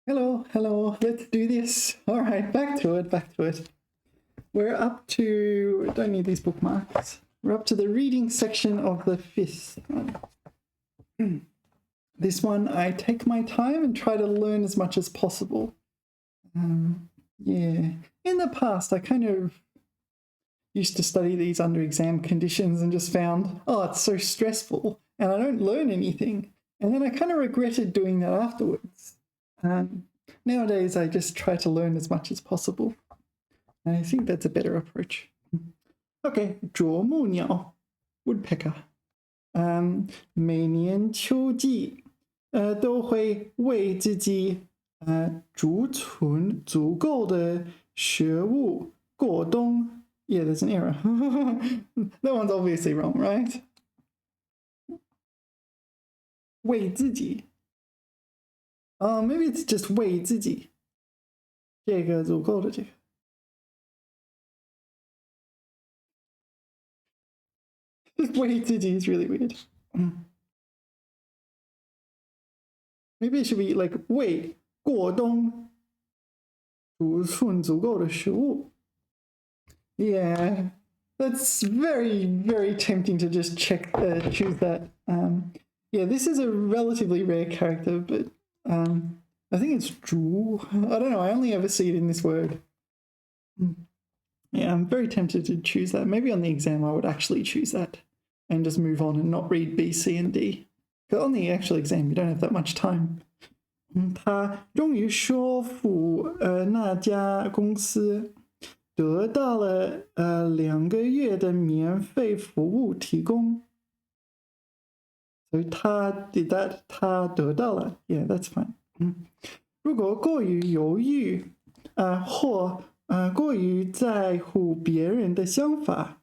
Hello, hello, let's do this. All right, back to it. We're up to, don't need these bookmarks. We're up to the reading section of the fifth one. This one, I take my time and try to learn as much as possible. Yeah, in the past, I kind of used to study these under exam conditions and just found, oh, it's so stressful and I don't learn anything. And then I kind of regretted doing that afterwards. Nowadays, I just try to learn as much as possible. I think that's a better approach. Okay, 啄木鸟 woodpecker. 每年秋季都会为自己储存足够的食物过冬. Yeah, there's an error. That one's obviously wrong, right? 为自己. Maybe it's just 为自己. 这个足够的这个. Just 为自己 is really weird. Maybe it should be like 为过冬储存足够的食物. Yeah, that's very, very tempting to just choose that. Yeah, this is a relatively rare character, but I think it's 竹. I don't know, I only ever see it in this word. Yeah, I'm very tempted to choose that. Maybe on the exam I would actually choose that and just move on and not read B, C, and D. Because on the actual exam you don't have that much time. 他终于说服那家公司得到了2个月的免费服务提供。所以他得到了 ，Yeah, that's fine. 如果过于犹豫或过于在乎别人的想法，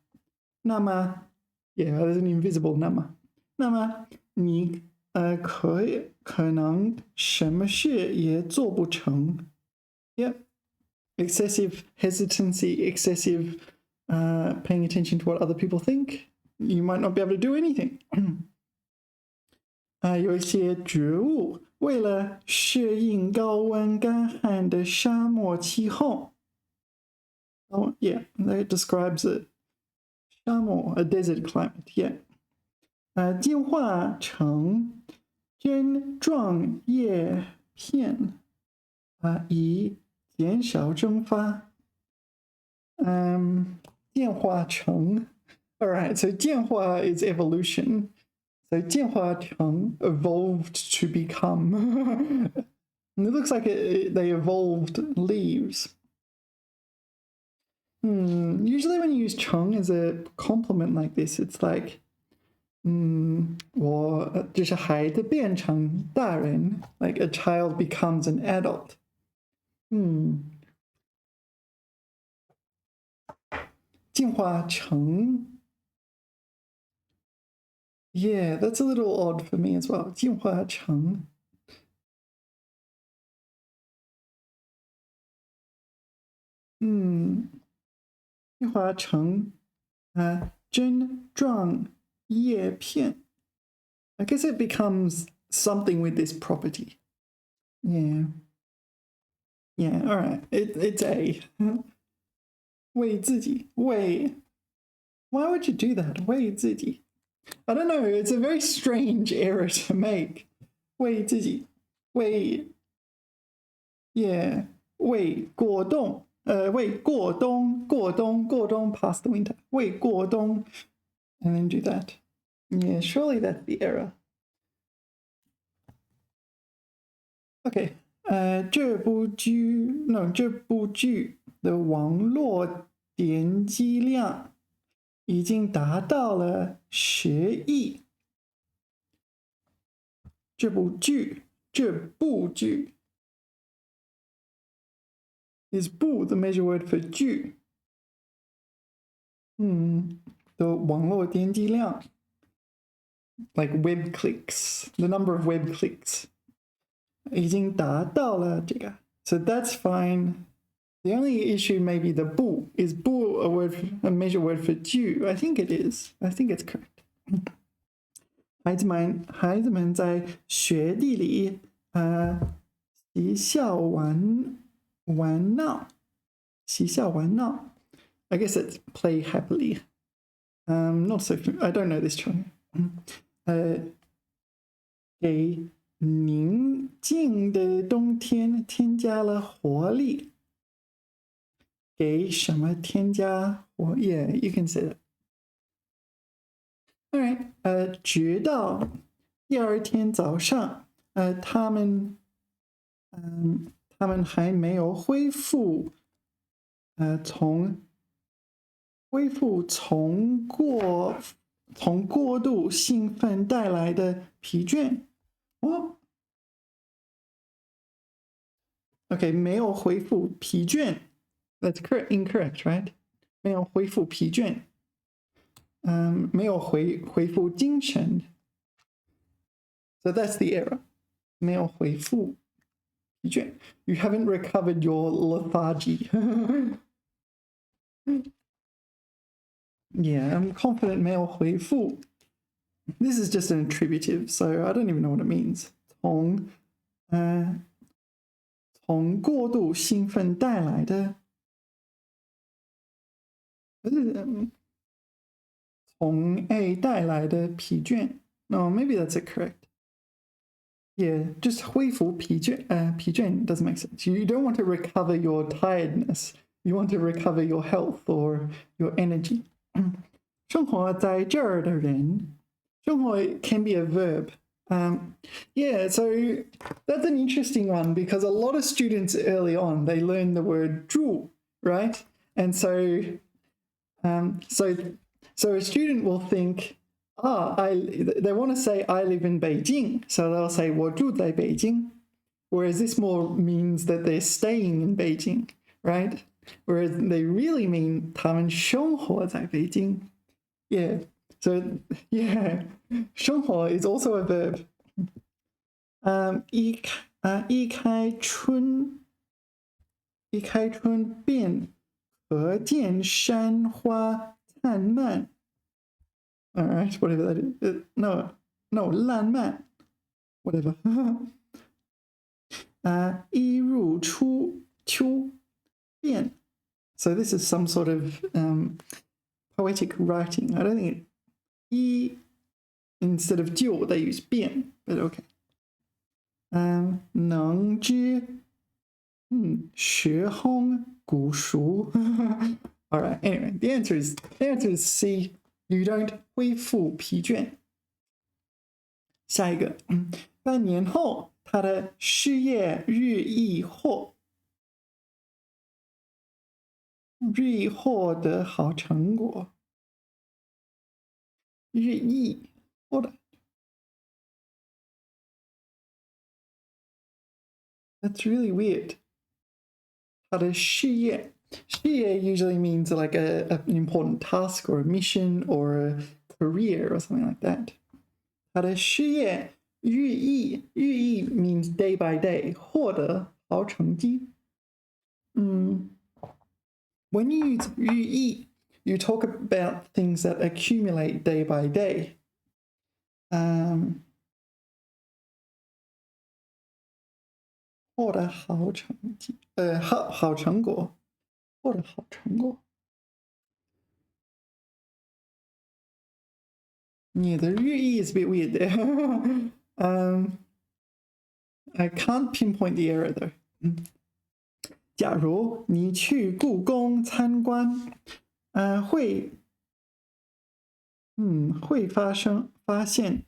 那么 Yeah, there's an invisible 那么你可能什么事也做不成。Yep. Excessive hesitancy, excessive paying attention to what other people think, you might not be able to do anything. 有一些植物为了适应高温干旱的沙漠气候。Oh, yeah, that describes it. 沙漠, a desert climate, yeah. 进化成针状叶片以减少蒸发。进化成 Alright, so 进化 is evolution. So 进化成 evolved to become. And it looks like they evolved leaves. Usually when you use 成 as a compliment like this, it's like 我就是孩子变成大人 like a child becomes an adult. 进化成 Yeah, that's a little odd for me as well. 进化成进化成针状叶片. I guess it becomes something with this property. Yeah. Yeah, all right. It's A. 为自己 Why would you do that? 为自己 I don't know. It's a very strange error to make. 为自己Yeah. 为过冬为过冬past the winter. 为过冬 and then do that. Yeah, surely that's the error. Okay. 这部剧的网络点击量已经达到了10亿。这部剧 is 部 the measure word for 剧。的网络点击量 like web clicks, the number of web clicks 已经达到了这个 so that's fine. The only issue may be the 部 is 部 a measure word for 剧 I think it is. I think it's correct. 孩子们在雪地里嬉笑玩闹，嬉笑玩闹。I guess it's play happily. Not so. I don't know this chong. 给宁静的冬天添加了活力。给什么添加活 ？Yeah, you can say that. All right. 直到第二天早上，他们还没有恢复，从过度兴奋带来的疲倦。哦 ，OK， 没有恢复疲倦 ，That's incorrect, right？ 没有恢复疲倦，没有恢复精神。So that's the error. 没有恢复疲倦。You haven't recovered your lethargy. Yeah, I'm confident 没有恢复。This is just an attributive, so I don't even know what it means. 从过度兴奋带来的，从 A 带来的疲倦。No, maybe that's it correct. Yeah, just 恢复疲倦。疲倦 doesn't make sense. You don't want to recover your tiredness. You want to recover your health or your energy. 生活在这儿的人，生活 can be a verb. Yeah, so that's an interesting one because a lot of students early on they learn the word 住, right? And so a student will think, they want to say I live in Beijing, so they'll say 我住在北京, whereas this more means that they're staying in Beijing, right? Whereas they really mean 他们生活在北京. Yeah. So yeah, 生活 is also a verb. 一开春便可见山花灿烂。All right, whatever that is. No, 烂漫 whatever. 一入秋变. So this is some sort of poetic writing. I don't think instead of 就 they use 变, but okay. 能知时烘古熟. All right. Anyway, the answer is C. You don't 恢复疲倦。下一个，半年后他的事业日益获得好成果。日益获得。That's really weird. 他的事业 usually means like an important task or a mission or a career or something like that. 他的事业日益 means day by day. 获得好成绩。When you use 日益, you talk about things that accumulate day by day. 获得好成绩，好成果，获得好成果。你的日益 is a bit weird there. I can't pinpoint the error though. 假如你去故宫参观，会发现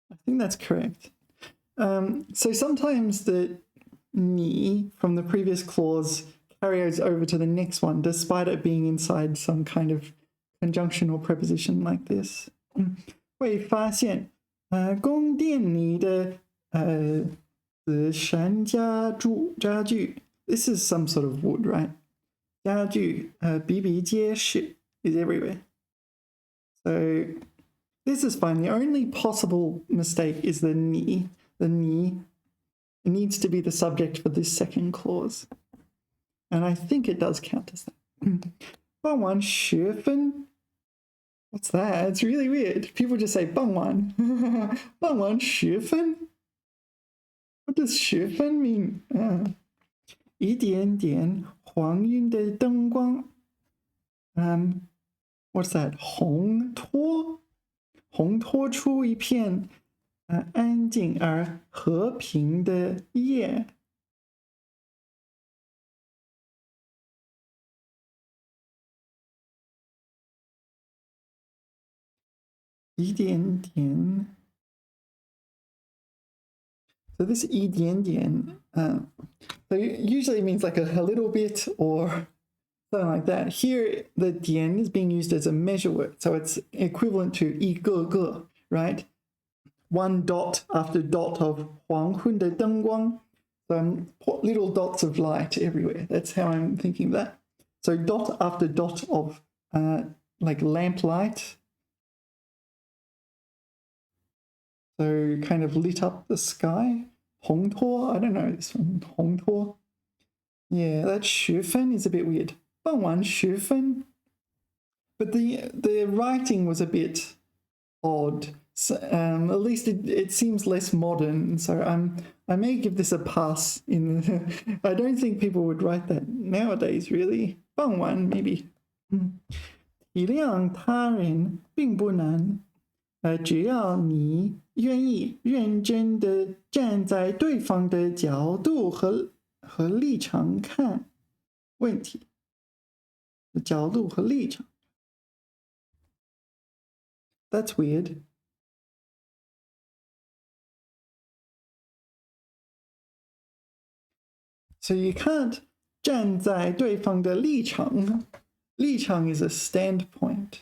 I think that's correct. So sometimes the 你 from the previous clause carries over to the next one, despite it being inside some kind of conjunction or preposition like this. 会发现，宫殿里的紫杉家具 ，this is some sort of wood, right? 家具比比皆是 is everywhere. So this is fine. The only possible mistake is the 你。The 你 needs to be the subject for this second clause. And I think it does count as that. 傍晚学分 What's that? It's really weird. People just say 傍晚 傍晚学分 What does 学分 mean? 一点点黄晕的灯光。What's that? 烘托出一片安静而和平的夜。一点点。So this 一点点, so usually means like a little bit or something like that. Here, the 点 is being used as a measure word, so it's equivalent to 一个个, right? One dot after dot of 黄昏的灯光. So little dots of light everywhere. That's how I'm thinking of that. So dot after dot of like lamp light. So kind of lit up the sky. 烘托, I don't know this one. 烘托. Yeah, that 学分 is a bit weird. 傍晚学分. But the writing was a bit odd. So, at least it seems less modern. So I may give this a pass. I don't think people would write that nowadays, really. 傍晚 maybe. 体谅他人并不难。只要你愿意认真的站在对方的角度和立场看问题，角度和立场。That's weird. So you can't 站在对方的立场。立场 is a standpoint.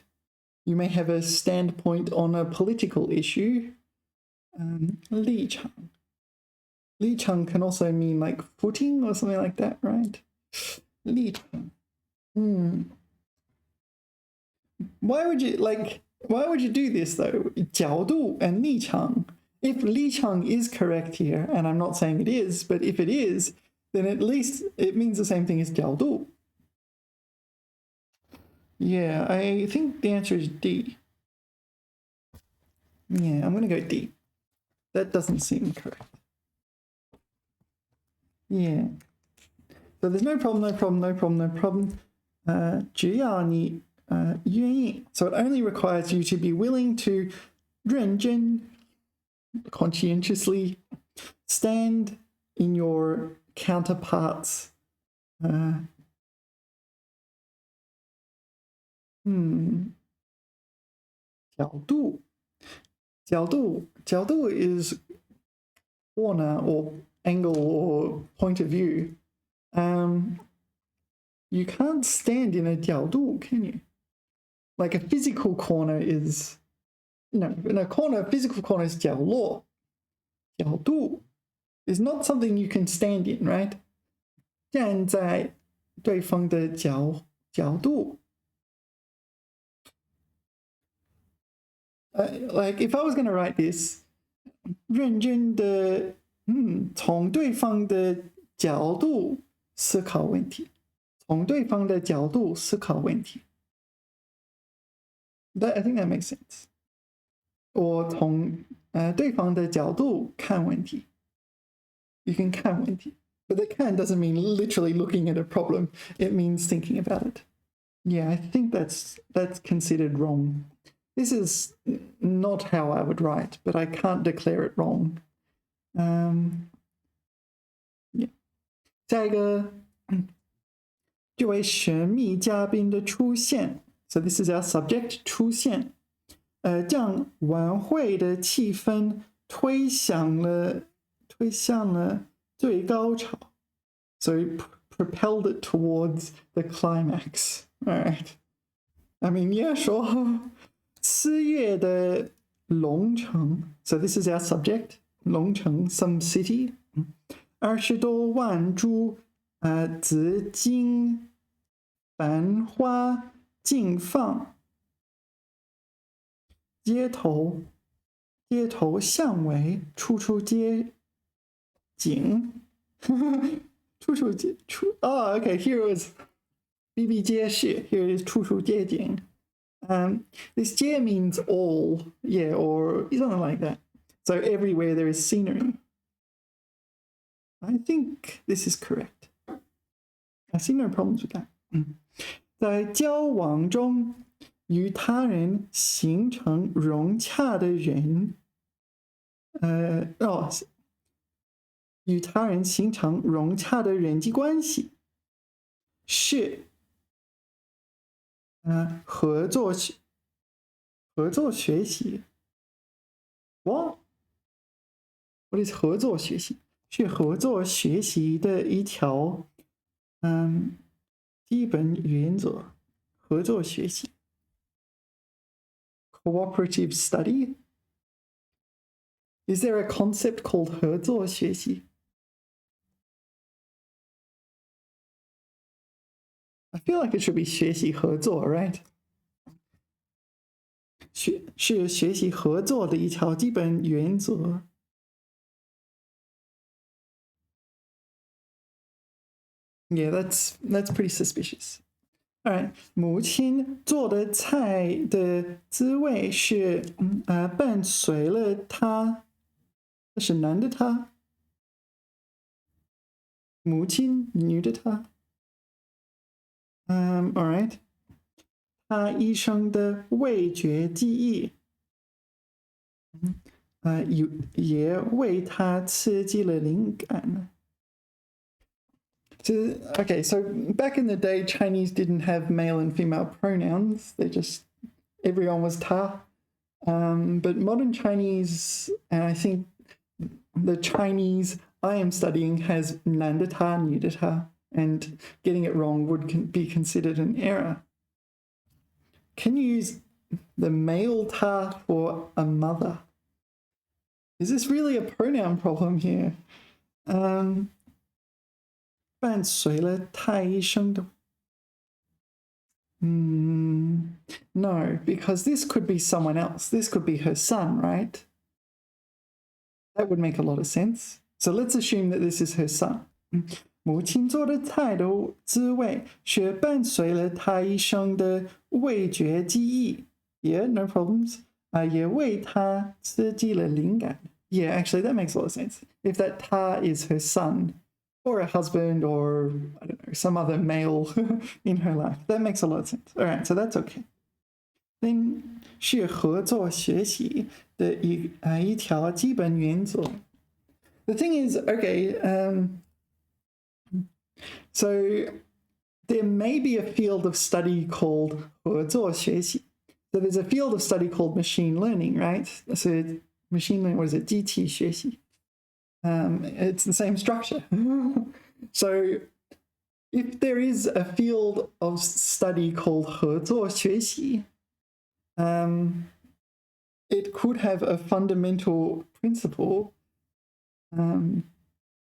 You may have a standpoint on a political issue. 立场. 立场 can also mean like footing or something like that, right? 立场. Why would you do this though? 角度 and 立场. If 立场 is correct here, and I'm not saying it is, but if it is, then at least it means the same thing as 角度. Yeah, I think the answer is D. Yeah, I'm going to go D. That doesn't seem correct. Yeah. So there's no problem. 只要你愿意. So it only requires you to be willing to 认真, conscientiously stand in your counterparts. 角度 is corner or angle or point of view. You can't stand in a 角度, can you? Like a physical corner is, in a corner, physical corner is 角落. 角度 is not something you can stand in, right? 站在对方的角度. Like if I was going to write this, 认真的从对方的角度思考问题，从对方的角度思考问题。I think that makes sense. Or 从对方的角度看问题。You can 看问题， but the 看 doesn't mean literally looking at a problem. It means thinking about it. Yeah, I think that's considered wrong. This is not how I would write, but I can't declare it wrong. Yeah. 下一个，这位神秘嘉宾的出现 ，so this is our subject 出现，将晚会的气氛推向了最高潮 ，so propelled it towards the climax. All right. I mean, yeah, sure. 4月的龙城 so this is our subject 龙城 some city 20多万株紫荆繁花竞放街头巷尾处处街景oh okay here is BB 街市 here is 处处街景 this 街 means all, yeah, or something like that. So everywhere there is scenery. I think this is correct. I see no problems with that. 在交往中与他人形成融洽的人，与他人形成融洽的人际关系是合作学习。What is 合作学习？是合作学习的一条基本原则。合作学习 ，cooperative study. Is there a concept called 合作学习？ I feel like it should be 学习合作 right? 是学习合作的一条基本原则。Yeah, that's pretty suspicious. All right, 母亲做的菜的滋味是伴随了她，是男的她，母亲女的她。all right. 他一生的味觉记忆，也为他刺激了灵感。Okay, so back in the day, Chinese didn't have male and female pronouns. Everyone was ta. But modern Chinese, and I think the Chinese I am studying has 男的他、女的他, and getting it wrong would be considered an error. Can you use the male ta for a mother? Is this really a pronoun problem here? 伴随了他一生的 No, because this could be someone else. This could be her son, right? That would make a lot of sense. So let's assume that this is her son. 母亲做的菜的滋味是伴随了她一生的味觉记忆。Yeah, no problems. 也为她刺激了灵感。Yeah, actually, that makes a lot of sense. If that ta is her son, or a husband, or I don't know, some other male in her life, that makes a lot of sense. All right, so that's okay. Then 是合作学习的一条基本原则。The thing is, okay, so there may be a field of study called 合作学习. So there's a field of study called machine learning, right? So machine learning, what is it? 机器学习. It's the same structure. So if there is a field of study called 合作学习, it could have a fundamental principle.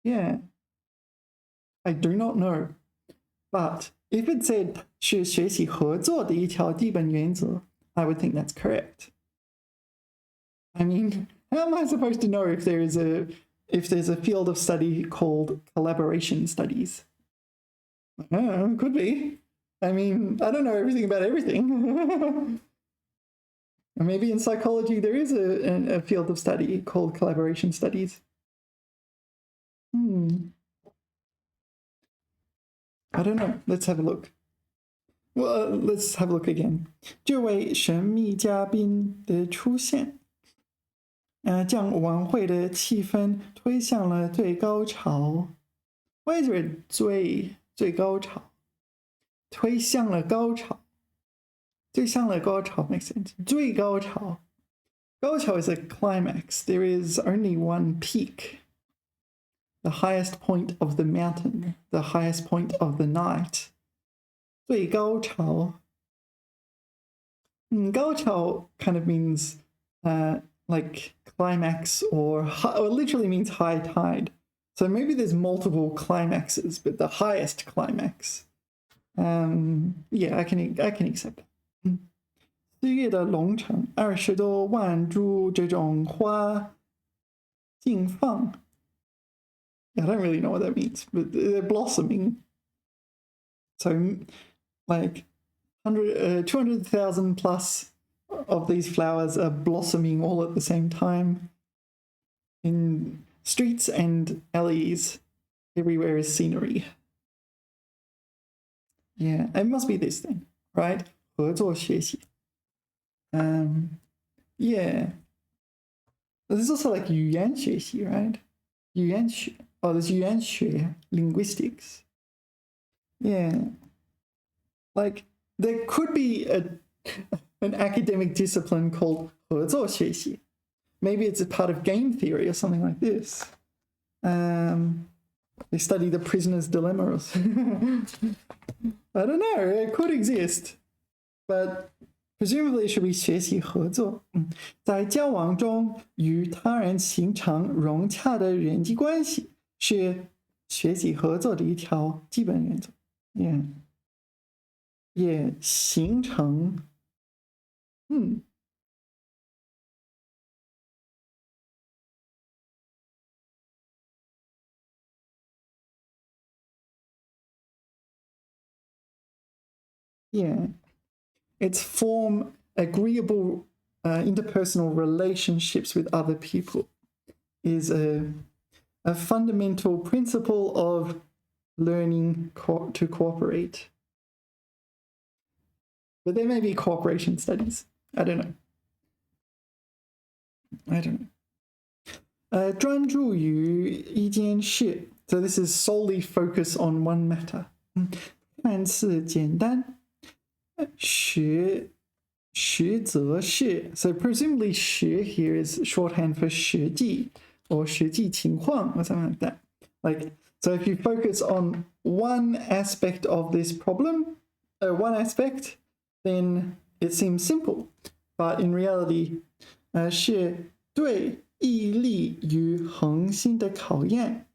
Yeah. I do not know. But if it said 是学习合作的一条基本原则, I would think that's correct. I mean, how am I supposed to know if there's a field of study called collaboration studies? I don't know, could be. I mean, I don't know everything about everything. Maybe in psychology there is a field of study called collaboration studies. I don't know. Let's have a look. Well, let's have a look again. 这位神秘嘉宾的出现，将晚会的气氛推向了最高潮。Why is it 最高潮？推向了高潮。推向了高潮 makes sense. 最高潮。高潮 is a climax. There is only one peak. The highest point of the mountain, the highest point of the night. 最高潮。高潮 kind of means like climax or literally means high tide. So maybe there's multiple climaxes, but the highest climax. Yeah, I can accept it. 4月的龙城，20多万株这种花竞放。I don't really know what that means, but they're blossoming. So, like 200,000 plus of these flowers are blossoming all at the same time in streets and alleys everywhere is scenery. Yeah, it must be this thing, right? 合作学习. Yeah. This is also like 语言学习, right? 语言学. Oh, there's 语言学, linguistics. Yeah. Like, there could be an academic discipline called 合作学习. Maybe it's a part of game theory or something like this. They study the prisoner's dilemma or something. I don't know, it could exist. But presumably it should be 学习合作。在交往中与他人形成融洽的人际关系是学习合作的一条基本原则。也形成It's form agreeable interpersonal relationships with other people is a fundamental principle of learning to cooperate. But there may be cooperation studies. I don't know. 专注于一件事. So this is solely focus on one matter. 看似简单. 实则是. So presumably 实 here is shorthand for 实际 or 实际情况 or something like that. Like, so if you focus on one aspect of this problem, one aspect, then it seems simple. But in reality, 是对毅力与恒心的考验.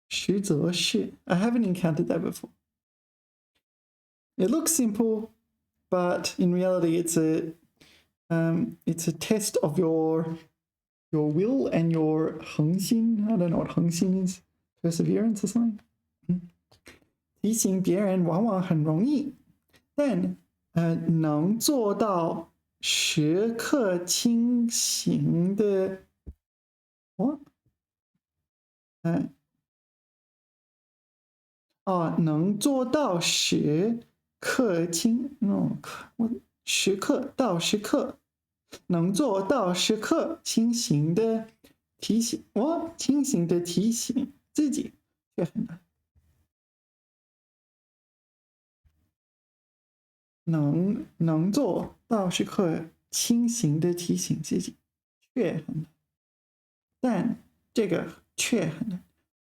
实则是. I haven't encountered that before. It looks simple, but in reality, it's a test of your will and your 恒心. I don't know what 恒心 is. Perseverance or something. 提醒别人往往很容易，但能做到时刻清醒的能做到时刻能做到时刻清醒的提醒自己却很难。能做到时刻清醒的提醒自己却很难。但这个却很难。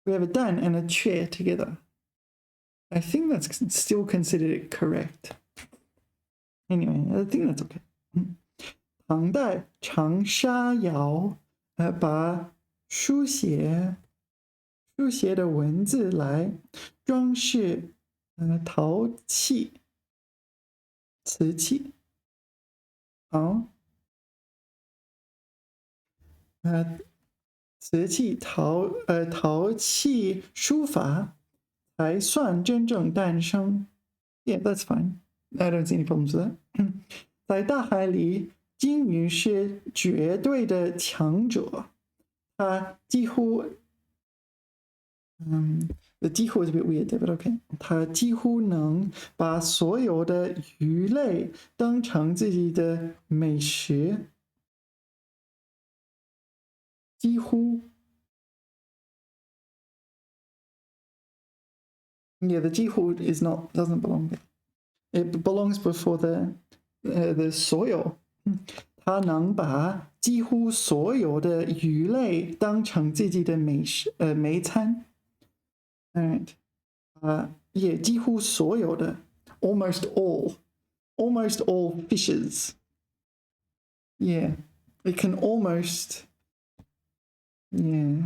We have a 但 and a 却 together. I think that's still considered correct. Anyway, I think that's okay. 唐代长沙窑把书写的文字来装饰陶器、瓷器。瓷器、陶器书法才算真正诞生。Yeah, that's fine. I don't see any problems with that. 在大海里，鲸鱼是绝对的强者。它几乎，the 几乎 is a bit weird there, but okay. 它几乎能把所有的鱼类当成自己的美食。几乎。Yeah, the 几乎 doesn't belong there. It belongs before the 所有。它能把几乎所有的鱼类当成自己的美餐。Alright. 也几乎所有的 almost all fishes. Yeah, it can almost. Yeah,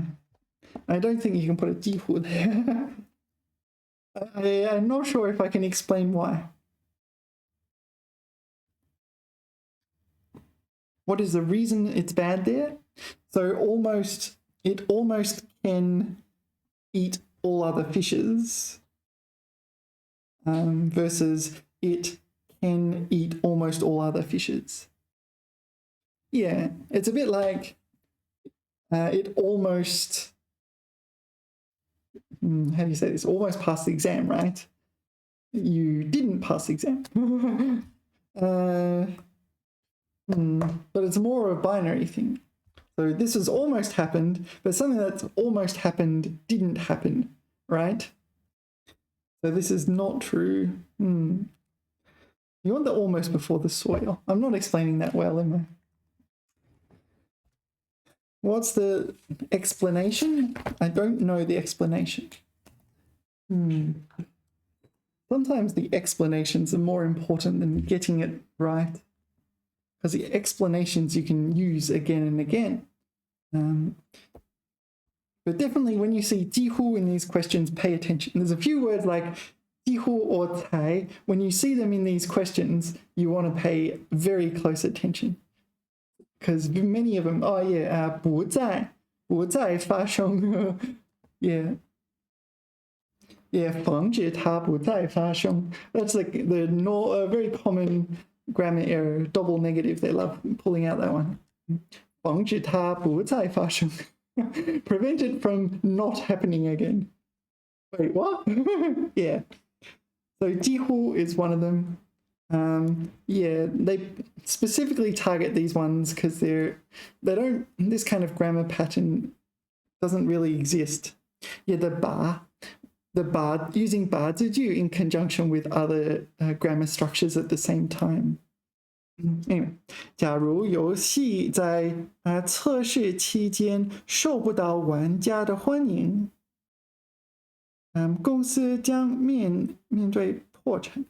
I don't think you can put a 几乎 there. I'm not sure if I can explain why. What is the reason it's bad there? So it almost can eat all other fishes versus it can eat almost all other fishes. Yeah, it's a bit like it almost how do you say this? Almost passed the exam, right? You didn't pass the exam. But it's more of a binary thing. So this has almost happened, but something that's almost happened didn't happen, right? So this is not true. You want the almost before the soil. I'm not explaining that well, am I? What's the explanation? I don't know the explanation. Sometimes the explanations are more important than getting it right, because the explanations you can use again and again. But definitely when you see 几乎 in these questions, pay attention. There's a few words like 几乎 or 才. When you see them in these questions, you want to pay very close attention. Because many of them, 不再发生. Yeah. Yeah, 防止它不再发生. That's like the very common grammar error, double negative. They love pulling out that one. 防止它不再发生. Prevent it from not happening again. Wait, what? Yeah. So 几乎 is one of them. Yeah, they specifically target these ones because this kind of grammar pattern doesn't really exist. Yeah, the ba, using 把字句 in conjunction with other grammar structures at the same time. Anyway, 假如游戏在测试期间受不到玩家的欢迎，公司将面对破产。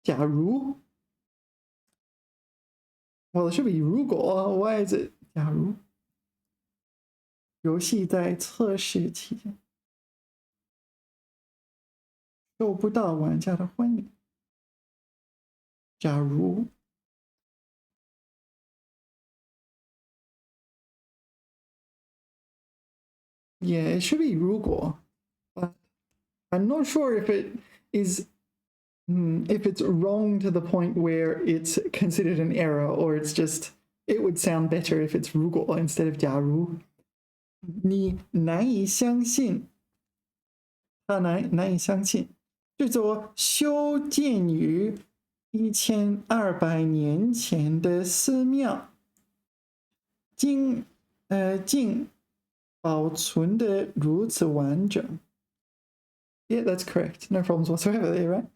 假如 Well, it should be 如果 Why is it 假如游戏在测试期间受不到玩家的欢迎？假如 Yeah, it should be 如果 but I'm not sure if it is if it's wrong to the point where it's considered an error, or it's just it would sound better if it's 如果 instead of 假如。你难以相信，他难以相信，这座修建于1200年前的寺庙，竟保存得如此完整。Yeah, that's correct. No problems whatsoever there, right?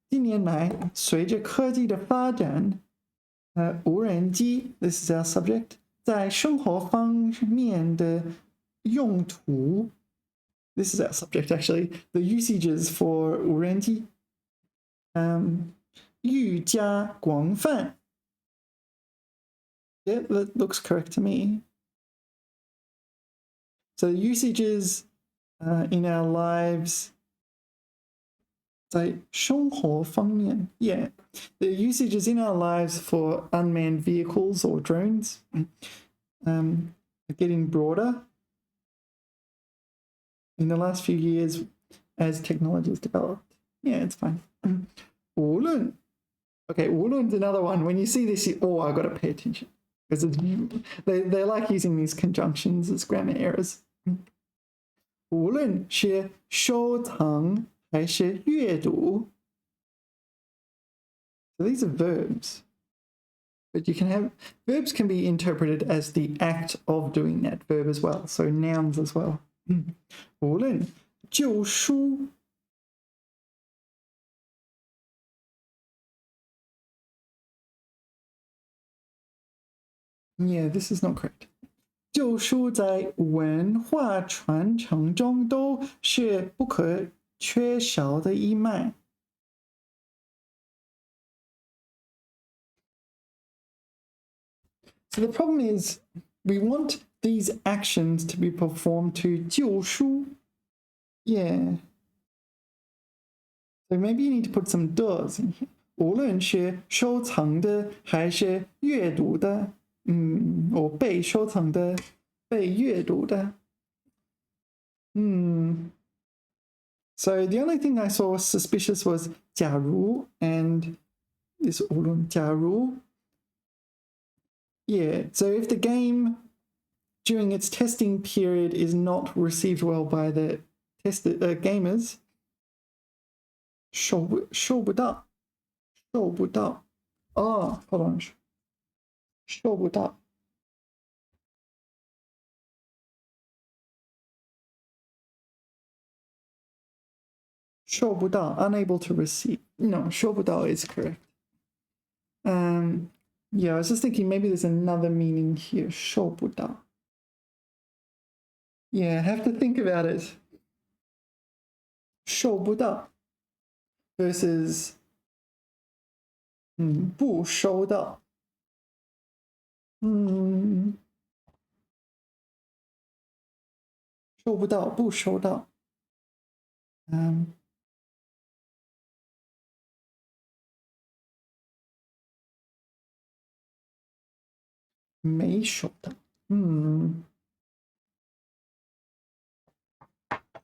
近年来，随着科技的发展，无人机 this is our subject 在生活方面的用途 this is our subject actually the usages for 无人机愈加广泛 Yeah, that looks correct to me. So usages in our lives 在生活方面 Yeah, the usages in our lives for unmanned vehicles or drones are getting broader in the last few years as technology has developed. Yeah, it's fine. 无论 Okay, 无论 is another one. When you see this, I got to pay attention. Because they like using these conjunctions as grammar errors. 无论是收藏还是阅读 So these are verbs. But you can have verbs can be interpreted as the act of doing that verb as well. So nouns as well. 无论旧书 Yeah, this is not correct. 旧书在文化传承中都是不可缺少的一脉。So the problem is we want these actions to be performed to 旧书 Yeah. So maybe you need to put some does in here. 无论是收藏的还是阅读的我被收藏的被阅读的So the only thing I saw suspicious was 假如 and this 无论假如 Yeah, so if the game during its testing period is not received well by the gamers. 收不到 Oh, hold on. 收不到 unable to receive. No, 收不到 is correct. Yeah, I was just thinking maybe there's another meaning here. 收不到 Yeah, I have to think about it. 收不到 versus 不收到 收不到不收到 没收到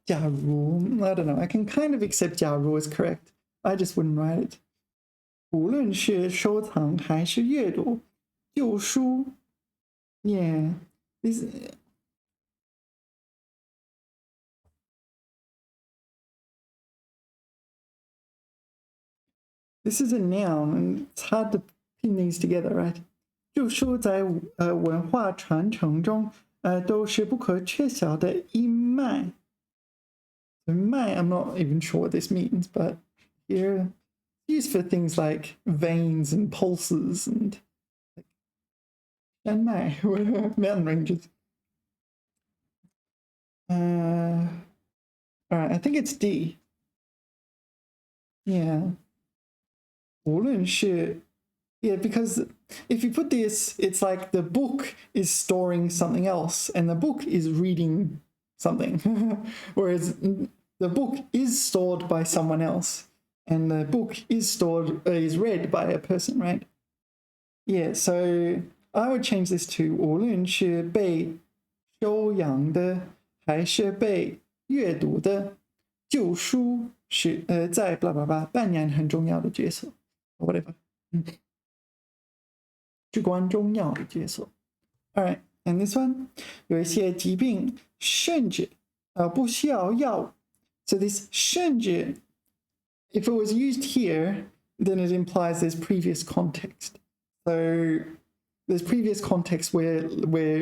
假如 I don't know. I can kind of accept 假如 is correct. I just wouldn't write it. 无论是收藏还是阅读旧书 Yeah, this is a noun, and it's hard to pin these together, right? 旧书在文化传承中都是不可缺少的一脉。脉 I'm not even sure what this means, but here used for things like veins and pulses and 山脉 mountain ranges. All right, I think it's D. Yeah. 无论是 Yeah, because if you put this, it's like the book is storing something else and the book is reading something. Whereas the book is stored by someone else and the book is read by a person, right? Yeah, so I would change this to 无论是被收养的还是被阅读的旧书是在 blah blah blah 扮演很重要的角色 whatever. 至关重要的角色 Alright, and this one 有一些疾病甚至不需要药物 So this 甚至 if it was used here, then it implies there's previous context. So there's previous context where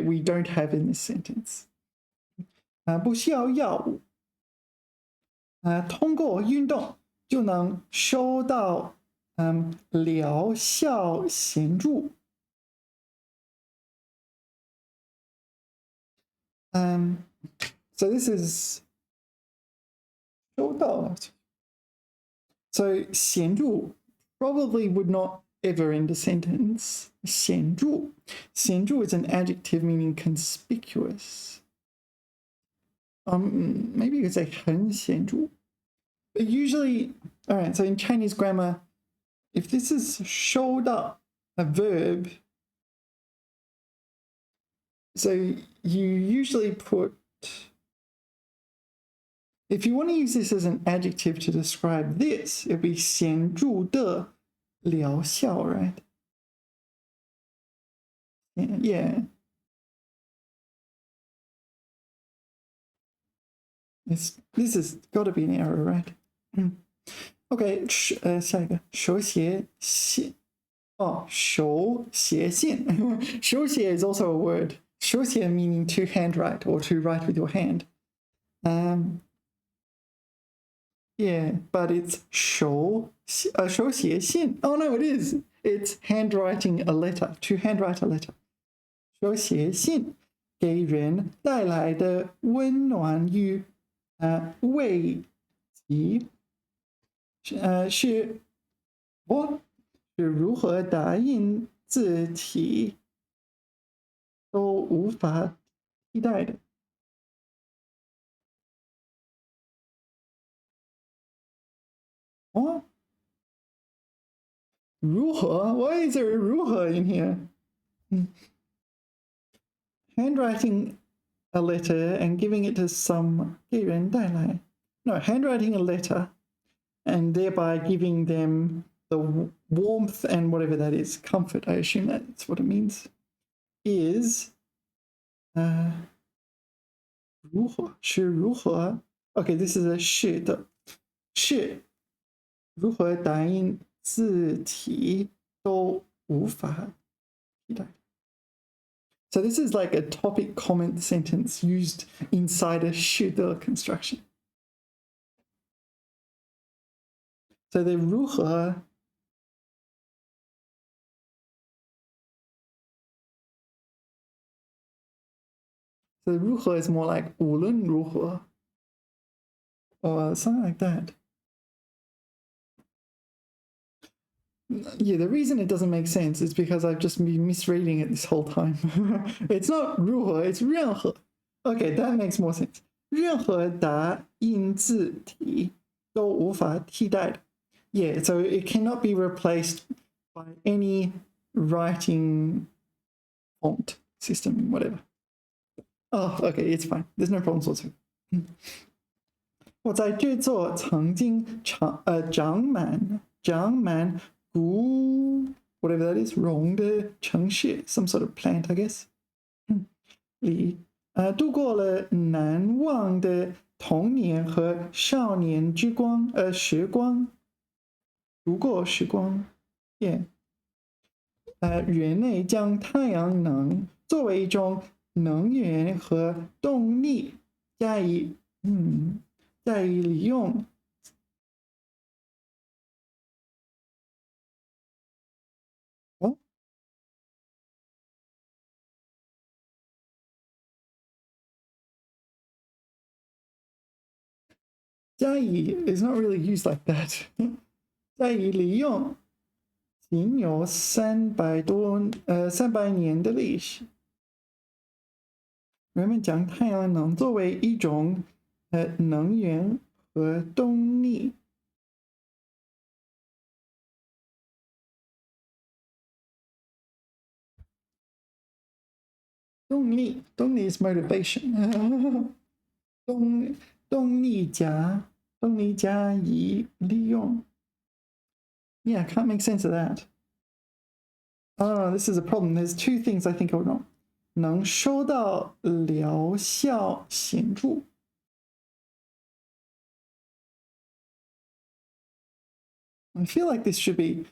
we don't have in this sentence. 不需要药物通过运动就能收到疗效显著So this is 收到 So 显著 probably would not ever end a sentence. 显著 is an adjective meaning conspicuous. Maybe you could say 很显著. But usually, all right, so in Chinese grammar, if this is 收到 a verb, so you usually put, if you want to use this as an adjective to describe this, it would be 显著的疗效, right? Yeah. This has got to be an error, right? Okay, 下一个手写信 手写信手写 is also a word. 手写 meaning to handwrite or to write with your hand. Yeah, but it's 手写信 Oh no, it is. It's handwriting a letter. To handwrite a letter. 手写信给人带来的温暖与慰藉是如何打印字体都无法替代的。如何 Why is there a 如何 in here? Handwriting a letter and giving it to some 给人带来 No, handwriting a letter and thereby giving them the warmth and whatever that is, comfort, I assume that's what it means, is 如何是如何 ？Okay, this is a 是的，是如何答应字题都无法替代。So this is like a topic comment sentence used inside a 是的 construction. So the 如何 So 如何 is more like 无论如何 or something like that. Yeah, the reason it doesn't make sense is because I've just been misreading it this whole time. It's not 如何, it's 任何. Okay, that makes more sense. 任何答应字体都无法替代的. Yeah, so it cannot be replaced by any writing font system, whatever. Oh, okay, it's fine. There's no problems whatsoever. 我在这座曾经长满whatever that is, 荣的城市 some sort of plant, I guess. 里度过了难忘的童年和少年时光，度过时光 ，yeah. 人类将太阳能作为一种能源和动力加以利用。哦，加以 is not really used like that. 加以利用仅有300年的历史。人们将太阳能作为一种能源和动力。动力 is motivation. 动力加以利用。Yeah, I can't make sense of that. Oh, this is a problem. There's two things I think are wrong. 能收到疗效显著。I feel like this should be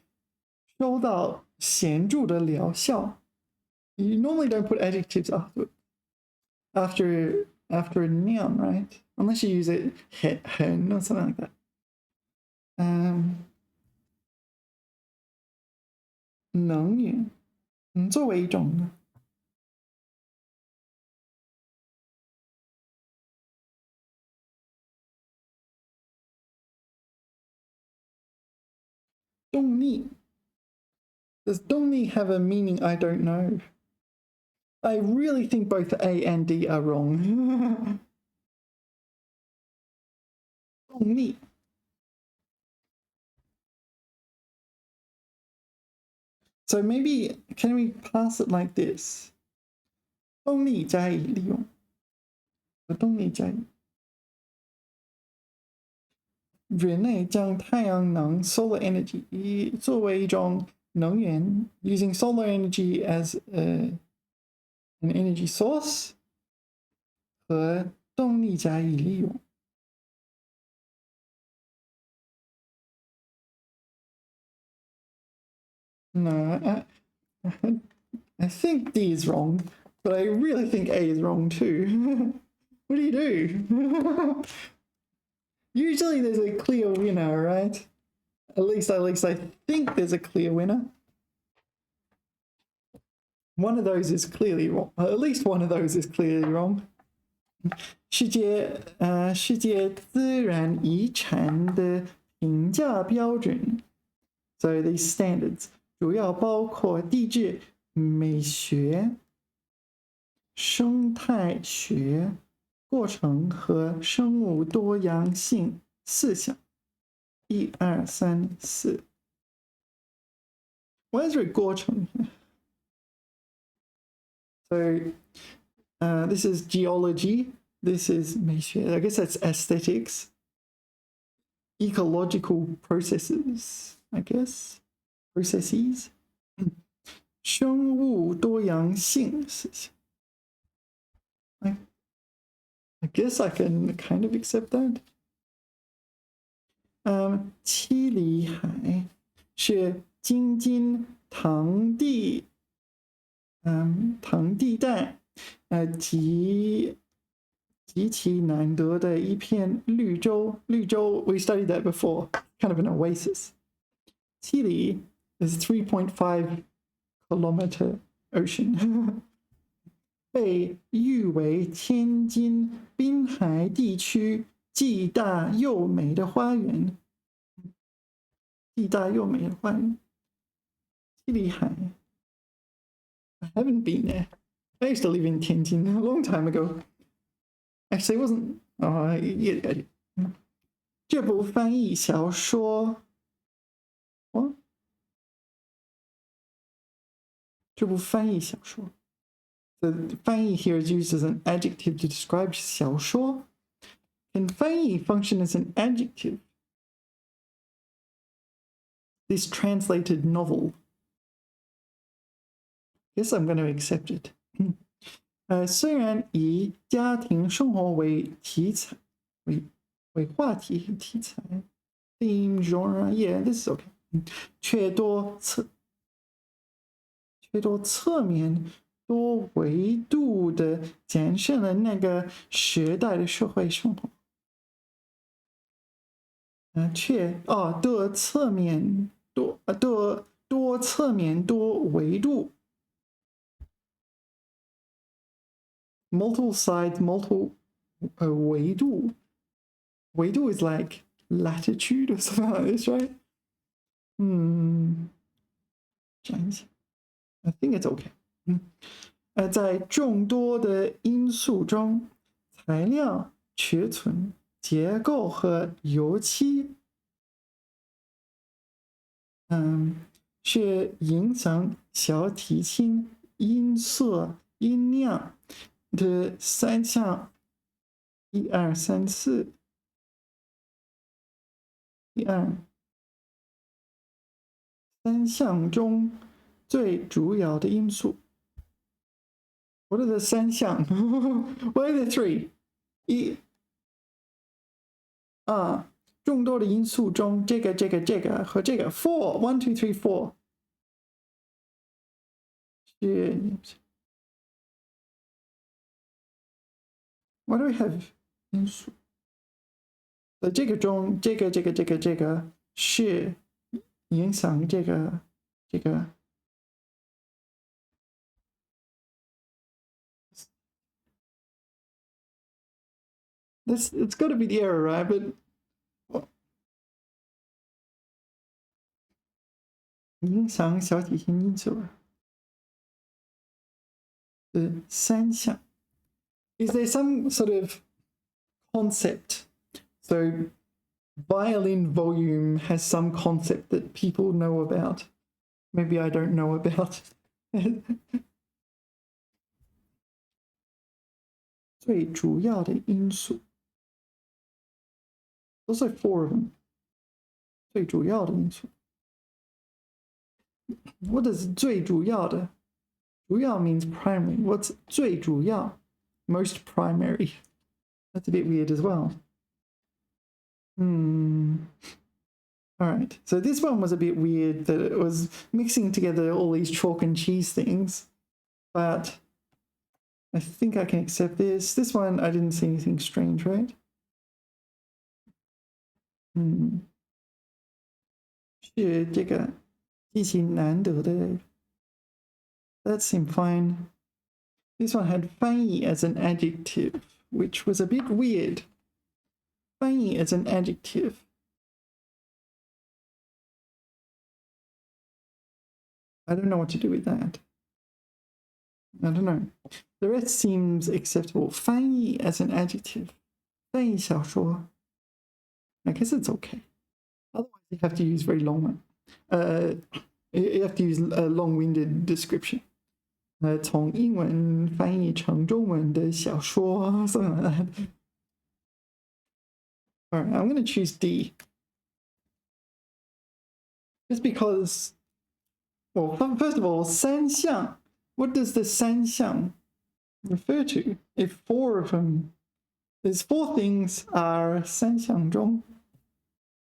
收到显著的疗效。You normally don't put adjectives after a noun, right? Unless you use it 很 or something like that. 能源，作为一种呢？动力 Does 动力 have a meaning I don't know? I really think both A and D are wrong. 动力 So maybe, can we pass it like this? 动力加以利用。动力加以。人类将太阳能 solar energy 作为一种能源 using solar energy as an energy source 和动力加以利用。No, I think D is wrong, but I really think A is wrong too. What do you do? Usually there's a clear winner, right? At least I think there's a clear winner. One of those is clearly wrong. At least one of those is clearly wrong. 世界自然遗产的评价标准 So these standards 主要包括地质、美学、生态学、过程和生物多样性4项。1、2、3、4。Why is there a 过程 here? So this is geology. This is 美学. I guess that's aesthetics. Ecological processes, I guess. Processes. 生物多样性4项。I guess I can kind of accept that. 七里海是京津唐地带极其难得的一片绿洲。绿洲 we studied that before, kind of an oasis. 七里 is 3.5 kilometer ocean. 被誉为天津滨海地区既大又美的花园。既大又美的花园。七里海。I haven't been there. I used to live in Tianjin a long time ago. Actually, it wasn't. Oh, yeah. 这部翻译小说，哦，这部翻译小说。The 翻译 here is used as an adjective to describe 小说. Can 翻译 function as an adjective? This translated novel. Guess I'm going to accept it. 虽然以家庭生活为题材，为话题题材 ，theme genre, yeah, this is okay. 却多侧面多维度的展现了那个时代的社会生活。多侧面多维度。Multiple sides, multiple 维度。维度 is like latitude or something like this, right? 想一想 I think it's okay. 在众多的因素中，材料、尺寸、结构和油漆，是影响小提琴音色、音量的三项，1、2、3、4，三项中最主要的因素。What are the 三项？What are the three？众多的因素中，这个和这个 four one two three four 是 What do we have 因素？这个中，这个是影响这个。It's got to be the error, right? But 影响小体型因素的三项。Is there some sort of concept? So violin volume has some concept that people know about. Maybe I don't know about. 最主要的因素。Those are 4 of them. 最主要的因素。What does 最主要的？主要 means primary. What's 最主要？ Most primary. That's a bit weird as well. All right. So this one was a bit weird that it was mixing together all these chalk and cheese things. But I think I can accept this. This one, I didn't see anything strange, right? That seemed fine. This one had 翻译 as an adjective, which was a bit weird. 翻译 as an adjective. I don't know what to do with that. I don't know. The rest seems acceptable. 翻译 as an adjective. 翻译小说. I guess it's okay. Otherwise, you have to use very long one. You have to use a long-winded description. 从英文翻译成中文的小说 something like that. All right, I'm going to choose D. Just because, well, first of all, 三项. What does the 三项 refer to? If 4 of them, These 4 things are 三项中.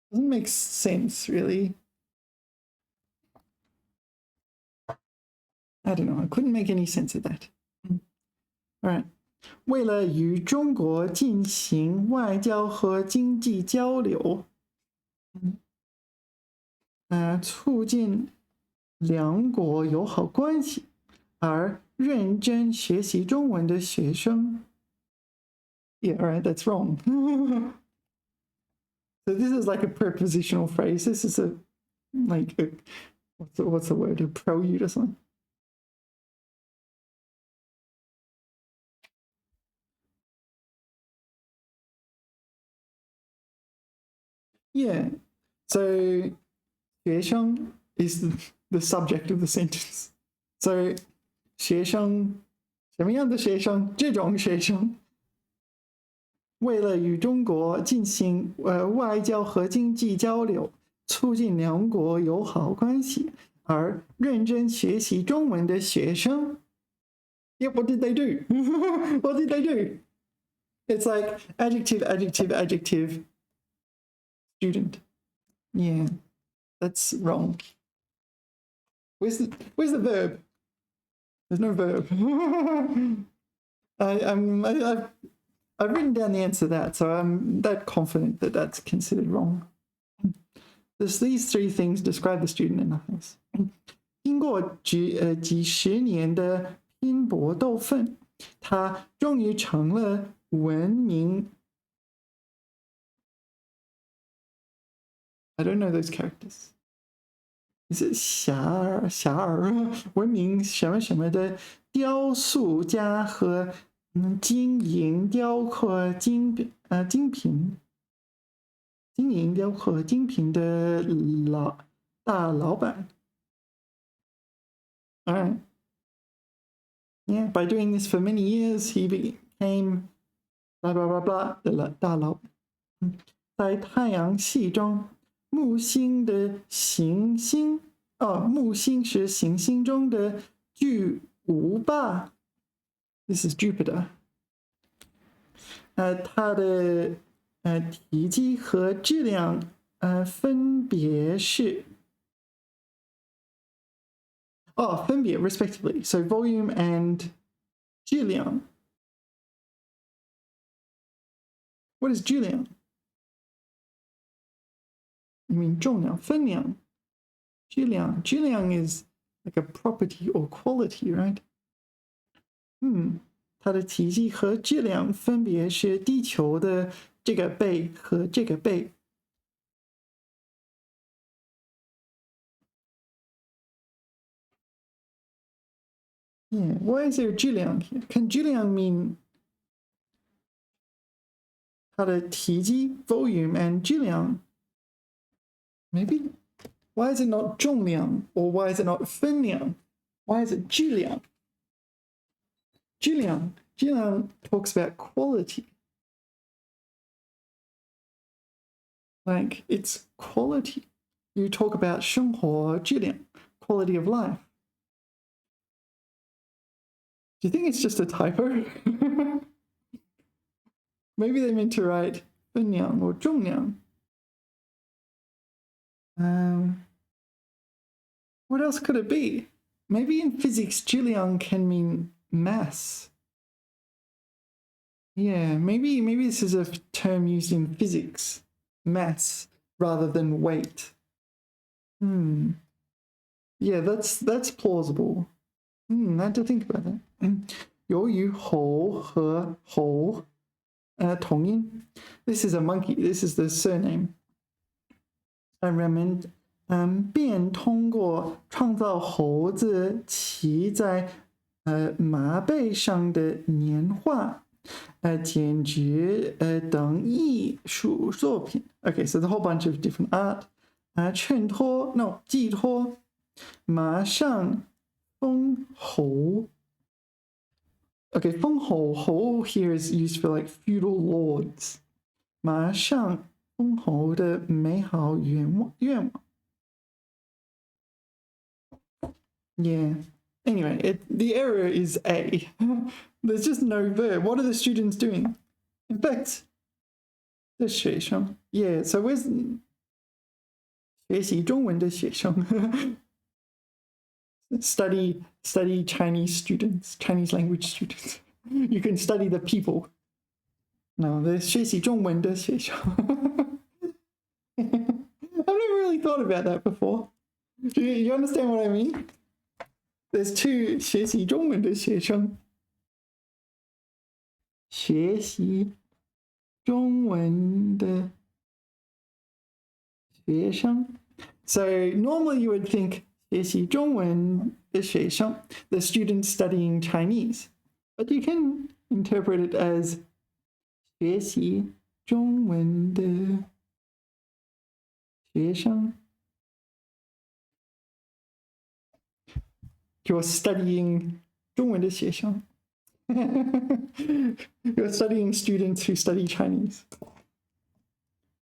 Doesn't make sense, really. I don't know. I couldn't make any sense of that. All right. 为了与中国进行外交和经济交流，促进两国友好关系，而认真学习中文的学生。Yeah, all right, that's wrong. So this is like a prepositional phrase. This is what's the word? A prelude or something. Yeah. So 学生 is the subject of the sentence. So 学生什么样的学生？这种学生。为了与中国进行外交和经济交流，促进两国友好关系，而认真学习中文的学生。Yeah, what did they do? What did they do? It's like adjective, adjective, adjective, student. Yeah, that's wrong. Where's the verb? There's no verb. I've written down the answer to that, so I'm that confident that that's considered wrong. These 3 things describe the student in nothingness. 经过几十年的拼搏斗奋，他终于成了文明。I don't know those characters. Is it 遐迩文明什么什么的雕塑家和经营雕刻精品的大老板。All right. Yeah, by doing this for many years, he became blah blah blah blah 的大老板。在太阳系中，木星是行星中的巨无霸。This is Jupiter. 它的体积和质量分别是分别 respectively. So volume and 质量。What is 质量？ I mean 重量，分量。质量 is like a property or quality, right? 它的体积和质量分别是地球的这个倍和这个倍。Yeah, why is there 质量 here? Can 质量 mean 它的体积 volume and 质量 Maybe. Why is it not 重量 or why is it not 分量? Why is it 质量? 质量 talks about quality. Like it's quality. You talk about 生活质量, quality of life. Do you think it's just a typo? Maybe they meant to write 分量 or 重量. What else could it be? Maybe in physics, 质量 can mean mass. Yeah, maybe this is a term used in physics, mass, rather than weight. Yeah, that's plausible. I had to think about that. 由于猴和猴同音. This is a monkey. This is the surname. 人们便通过创造猴子骑在马背上的年画剪纸等艺术作品. Okay, so the whole bunch of different art. 寄托马上封侯. Okay, 封侯 here is used for like feudal lords. 马上封侯的美好愿望. Yeah. Anyway, the error is A. There's just no verb. What are the students doing? In fact, the 学生 yeah, so where's 学习中文的学生 study Chinese students, Chinese language students. You can study the people. No, the 学习中文的学生 I've never really thought about that before. Do you understand what I mean? There's two 学习中文的学生学习中文的学生 So normally you would think 学习中文的学生 the students studying Chinese. But you can interpret it as 学习中文的学生 You're studying 中文的学生 You're studying students who study Chinese.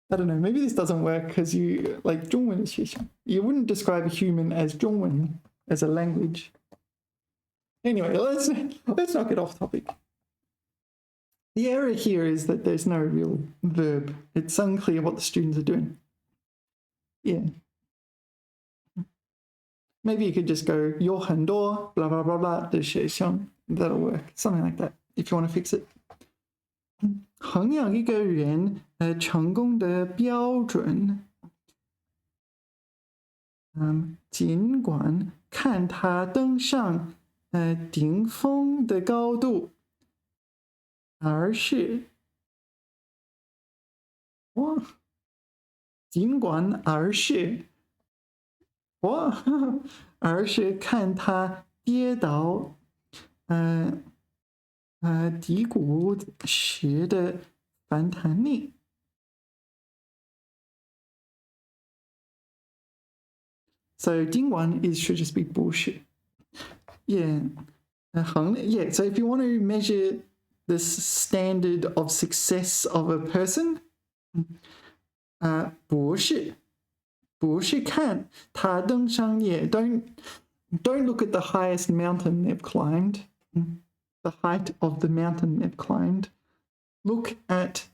I don't know, maybe this doesn't work because you like 中文的学生 You wouldn't describe a human as 中文 as a language. Anyway, let's not get off topic. The error here is that there's no real verb. It's unclear what the students are doing. Yeah. Maybe you could just go 有很多 blah blah blah blah 的学生 That'll work. Something like that if you want to fix it. 衡量一个人成功的标准尽管看他登上顶峰的高度而是尽管而是看他跌倒低谷时的反弹力 So 今晚 should just be bullshit. Yeah. Yeah, so if you want to measure the standard of success of a person, 不是看他登上也 don't look at the highest mountain they've climbed, the height of the mountain they've climbed. Look at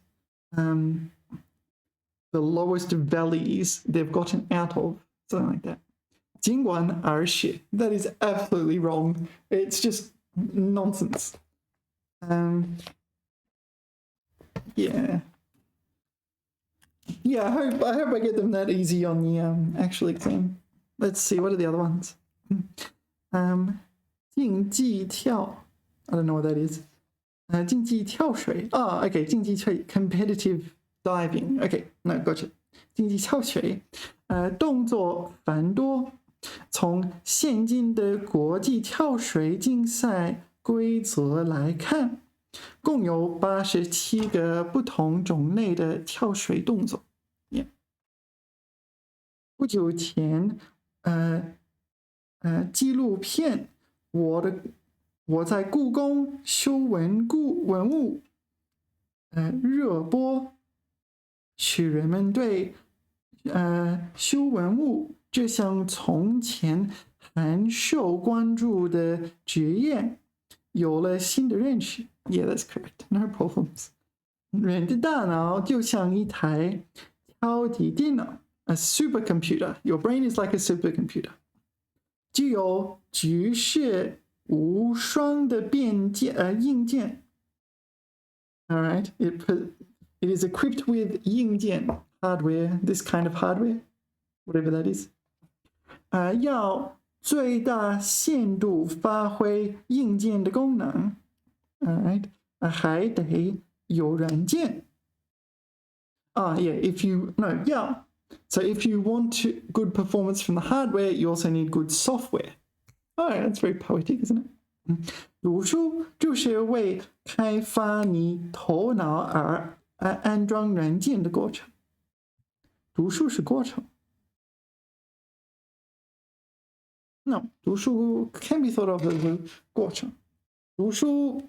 the lowest valleys they've gotten out of, something like that. 尽管而是 That is absolutely wrong. It's just nonsense. Yeah. Yeah, I hope I get them that easy on the actual exam. Let's see, what are the other ones? 竞技跳 I don't know what that is. 竞技跳水 okay, 竞技跳 competitive diving. Okay, no, gotcha. 竞技跳水动作繁多从现今的国际跳水竞赛规则来看共有87个不同种类的跳水动作。Yeah. 不久前，纪录片我在故宫修文物，热播，使人们对修文物这项从前很受关注的职业有了新的认识。Yeah, that's correct. No problems. 人的大脑就像一台超级电脑 ，a supercomputer. Your brain is like a supercomputer. 具有举世无双的硬件。All right, it is equipped with 硬件 hardware. This kind of hardware, whatever that is. 要最大限度发挥硬件的功能。All right, 还得有软件。Yeah, So if you want good performance from the hardware, you also need good software. All right, that's very poetic, isn't it? 读书就是为开发你头脑而安装软件的过程。读书是过程。No, 读书 can be thought of as a 过程。读书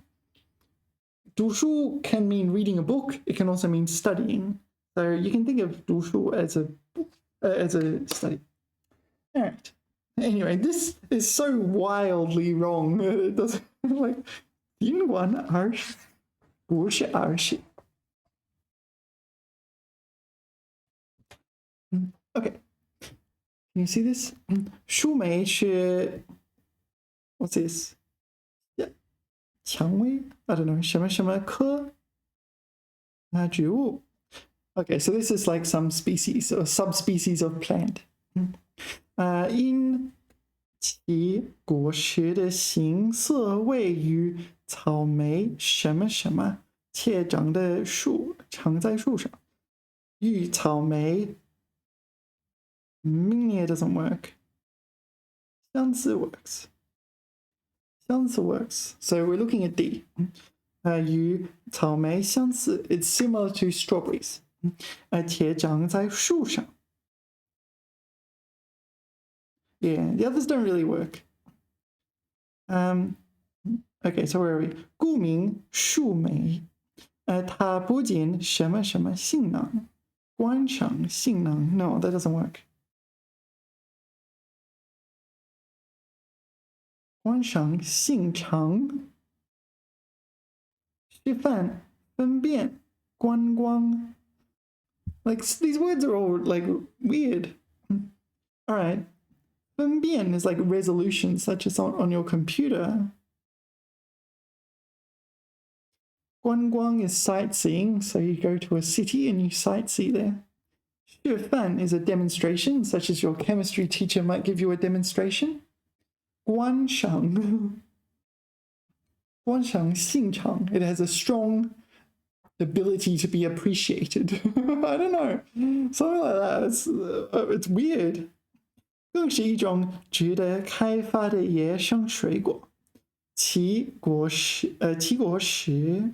can mean reading a book. It can also mean studying. So you can think of 读书 as a study. All right. Anyway, this is so wildly wrong. It doesn't like 尽管而是不是而是 Okay. Can you see this? 树莓是 what's this? Yeah. 蔷薇 I don't know. 什么什么科植物 Okay, so this is like some species or subspecies of plant. 因其果实的形色位于草莓什么什么且长在树上。与草莓 Mingye doesn't work. 相似 works. 相似 works. So we're looking at D. 与草莓相似 It's similar to strawberries. 且长在树上。Yeah, the others don't really work. Okay, so where are we? 顾名树莓，它不仅什么什么性能，观赏性能 No, that doesn't work. 观赏性长，示范分辨观光。Like these words are all like weird. All right. 分辨 is like resolution, such as on your computer. 观光 is sightseeing, so you go to a city and you sightsee there. 示范 is a demonstration, such as your chemistry teacher might give you a demonstration. 观赏 观赏性长 it has a strong ability to be appreciated. I don't know. Something like that. It's weird. 更是一种值得开发的野生水果，其果实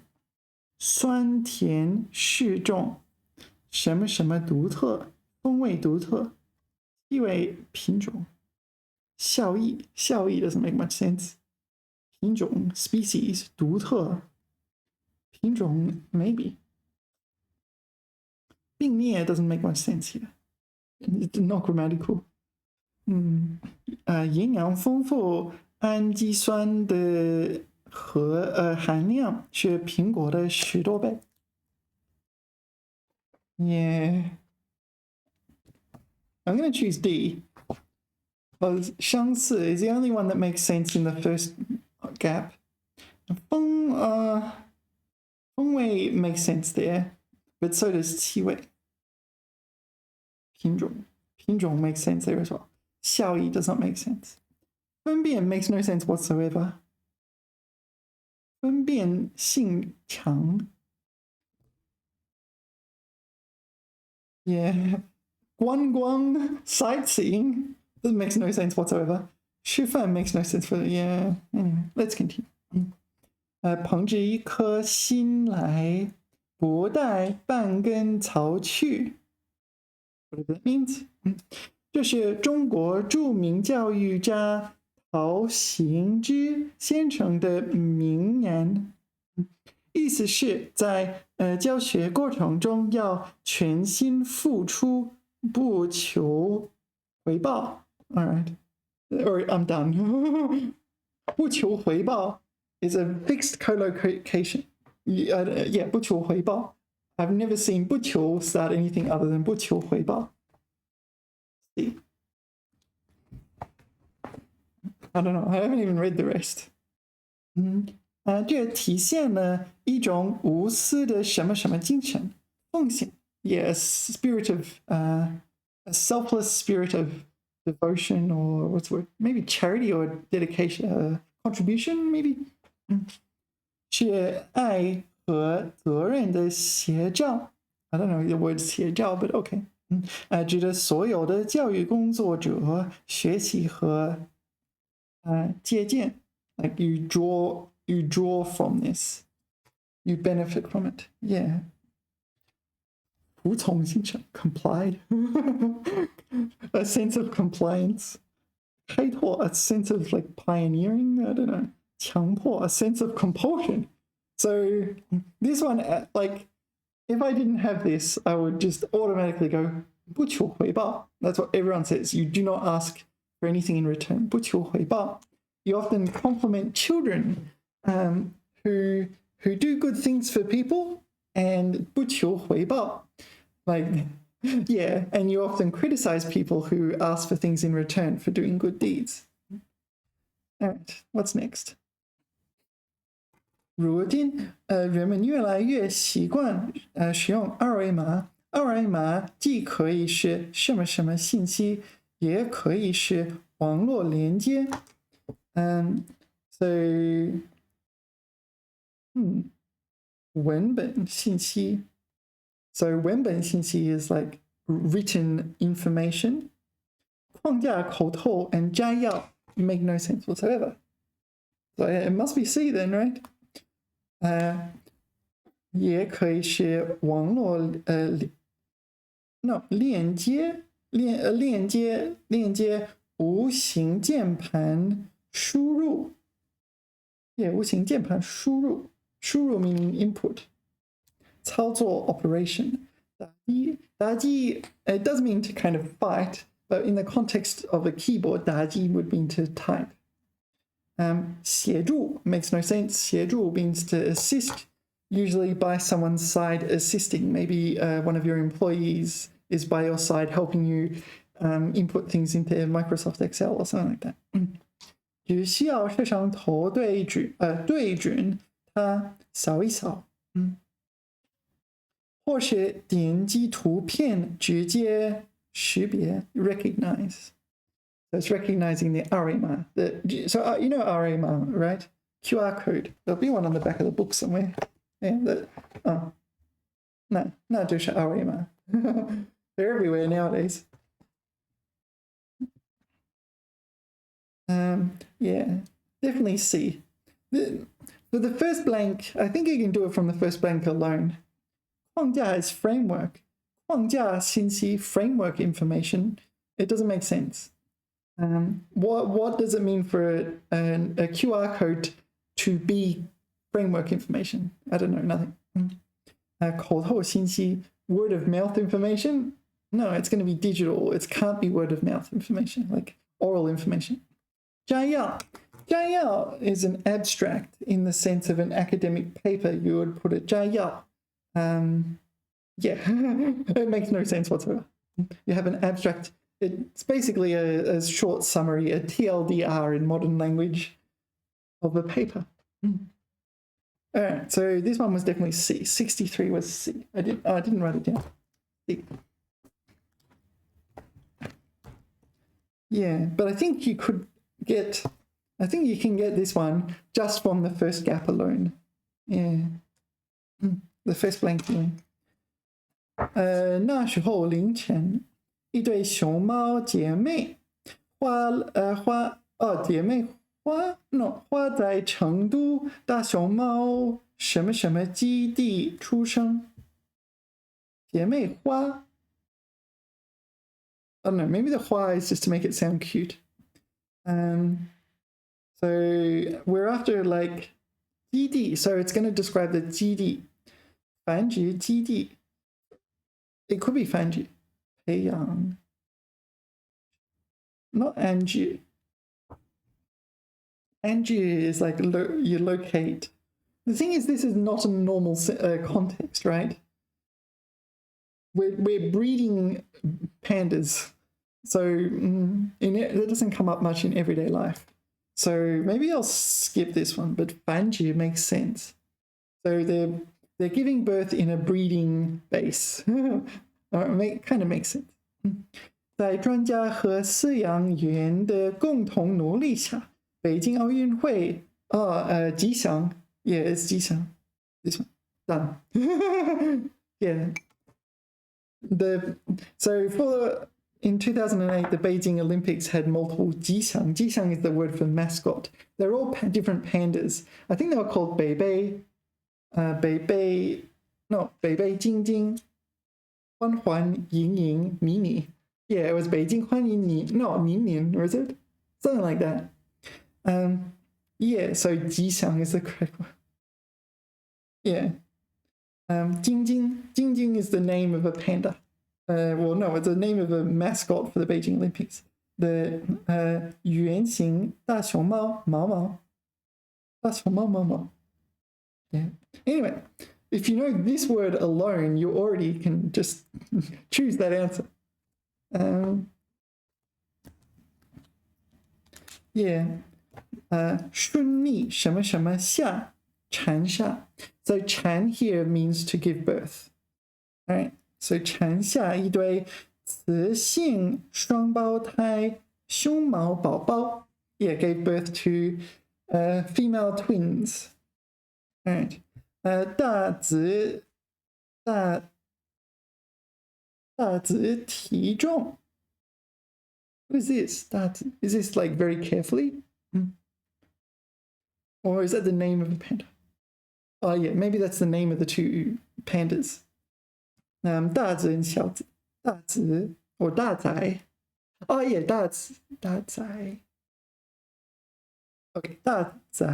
酸甜适中，什么什么独特，风味独特，气味品种，效益 doesn't make much sense. 品种 species 独特，品种 maybe. 并列 doesn't make much sense here. It's not grammatical. 营养丰富，氨基酸的含量是苹果的10多倍。Yeah. I'm going to choose D. Because 相似 is the only one that makes sense in the first gap. 风味 makes sense there, but so does 气味。品种 makes sense there as well. 效益 does not make sense. 分辨 makes no sense whatsoever. 分辨性强 Yeah. 观光 sightseeing that makes no sense whatsoever. 吃饭 makes no sense for yeah. Anyway, let's continue. 捧着一颗心来，不带半根草去。Whatever that means. 这是中国著名教育家陶行知先生的名言，意思是在教学过程中要全心付出，不求回报。All right, or I'm done. 不求回报 is a fixed collocation. Yeah, 不求回报。I've never seen 不求 start anything other than 不求回报。I don't know. I haven't even read the rest. 这体现了一种无私的什么什么精神，奉献。Yeah, spirit of a selfless spirit of devotion, or what's the word? Maybe charity or dedication, contribution, maybe. 是爱和责任的写照。I don't know the word 写照 but okay. 指的所有的教育工作者学习和借鉴 like you draw from this, you benefit from it. Yeah. 服从精神 complied. A sense of compliance. 开拓 a sense of like pioneering. I don't know. 强迫 a sense of compulsion. So this one like if I didn't have this, I would just automatically go 不求回报. That's what everyone says. You do not ask for anything in return. 不求回报. You often compliment children who do good things for people and 不求回报. Like Yeah, and you often criticize people who ask for things in return for doing good deeds. All right, what's next? 如今，人们越来越习惯使用二维码。二维码既可以是什么什么信息，也可以是网络连接。So 文本信息。So 文本信息 is like written information. 框架口头 and 摘要 make no sense whatsoever. So it must be C then, right? 也可以是网络链接无形键盘输入。Yeah, 无形键盘输入 meaning input. 操作 operation. 打击 it does mean to kind of fight, but in the context of a keyboard, 打击 would mean to type. 协助 makes no sense. 协助 means to assist, usually by someone's side assisting. Maybe one of your employees is by your side helping you input things into Microsoft Excel or something like that. 只需要摄像头对准它扫一扫。或是点击图片直接识别 recognize. So it's recognizing the 二维码. So you know 二维码, right? QR code. There'll be one on the back of the book somewhere. Yeah, 那就是二维码. They're everywhere nowadays. Yeah, definitely C. For the first blank, I think you can do it from the first blank alone. 框架 is framework. 框架信息 framework information. It doesn't make sense. What does it mean for a QR code to be framework information? I don't know, nothing. 口头信息 word of mouth information? No, it's going to be digital. It can't be word of mouth information, like oral information. 摘要 is an abstract in the sense of an academic paper. You would put a 摘要. Yeah, it makes no sense whatsoever. You have an abstract. It's basically a short summary, a TLDR in modern language of a paper. All right, so this one was definitely C. 63 was C. I didn't write it down. C. Yeah, but I think you can get this one just from the first gap alone. Yeah. The first blank alone. 那时候凌晨，一对熊猫姐妹花在成都大熊猫什么什么基地出生。姐妹花 I don't know, maybe the 花 is just to make it sound cute. So we're after like 基地, so it's going to describe the 基地。繁殖基地 It could be 繁殖培养 Not 安置 安置 is like you locate. The thing is, this is not a normal context, right? We're breeding pandas, so it doesn't come up much in everyday life. So maybe I'll skip this one, but 繁殖 makes sense. So they're giving birth in a breeding base. Kind of makes sense. 在专家和饲养员的共同努力下，北京奥运会吉祥 Yeah, it's 吉祥 This one. Done. Yeah. In 2008, the Beijing Olympics had multiple 吉祥. 吉祥 is the word for mascot. They're all different pandas. I think they were called 北北 北北晶晶 欢欢莹莹 Mimi. Yeah, it was 北京欢迎你 No, 明年 or is it? Something like that. Yeah, so 吉祥 is the correct one. Yeah. 晶晶 is the name of a panda. Well, no, it's the name of a mascot for the Beijing Olympics. The 圆形大熊猫毛毛 大熊猫毛毛 Yeah. Anyway, if you know this word alone, you already can just choose that answer. Yeah. 顺利什么什么下产下. So 产 here means to give birth. Alright, so 产下一对雌性双胞胎胸毛宝宝. Yeah, gave birth to female twins. Alright. 大子体重. What is this? Is this like very carefully? Or is that the name of a panda? Oh yeah, maybe that's the name of the two pandas. 大子and 小子. 大子 or 大仔. Oh yeah, 大仔. Okay, 大仔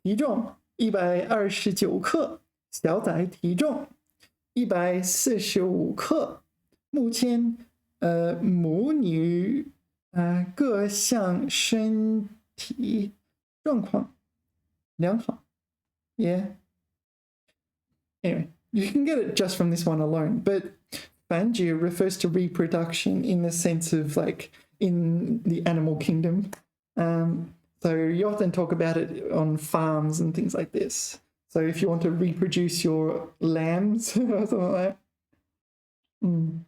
体重129克，小仔体重145克。目前母女各项身体状况良好。Yeah. Anyway, you can get it just from this one alone, but 繁殖 refers to reproduction in the sense of like in the animal kingdom. So you often talk about it on farms and things like this. So if you want to reproduce your lambs or something like that.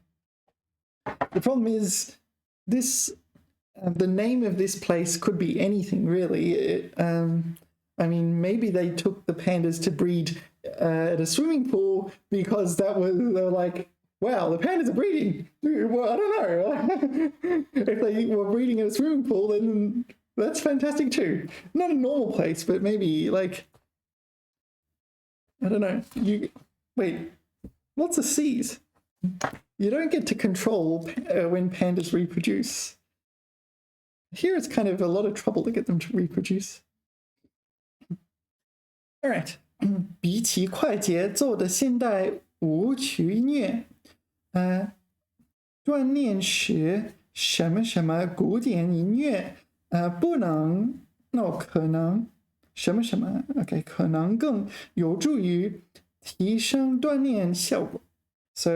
The problem is this, the name of this place could be anything really. I mean, maybe they took the pandas to breed at a swimming pool because they were like, wow, the pandas are breeding. Well, I don't know. If they were breeding at a swimming pool, then that's fantastic too. Not a normal place, but maybe like, I don't know. Wait, lots of C's. You don't get to control when pandas reproduce. Here it's kind of a lot of trouble to get them to reproduce. All right. 比起快节奏的现代舞曲乐，锻炼时什么什么古典音乐，不能，可能什么什么 ，OK， 可能更有助于提升锻炼效果。So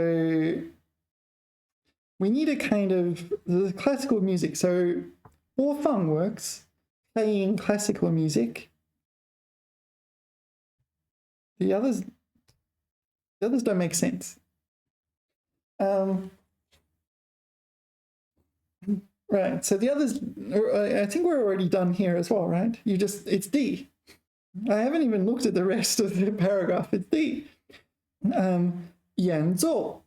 we need a kind of the classical music. So 播放 works, playing classical music. The others don't make sense. Right, so the others, I think we're already done here as well, right? It's D. I haven't even looked at the rest of the paragraph. It's D. 演奏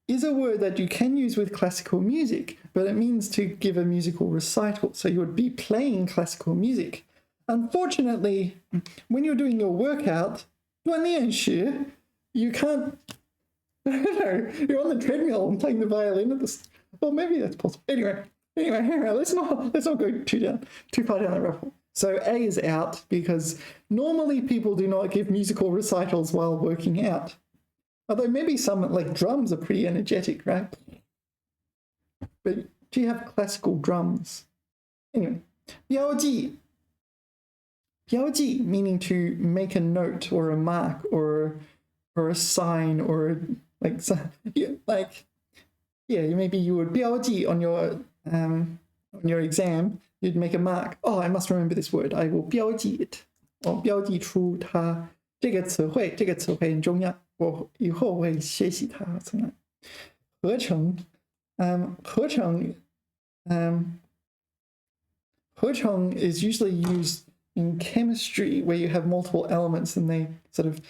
is a word that you can use with classical music, but it means to give a musical recital. So you would be playing classical music. Unfortunately, when you're doing your workout, 锻炼时, you can't, I don't know, you're on the treadmill and playing the violin at the, well, maybe that's possible. Anyway, let's not go too far down the rabbit hole. So A is out because normally people do not give musical recitals while working out. Although maybe some, like drums, are pretty energetic, right? But do you have classical drums? Anyway, 标记 meaning to make a note or a mark or a sign or like maybe you would 标记 on your exam. You'd make a mark. Oh, I must remember this word. I will 标记 it. 我标记出它这个词汇很重要。我以后会学习它。合成 is usually used in chemistry where you have multiple elements and they sort of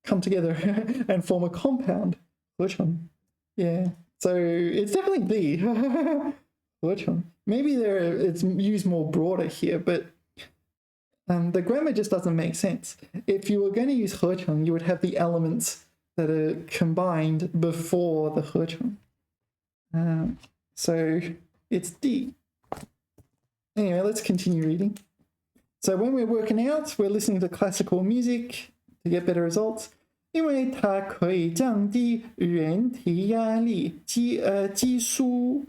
come together and form a compound. 合成. Yeah, so it's definitely B. 合成. Maybe it's used more broader here, but the grammar just doesn't make sense. If you were going to use 合成, you would have the elements that are combined before the 合成. So it's D. Anyway, let's continue reading. So when we're working out, we're listening to classical music to get better results. 因为它可以降低人体压力激素，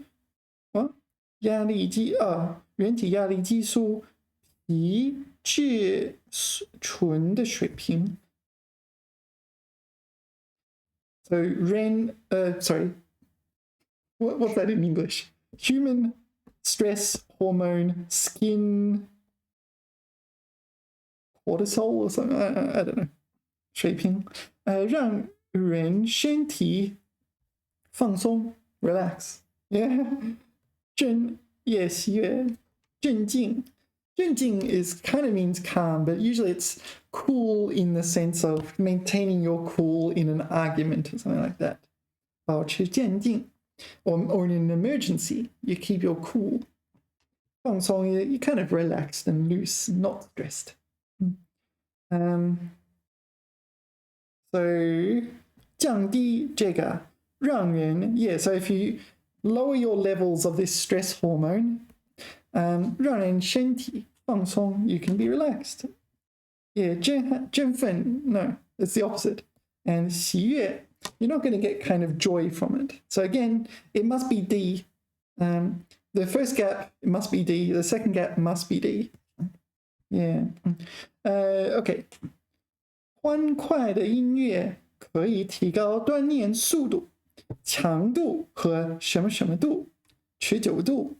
人体压力激素提至纯的水平。So sorry, what's that in English? Human stress hormone, skin cortisol or something. I don't know. 水平，让人身体放松 relax. Yeah. 喜悦，镇静。镇静 is kind of means calm, but usually it's cool in the sense of maintaining your cool in an argument or something like that. 保持镇静 or in an emergency, you keep your cool. 放松 you're kind of relaxed and loose, not stressed. So 降低这个让人 yeah, so if you lower your levels of this stress hormone, 让人身体放松 you can be relaxed. Yeah, 振奋 no, it's the opposite. And 喜悦 you're not going to get kind of joy from it. So again, it must be D. The first gap it must be D. The second gap must be D. Yeah. Okay. 欢快的音乐可以提高锻炼速度、强度和什么什么度、持久度。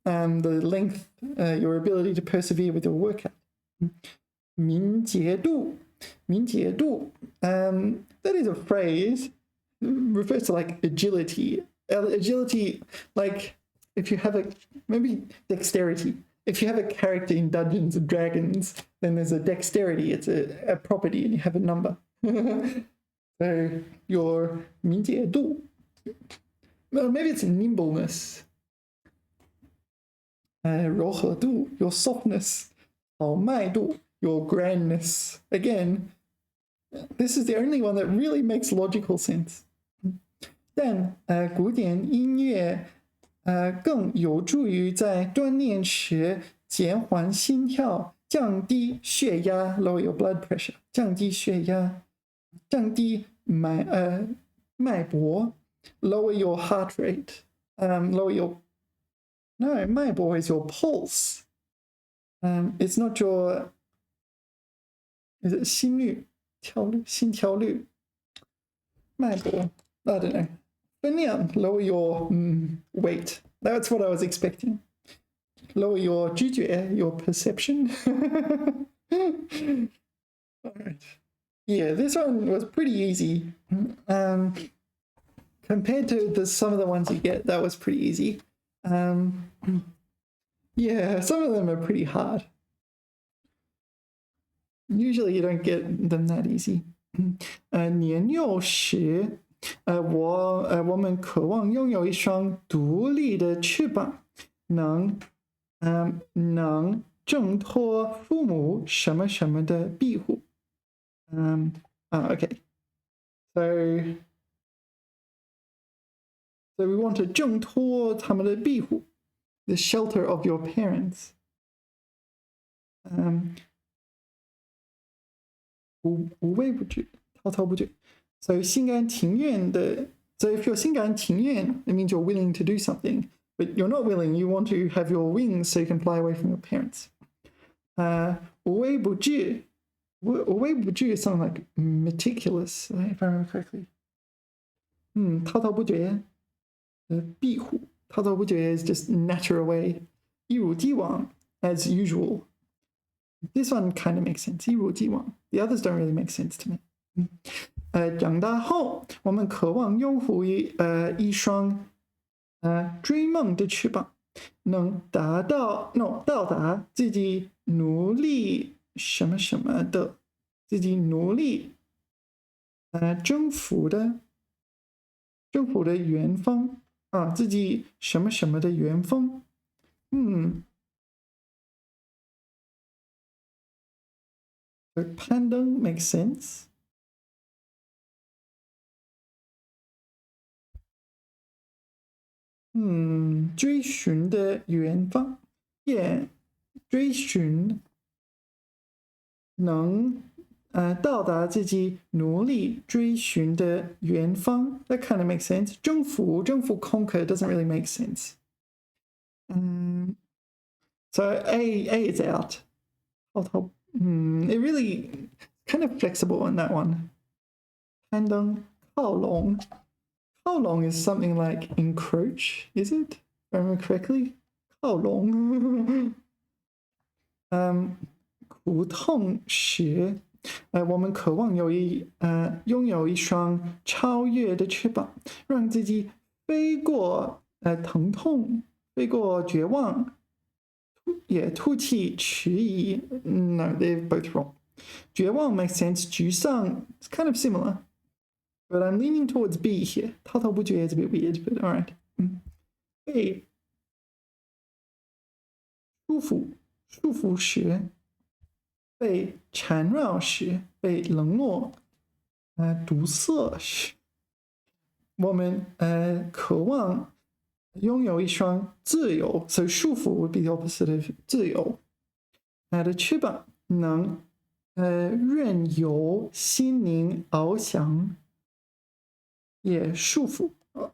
The length, your ability to persevere with your workout. 敏捷度 that is a phrase, refers to like agility. Agility, like if you have maybe dexterity. If you have a character in Dungeons and Dragons, then there's a dexterity, it's a property and you have a number. So your 敏捷度, well, maybe it's nimbleness. 柔和度 your softness. 豪迈度 your grandness. Again, this is the only one that really makes logical sense. Then 古典音乐更有助于在锻炼时减缓心跳，降低血压 lower your blood pressure. 降低血压，降低脉搏 lower your heart rate. Lower your no, 脉搏 is your pulse. It's not your is it 心率心跳率脉搏 I don't know. 分量 lower your weight. That's what I was expecting. Lower your 知觉 your perception. All right. Yeah, this one was pretty easy. Compared to some of the ones you get, that was pretty easy. Yeah, some of them are pretty hard. Usually you don't get them that easy. 年幼时我们渴望拥有一双独立的翅膀，能挣脱父母什么什么的庇护。Okay. So we want to 挣脱他们的庇护 the shelter of your parents. 无畏不惧，滔滔不绝。So 心甘情愿的 So if you're 心甘情愿 it means you're willing to do something. But you're not willing, you want to have your wings so you can fly away from your parents. 无微不至 is something like meticulous, if I remember correctly. 滔滔不绝庇护滔滔不绝 is just natter away. 一如既往 as usual. This one kind of makes sense. 一如既往 The others don't really make sense to me. 长大后我们渴望拥有一双追梦的翅膀，能到达自己努力什么什么的，自己努力征服的远方自己什么什么的远方。So Pandang makes sense. 追寻的远方 Yeah, 追寻能到达自己努力追寻的远方 That kind of makes sense. 征服 conquer doesn't really make sense. So A is out. it really kind of flexible on that one. 攀登靠拢 How long is something like encroach, is it? If I remember correctly? How long? 苦痛时我们渴望拥有一双超越的翅膀，让自己飞过疼痛，飞过绝望，也突起迟疑。No, they're both wrong. 绝望 makes sense. 沮丧 is kind of similar. But I'm leaning towards B here. 滔滔不绝 is a bit weird, but all right. 被束缚时，被缠绕时，被冷落，堵塞时，我们渴望拥有一双自由 ，so 束缚 would be the opposite of 自由。的翅膀能任由心灵翱翔。Yeah, 束缚.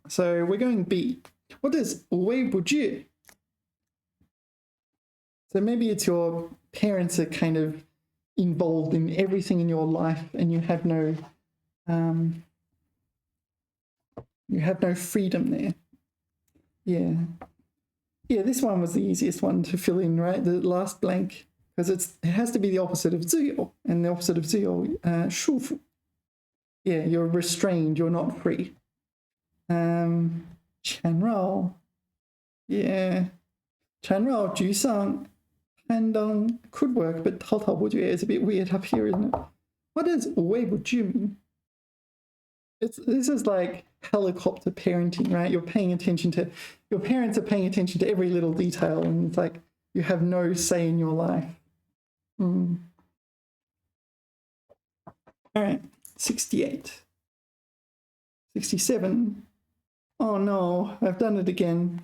So we're going B. What does 无微不至? So maybe it's your parents are kind of involved in everything in your life and you have no freedom there. Yeah. Yeah, this one was the easiest one to fill in, right? The last blank, because it has to be the opposite of 自由, and the opposite of 自由, 束缚. Yeah, you're restrained, you're not free. 缠绕 yeah. 缠绕沮丧 攀登 could work, but 滔滔不绝 is a bit weird up here, isn't it? What does 无微不至 mean? This is like helicopter parenting, right? Your parents are paying attention to every little detail, and it's like you have no say in your life. All right. 68. 67. Oh no, I've done it again.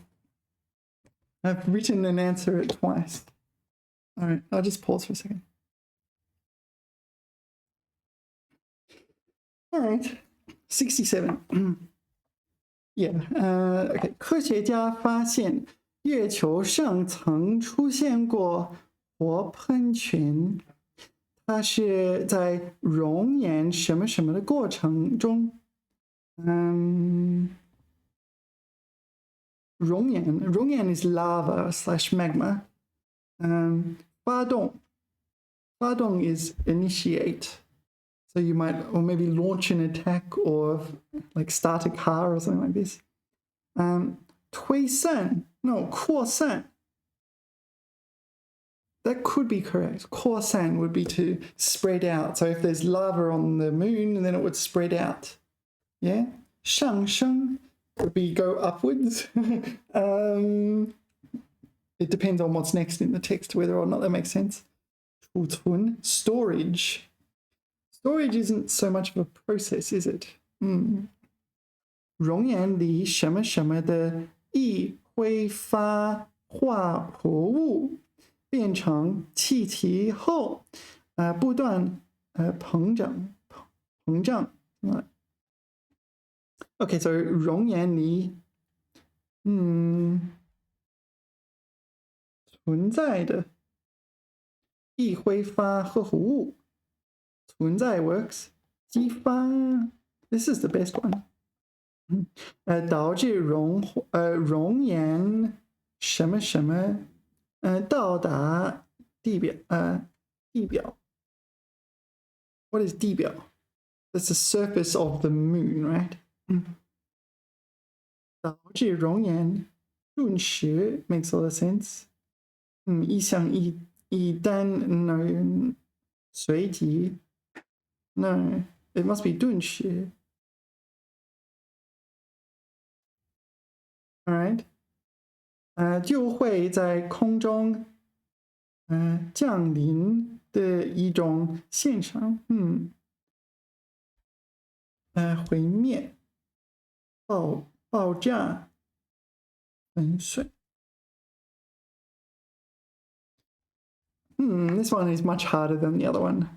I've written and answered it twice. All right, I'll just pause for a second. All right, 67. Yeah, okay. 科学家发现月球上曾出现过火喷泉。它是在熔岩什么什么的过程中，熔岩 is lava / magma. 发动 is initiate. So you might, or maybe launch an attack or like start a car or something like this. 推散 no 扩散 That could be correct. 扩散 would be to spread out. So if there's lava on the moon, then it would spread out. Yeah? 上升 would be go upwards. It depends on what's next in the text, whether or not that makes sense. 储存 storage. Storage isn't so much of a process, is it? 熔岩里什么什么的易挥发化合物变成气体后，不断膨胀。Okay, so 熔岩里，存在的易挥发化合物，存在 works， 激发 ，this is the best one， 导致熔岩什么什么。到达地表 What is 地表? That's the surface of the moon, right? 导致熔岩顿时 makes all the sense. 一想一旦 no 随即 no it must be 顿时 all right. 就会在空中降临的一种现象，毁灭、爆炸、粉碎。This one is much harder than the other one.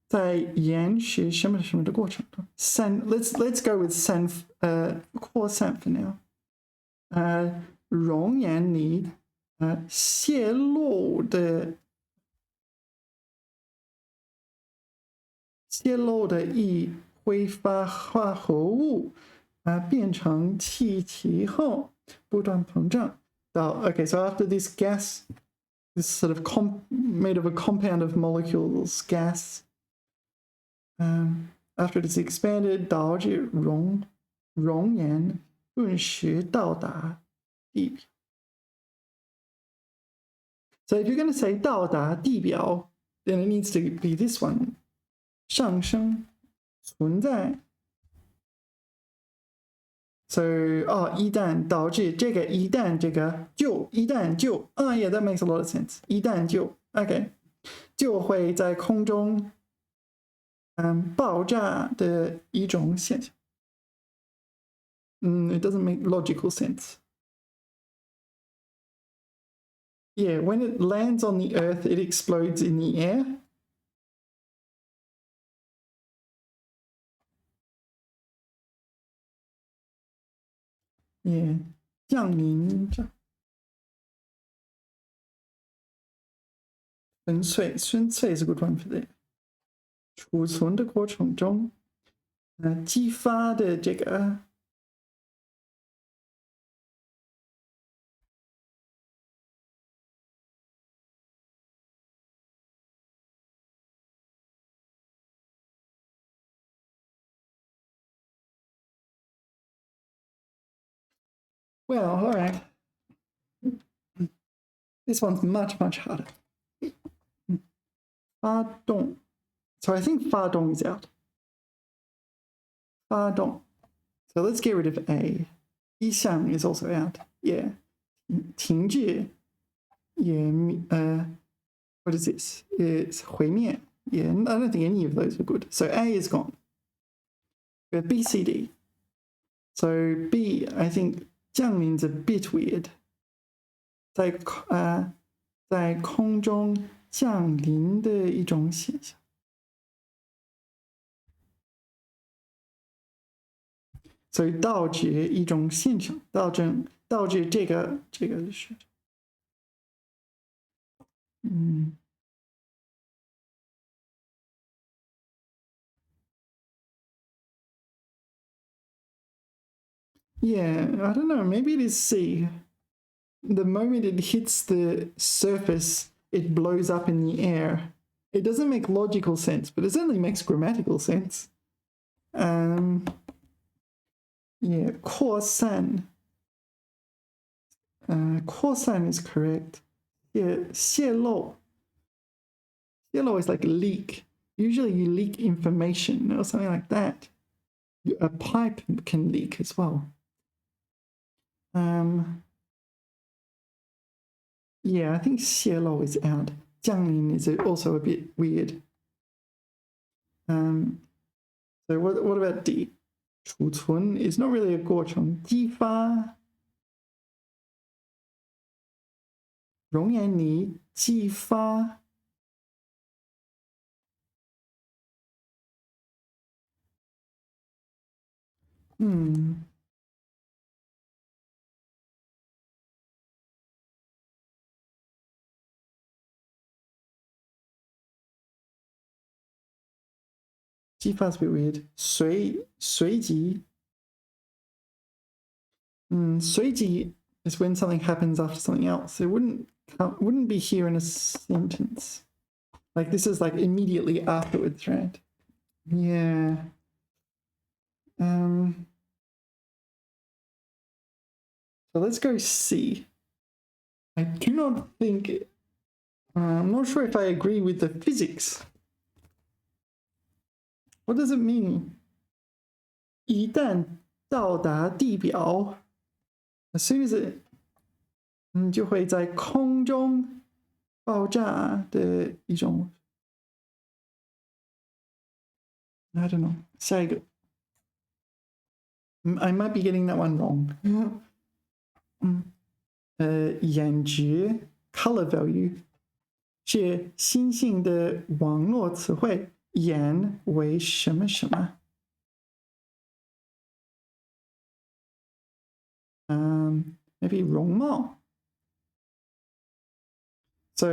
在岩石什么什么的过程中，let's go with 扩散 for now. 熔岩里泄露的泄漏的易挥发化合物变成气体后不断膨胀到 okay, so after this gas, this sort of made of a compound of molecules, gas, after it is expanded 导致熔岩顿时到达地表。So if you're going to say 到达地表, then it needs to be this one. 上升存在 So, 一旦导致这个一旦就 yeah, that makes a lot of sense. 一旦就 okay, 就会在空中爆炸的一种现象。It doesn't make logical sense. Yeah, when it lands on the earth, it explodes in the air. Yeah, 降临着纯粹 is a good one for that. 储存的过程中激发的这个Well, all right. This one's much harder. 发动 So I think 发动 is out. 发动 So let's get rid of A. 一项 is also out. Yeah. 停止 Yeah. What is this? It's 毁灭 Yeah, I don't think any of those are good. So A is gone. We have B, C, D. So B, I think 降临 is a bit weird. 在空中降临的一种现象。所以导致一种现象，导致这个是Yeah, I don't know. Maybe it is C. The moment it hits the surface, it blows up in the air. It doesn't make logical sense, but it certainly makes grammatical sense. Yeah, 扩散. 扩散 is correct. Yeah, 泄漏. 泄漏 is like leak. Usually you leak information or something like that. A pipe can leak as well. Yeah, I think 泄漏 is out. 降临 is also a bit weird. So what about D? 储存 is not really a 过程。激发熔岩泥激发激发 is a bit weird. 随即随即 is when something happens after something else. It wouldn't be here in a sentence. Like this is like immediately afterwards, right? Yeah. So let's go C. I do not think I'm not sure if I agree with the physics. What does it mean? 一旦到达地表 as soon as it 就会在空中爆炸的一种 I don't know. 下一个 I might be getting that one wrong. 眼觉 color value 是新兴的网络词汇，眼为什么什么？Maybe 容貌。So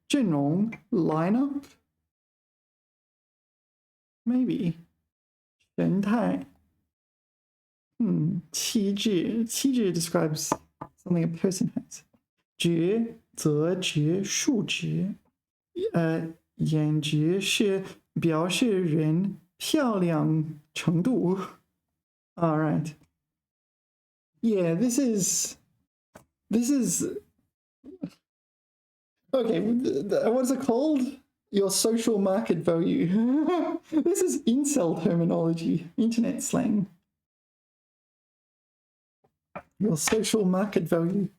阵容 lineup maybe 神态气质 describes something a person has 值则值数值颜值是表示人漂亮程度 all right yeah this is okay what is it called your social market value this is incel terminology internet slang your social market value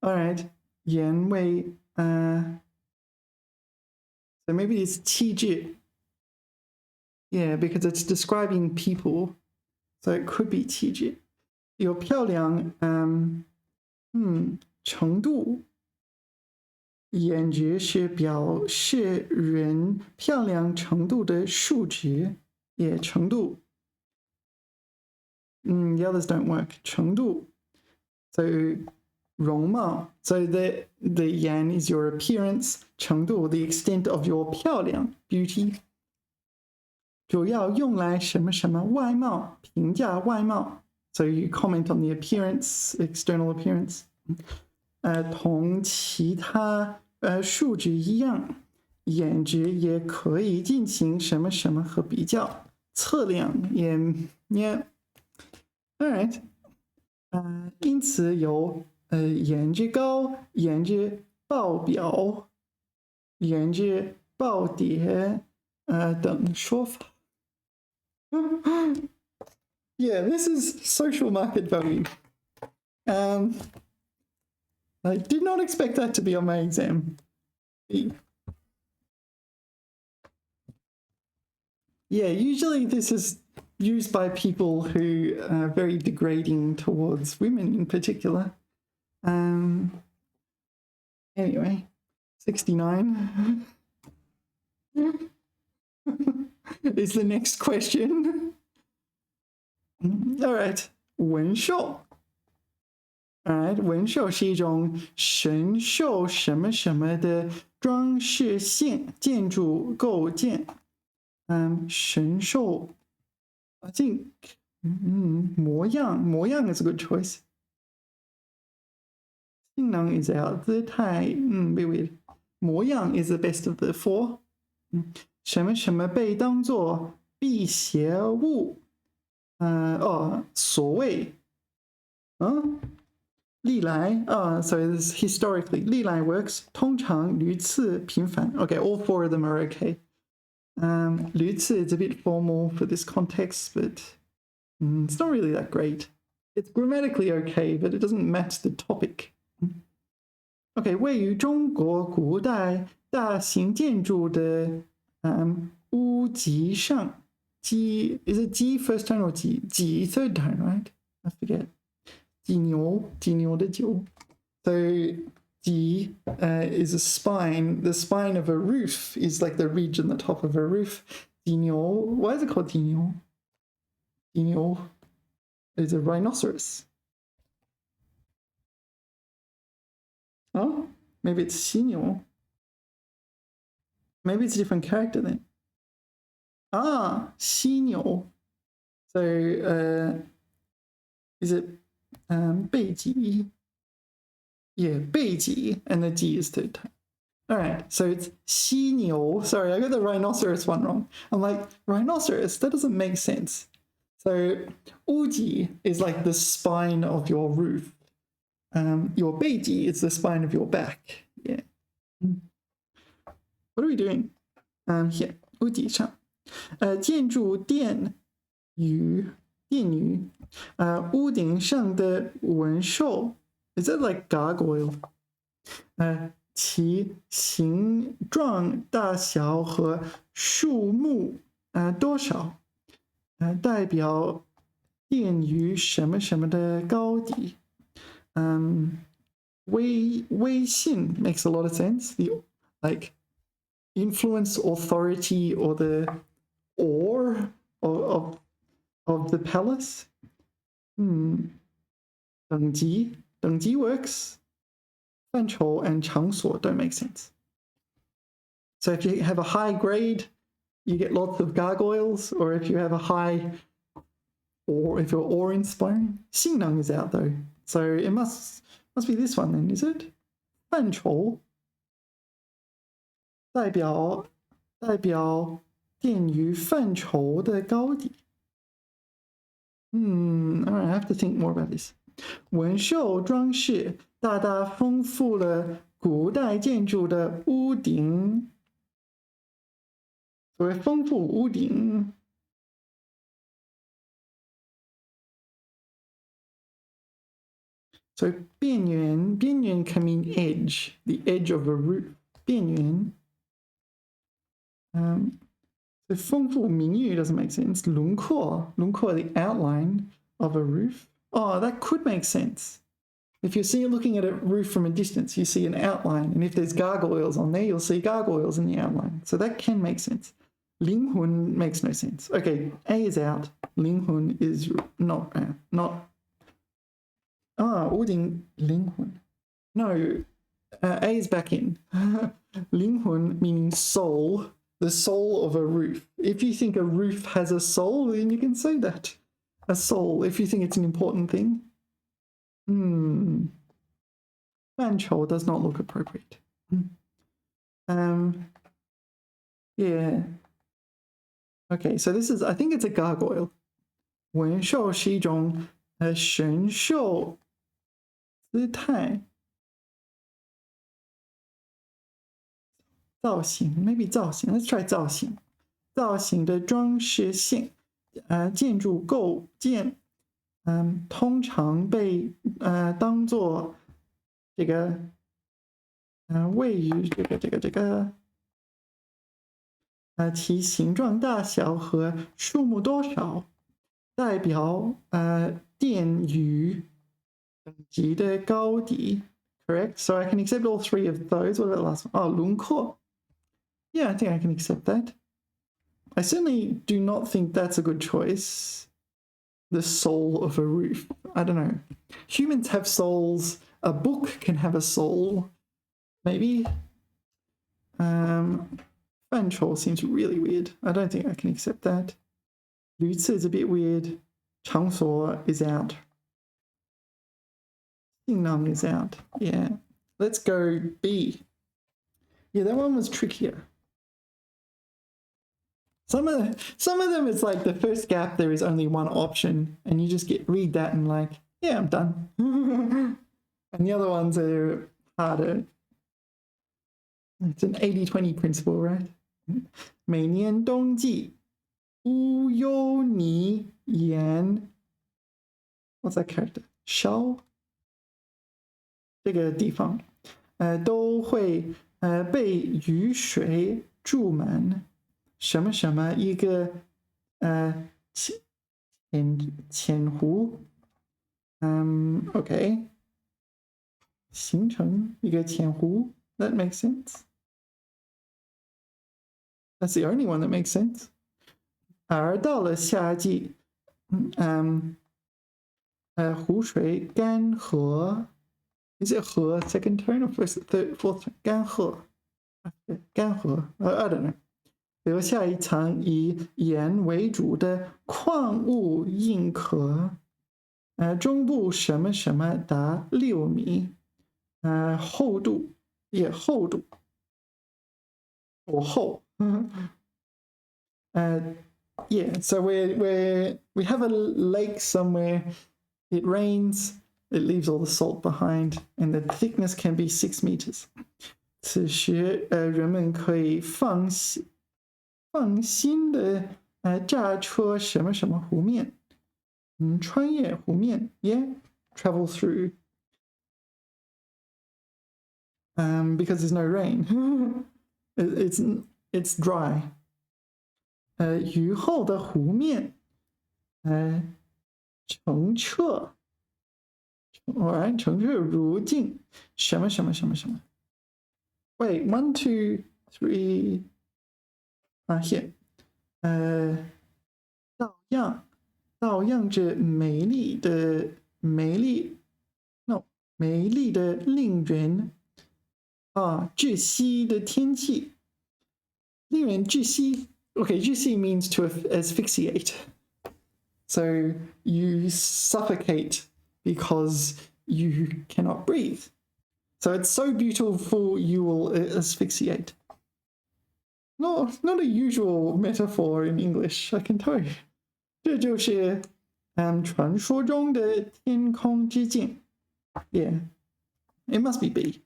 all right 言为so maybe it's 气质 yeah because it's describing people so it could be 气质有漂亮程度颜值是表示人漂亮程度的数值也程度the others don't work 程度 so 容貌 so the yan is your appearance 程度 the extent of your 漂亮 beauty 主要用来什么什么外貌评价外貌 so you comment on the appearance external appearance 同其他数值一样颜值也可以进行什么什么和比较测量也 all right 因此有颜值高颜值爆表颜值暴跌等说法yeah this is social market value I did not expect that to be on my exam. Yeah, usually this is used by people who are very degrading towards women in particular. Anyway, 69 is the next question. All right, 纹绣Alright, 纹绣是一种神兽什么什么的装饰性建筑构件。神兽 I think 模样 is a good choice. 性能 is out 姿态be weird. 模样 is the best of the four. 什么什么被当作辟邪物所谓历来so this historically 历来 works 通常屡次频繁 okay all four of them are okay 屡次 is a bit formal for this context but it's not really that great it's grammatically okay but it doesn't match the topic okay 位于中国古代大型建筑的屋脊上基 is it 基 first tone or 基 third tone right I forget 鸡牛的酒 so 鸡is a spine the spine of a roof is like the ridge on the top of a roof 鸡牛 why is it called 鸡牛鸡牛 is a rhinoceros oh maybe it's 犀牛 maybe it's a different character then 犀牛 so is it 背脊 yeah 背脊 and the G is third time all right so it's 犀牛 sorry I got the rhinoceros one wrong I'm like rhinoceros that doesn't make sense so 屋脊 is like the spine of your roof your 背脊 is the spine of your back yeah what are we doing here 屋脊上建筑电宇屋顶上的纹绣 is it like gargoyle 其形状大小和数目多少代表殿宇什么什么的高低威信 makes a lot of sense the like influence authority or the awe of the palace 等级 works 范畴 and 场所 don't make sense so if you have a high grade you get lots of gargoyles, or if you have a high, or if you're awe-inspiring. 性能 is out though, so it must be this one then, is it? 范畴代表电语范畴的高低。Alright, I have to think more about this. 纹绣装饰大大丰富了古代建筑的屋顶。所谓丰富屋顶。So 边缘 can mean edge, the edge of a roof. 边缘。So 丰富名誉 doesn't make sense. 轮廓 the outline of a roof. Oh, that could make sense. If you're looking at a roof from a distance, you see an outline, and if there's gargoyles on there, you'll see gargoyles in the outline. So that can make sense. 灵魂 makes no sense. Okay, A is out. 灵魂 is not.屋顶灵魂. No, A is back in. 灵魂 meaning soul, the soul of a roof. If you think a roof has a soul, then you can say that. A soul, if you think it's an important thing. 范畴 does not look appropriate. Yeah. Okay, so this is, I think it's a gargoyle. 纹绣是一种神兽姿态。造型 maybe 造型 let's try 造型。造型的装饰线，建筑构件，通常被当做这个位于这个其形状大小和数目多少代表电语等级的高低。Correct? So I can accept all three of those. What about the last one? Oh, 轮廓. Yeah, I think I can accept that. I certainly do not think that's a good choice. The soul of a roof. I don't know. Humans have souls. A book can have a soul. Maybe. 范畴 seems really weird. I don't think I can accept that. 屡次 is a bit weird. 场所 is out. 性能 is out. Yeah. Let's go B. Yeah, that one was trickier. Some of them it's like the first gap there is only one option and you just read that and like, yeah, I'm done. And the other ones are harder. It's an 80-20 principle, right? 每年冬季乌尤尼盐 What's that character? 烧这个地方都会被雨水注满什么什么一个浅湖OK 形成一个浅湖 That makes sense. That's the only one that makes sense. 而到了夏季湖水干涸 Is it 河 second tone or first, third, fourth tone? 干涸 干涸 I don't know. 留下一层以盐为主的矿物硬壳中部什么什么达6米厚度也厚度多厚Yeah, so we have a lake somewhere. It rains, it leaves all the salt behind, and the thickness can be 6 meters. 此时人们可以放心的驾车什么什么湖面穿越湖面 Yeah, travel through because there's no rain. It's dry. 雨后的湖面澄澈 Alright, 澄澈如镜什么什么什么什么 Wait, 1, 2, 3 here 照样着美丽的令人窒息的天气令人窒息 Okay, juicy means to asphyxiate. So you suffocate because you cannot breathe. So it's so beautiful you will asphyxiate. Not a usual metaphor in English, I can tell you. 这就是传说中的天空之镜. Yeah, it must be B.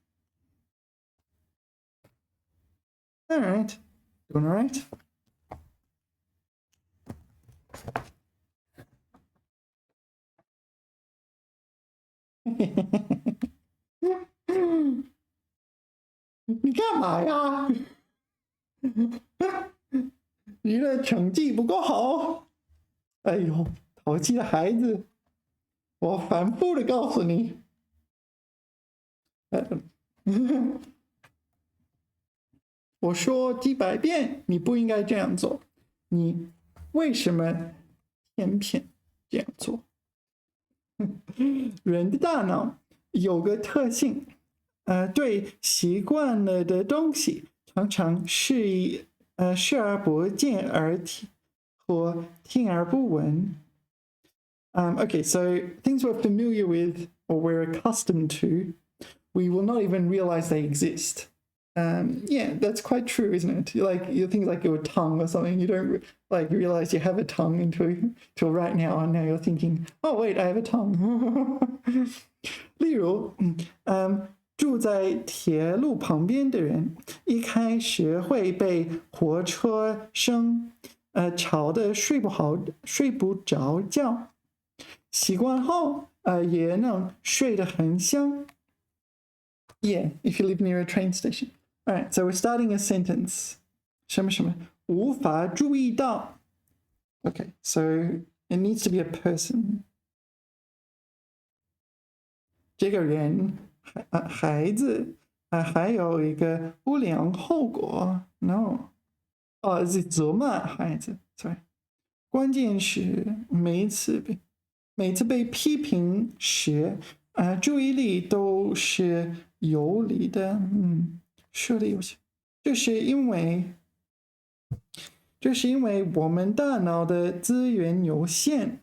All right, doing all right. 你干嘛呀？你的成绩不够好。哎呦，淘气的孩子，我反复的告诉你。我说几百遍，你不应该这样做。你为什么偏偏这样做？人的大脑有个特性，对习惯了的东西常常视而不见或听而不闻。Okay, so things we're familiar with or we're accustomed to, we will not even realize they exist. Yeah, that's quite true, isn't it? Like things like your tongue or something, you don't like realize you have a tongue until right now, and now you're thinking, oh wait, I have a tongue. 例如，住在铁路旁边的人，一开始会被火车声吵得睡不着觉，习惯后也能睡得很香。Yeah, if you live near a train station. All right, so we're starting a sentence. 什么什么无法注意到。Okay, so it needs to be a person. 这个人孩子还有一个不良后果。No， 是责骂孩子。Sorry， 关键是每一次被批评时，注意力都是游离的。说的有些，就是因为我们大脑的资源有限，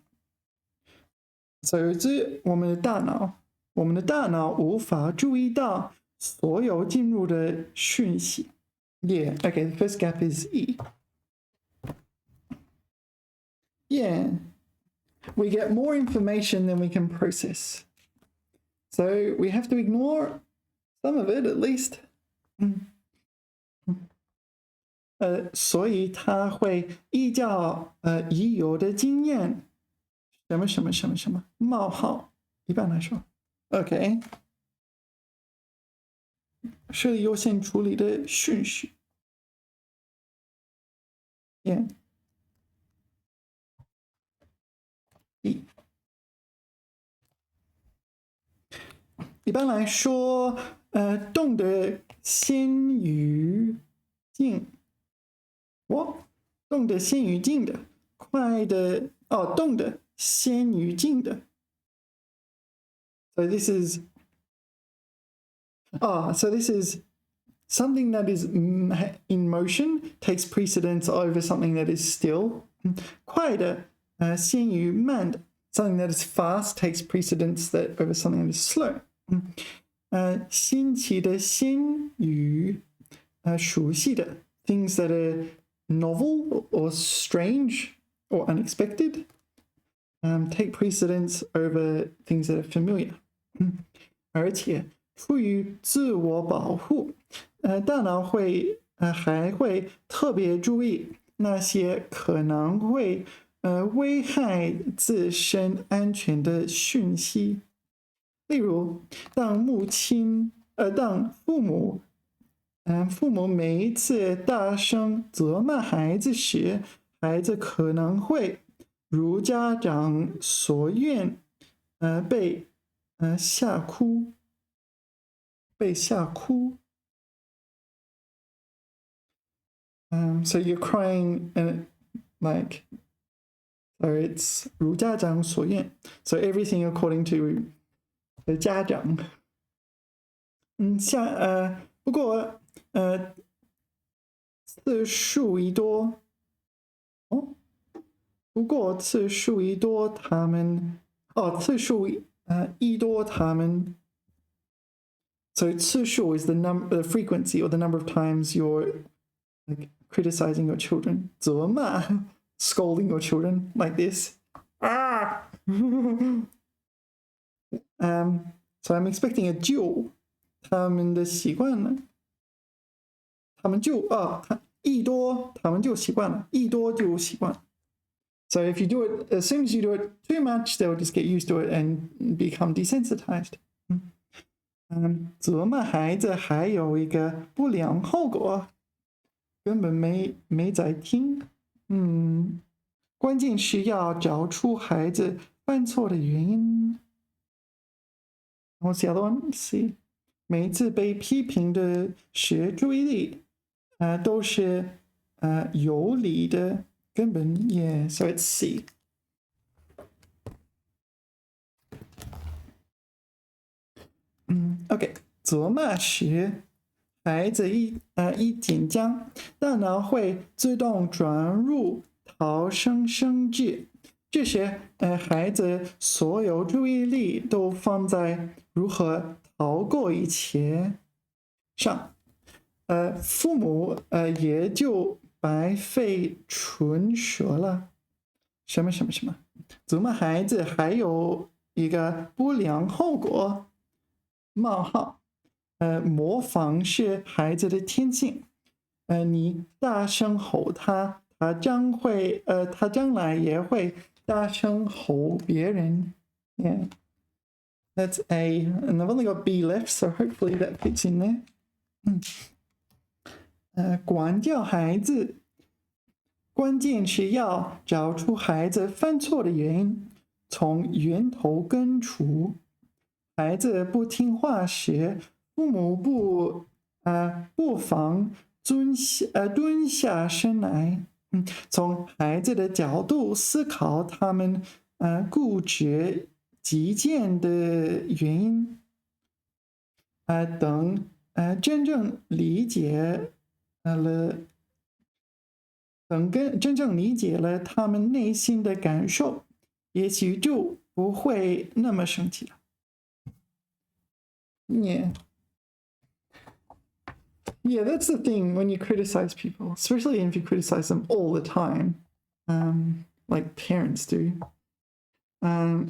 所以我们的大脑无法注意到所有进入的讯息。Yeah, okay, the first gap is E. Yeah, we get more information than we can process. So we have to ignore some of it at least. 所以他会依照已有的经验，什么什么什么什么冒号，一般来说 ，OK， 是优先处理的顺序。Yeah， 一般来说，动的先于静。动的先于静的，快的动的先于静的。So this is something that is in motion takes precedence over something that is still. 快的先于慢的 something that is fast takes precedence over something that is slow. 新奇的先于熟悉的 things that are novel or strange or unexpected take precedence over things that are familiar. 而且出于自我保护，大脑还会特别注意那些可能会危害自身安全的讯息。例如，当父母每一次大声责骂孩子时，孩子可能会如家长所愿，被吓哭。So you're crying and so it's 如家长所愿 so everything according to the 家长。不过次数一多不过次数一多，他们次数一多，他们 So 次数 is the frequency or the number of times you're like criticizing your children. 责骂 scolding your children like this. So I'm expecting a 就他们的习惯了，他们就一多他们就习惯了，一多就习惯。So if you do it, as soon as you do it too much, they'll just get used to it and become desensitized. 责骂孩子还有一个不良后果，根本没在听。关键是要找出孩子犯错的原因。What's the other one? See， 每一次被批评的时，注意力都是有理的，根本So it's C。OK， 责骂时，孩子一紧张，大脑会自动转入逃生生智。这时，孩子所有注意力都放在如何逃过一劫上，父母也就白费唇舌了。什么？责骂孩子还有一个不良后果。冒号，模仿是孩子的天性。你大声吼他，他将来也会大声吼别人。Yeah, that's A, and I've only got B left, so hopefully that fits in there. 管教孩子，关键是要找出孩子犯错的原因，从源头根除。孩子不听话时，父母不妨蹲下身来，从孩子的角度思考他们固执己见的原因，等真正理解了他们内心的感受，也许就不会那么生气了。Yeah, that's the thing when you criticize people, especially if you criticize them all the time, like parents do. Yeah,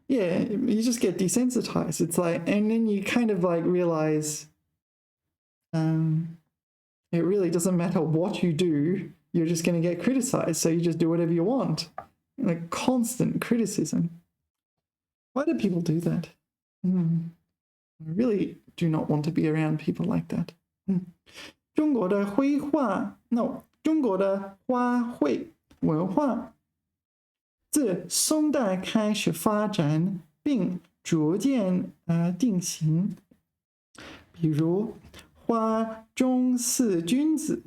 you just get desensitized. It's like, and then you kind of like realize, it really doesn't matter what you do, you're just going to get criticized. So you just do whatever you want. Like constant criticism. Why do people do that? I really do not want to be around people like that. 中国的花卉文化自宋代开始发展，并逐渐定型。比如花中四君子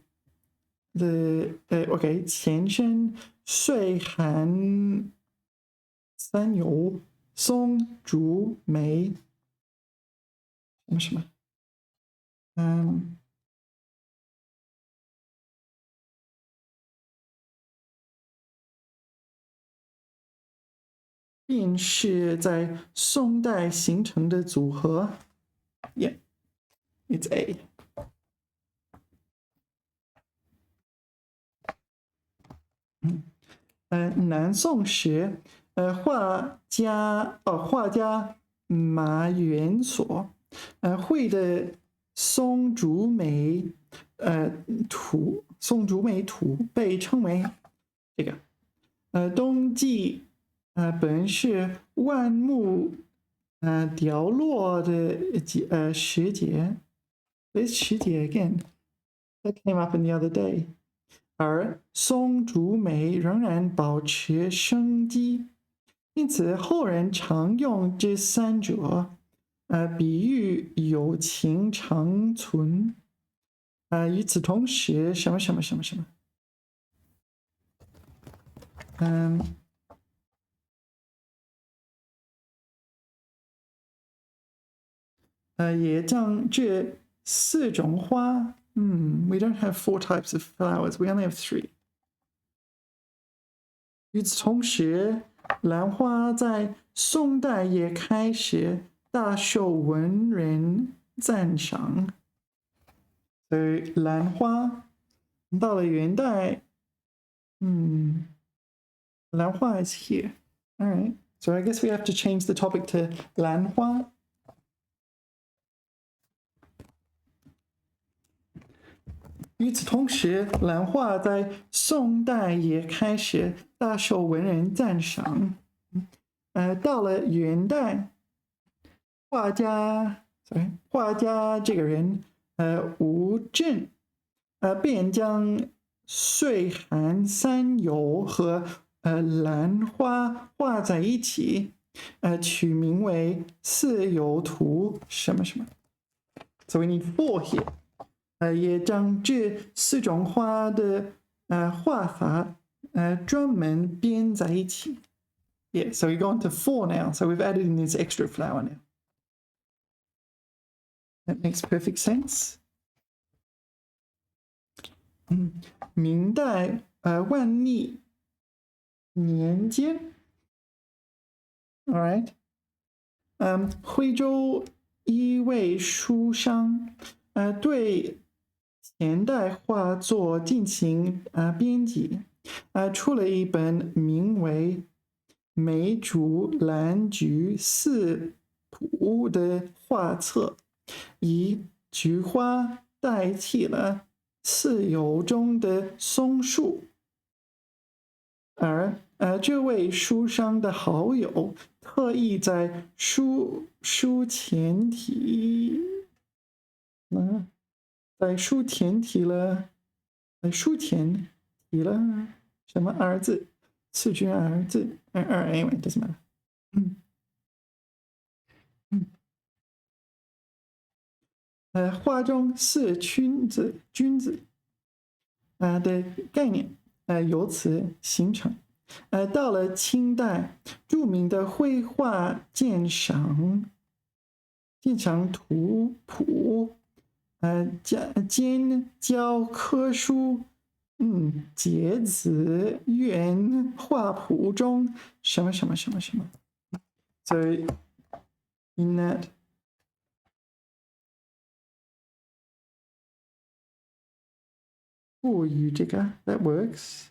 的OK 前身岁寒三友松竹梅。什么？并是在宋代形成的组合。Yeah, it's A. 南宋时，画家马元所绘的松竹梅图被称为这个冬季本是万木凋落的时节。This 时节 again that came up in the other day. 而松竹梅仍然保持生机，因此后人常用这三者比喻友情长存。与此同时，什么？也将这四种花，we don't have 4 types of flowers, we only have 3. 与此同时，兰花在宋代也开始大受文人赞赏。所以兰花到了元代，兰花 is here. All right. So I guess we have to change the topic to 兰花。与此同时，兰花在宋代也开始大受文人赞赏。到了元代，画家这个人，吴镇，便将岁寒三友和兰花画在一起，取名为四友图什么什么。So we need 4 here. 也将这4种花的画法专门编在一起。Yeah, so we go on to 4 now. So we've added in this extra flower now. That makes perfect sense. 明代万历年间 ，all right，徽州一位书商对前代画作进行编辑，出了一本名为梅竹兰菊四谱的画册，以菊花代替了四友中的松树。而这位书商的好友特意在书前提了什么儿子？次君儿子，anyway doesn't matter。画中四君子的概念由此形成。到了清代，著名的绘画鉴赏图谱兼教科书节子园画谱中什么什么什么什么。So in that赋予这个 that works.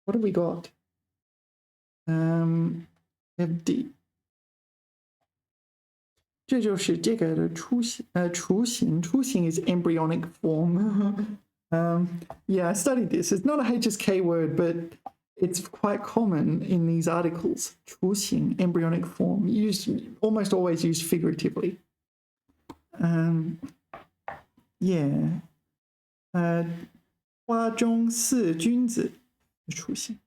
What have we got? FD. 这就是这个的雏形。雏形 is embryonic form. Yeah, I studied this. It's not a HSK word, but it's quite common in these articles. 雏形 embryonic form, almost always used figuratively. Yeah. 花中四君子的雏形。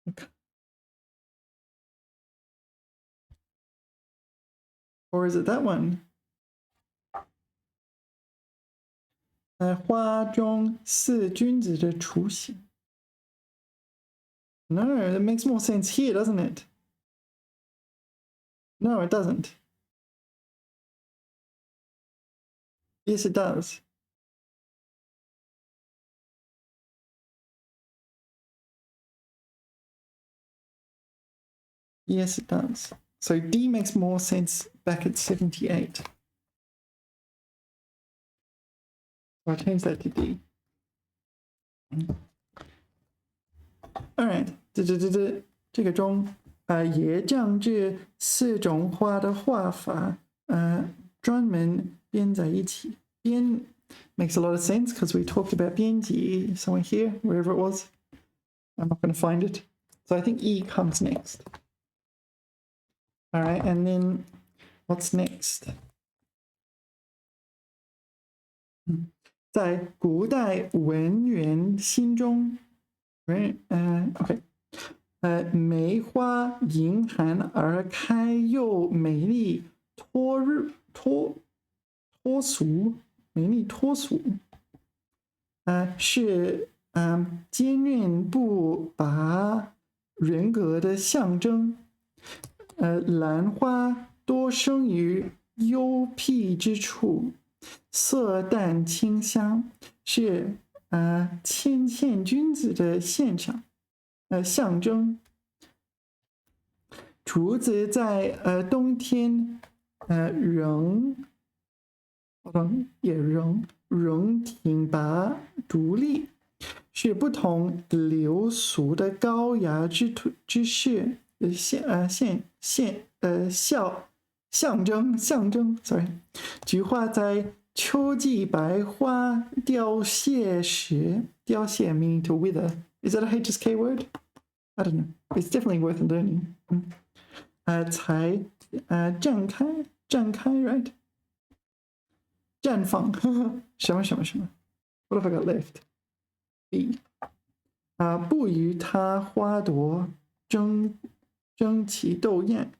Okay. Or is it that one? 花中四君子的雏形。No, that makes more sense here, doesn't it? No, it doesn't. Yes, it does. Yes, it does. So D makes more sense back at 78. So I'll change that to D. All right. 这个中也将这4种花的画法专门编在一起。编 makes a lot of sense because we talked about 编辑 somewhere here, wherever it was. I'm not going to find it. So I think E comes next. All right, and then what's next? 在古代文人心中，OK，梅花迎寒而开，又美丽脱俗，是坚韧不拔人格的象征。兰花多生于幽僻之处，色淡清香，是谦谦君子的象征。竹子在冬天仍挺拔独立，是不同流俗的高雅之势象征。Sorry， 菊花在秋季白花凋谢时，凋谢 meaning to wither. Is that a HSK word? I don't know. It's definitely worth learning. 才绽开 right? 绽放什么 What have I got left? B. 不与他花朵争奇斗艳。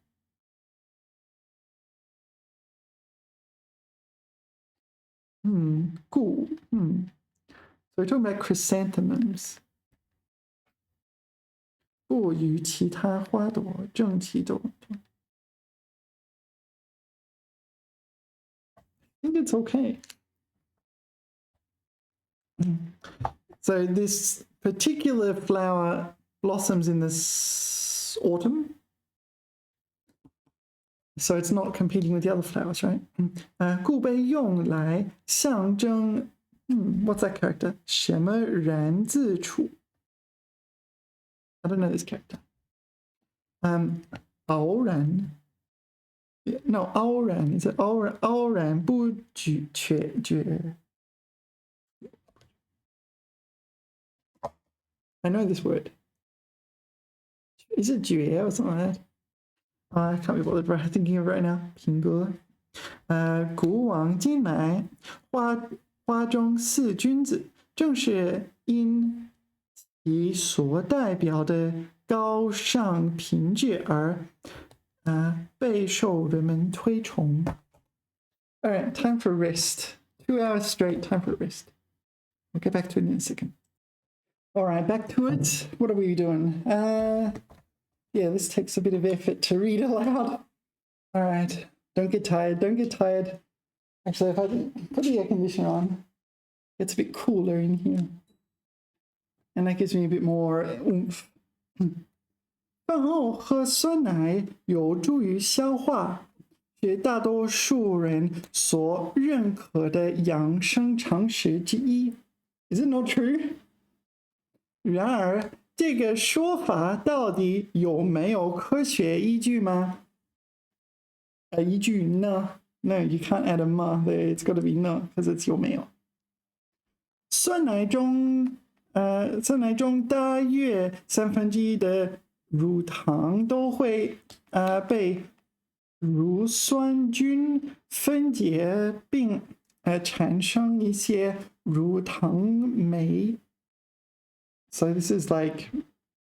故So we're talking about chrysanthemums. 不与其他花朵争奇斗艳。I think it's okay. So this particular flower blossoms in this autumn. So it's not competing with the other flowers, right? 故被用来象征what's that character? 什么然字处 I don't know this character. 傲然 No, 傲然 is it 傲然不决 I know this word. Is it 绝 or something like that? I can't be bothered thinking of it right now. 品格古往今来花中四君子，正是因其所代表的高尚品质而备受人们推崇。All right, time for rest. 2 hours straight, time for rest. We'll get back to it in a second. All right, back to it. What are we doing? Yeah, this takes a bit of effort to read aloud. All right, don't get tired. Actually, if I put the air conditioner on, it's a bit cooler in here. And that gives me a bit more oomph. 饭后喝酸奶有助于消化，是大多数人所认可的养生常识之一。Is it not true? 然而，这个说法到底有没有科学依据吗？依据呢 ？No, you can't add a ma there. It's got to be no, because it's 有没有。酸奶中大约1/3的乳糖都会被乳酸菌分解并产生一些乳糖酶。So this is like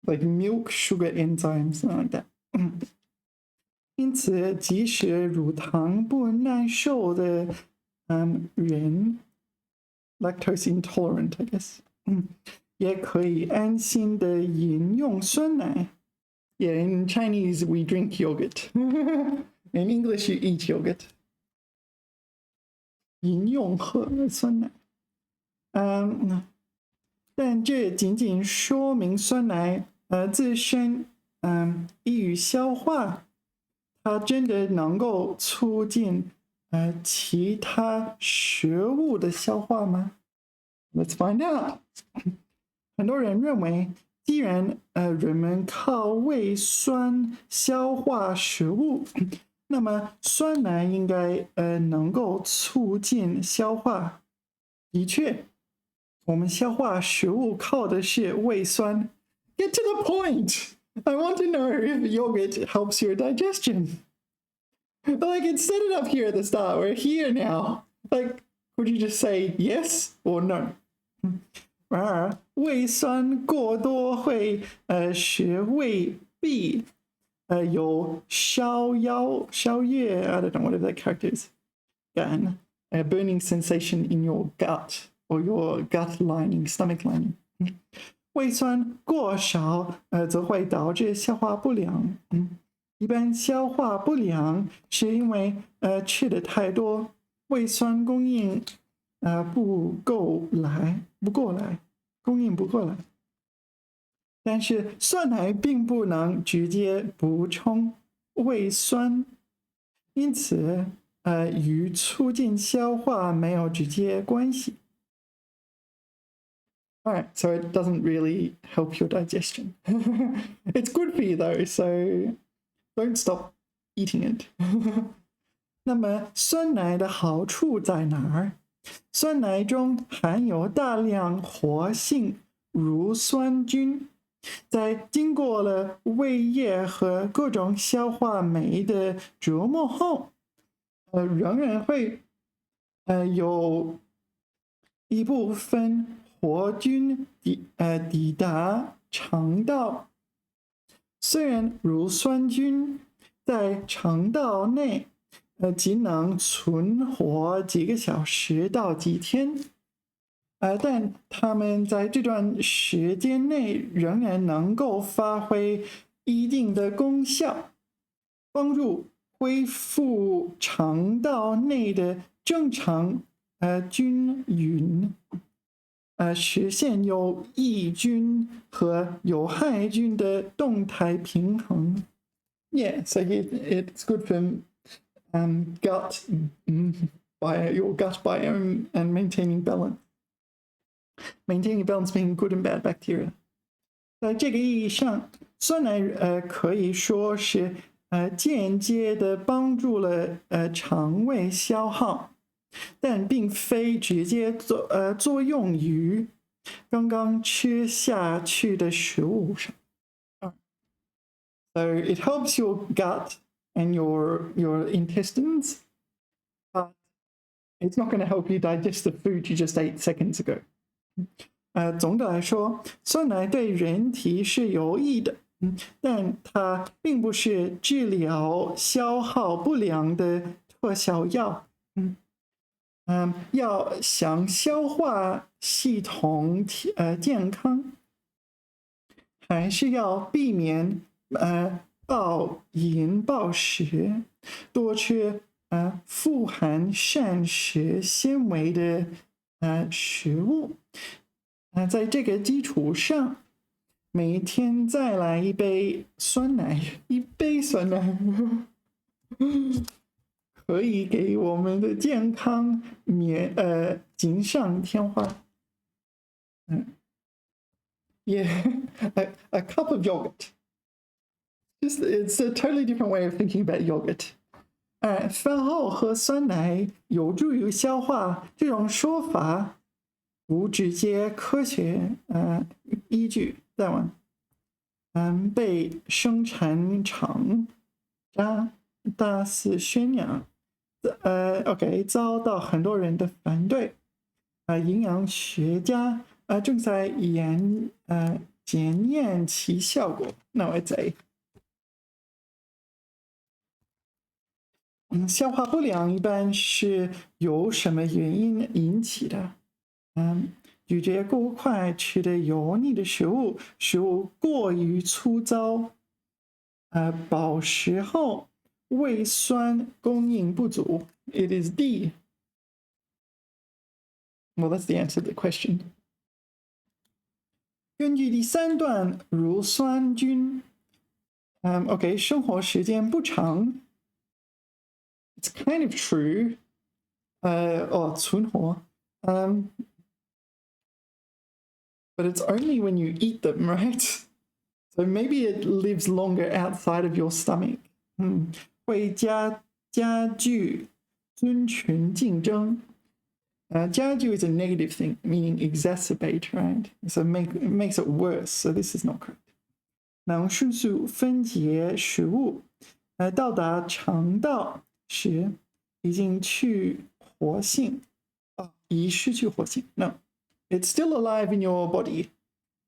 milk sugar enzymes, something like that. 因此，即使乳糖不耐受的人 ，lactose intolerant, I guess, 也可以安心的饮用酸奶。Yeah, in Chinese we drink yogurt. In English you eat yogurt. 饮用喝酸奶。但这仅仅说明酸奶自身易于消化，它真的能够促进其他食物的消化吗？ Let's find out. 很多人认为，既然人们靠胃酸消化食物，那么酸奶应该能够促进消化。的确。我们消化食物靠的是胃酸。Get to the point. I want to know if yogurt helps your digestion. Like, it set it up here at the start. We're here now. Like, would you just say yes or no? 然而，胃酸过多会使胃壁有烧热 I don't know whatever that character is. 感 a burning sensation in your gut.Or your gut lining, stomach lining. 胃酸过少则会导致消化不良。一般消化不良是因为吃的太多，胃酸供应不过来，供应不过来。但是酸奶并不能直接补充胃酸，因此与促进消化没有直接关系。Alright, so it doesn't really help your digestion. It's good for you though, so don't stop eating it. 那么酸奶的好处在哪儿？酸奶中含有大量活性乳酸菌，在经过了胃液和各种消化酶的折磨后，仍然会有一部分活菌抵达肠道。虽然乳酸菌在肠道内仅能存活几个小时到几天，但它们在这段时间内仍然能够发挥一定的功效，帮助恢复肠道内的正常均匀，实现有益菌和有害菌的动态平衡。Yeah, so it's good for gut, your gut biome and maintaining balance. Maintaining balance being good and bad bacteria. 在这个意义上，酸奶可以说是间接的帮助了肠胃消耗，但并非直接作用于刚刚吃下去的食物上。So it helps your gut and your intestines, but it's not going to help you digest the food you just ate seconds ago. 总的来说，酸奶对人体是有益的，但它并不是治疗消耗不良的特效药。要想消化系统健康，还是要避免暴饮暴食，多吃富含膳食纤维的食物。在这个基础上，每天再来一杯酸奶，可以给我们的健康锦上添花。Yeah, a cup of yogurt. It's a totally different way of thinking about yogurt. 饭后喝酸奶有助于消化，这种说法无直接科学依据。再往被生产厂大肆宣扬，OK， 遭到很多人的反对。营养学家正在检验其效果。那我再消化不良一般是由什么原因引起的？咀嚼过快，吃的油腻的食物，食物过于粗糙，饱食后胃酸供应不足。It is D. Well, that's the answer to the question. 根据第3段，乳酸菌，OK， 生活时间不长。It's kind of true. 存活。But it's only when you eat them, right? So maybe it lives longer outside of your stomach. 会加剧菌群竞争。加剧 is a negative thing, meaning exacerbate, right? So it makes it worse. So this is not correct. 能迅速分解食物，到达肠道时已经去活性，已失去活性。No, it's still alive in your body.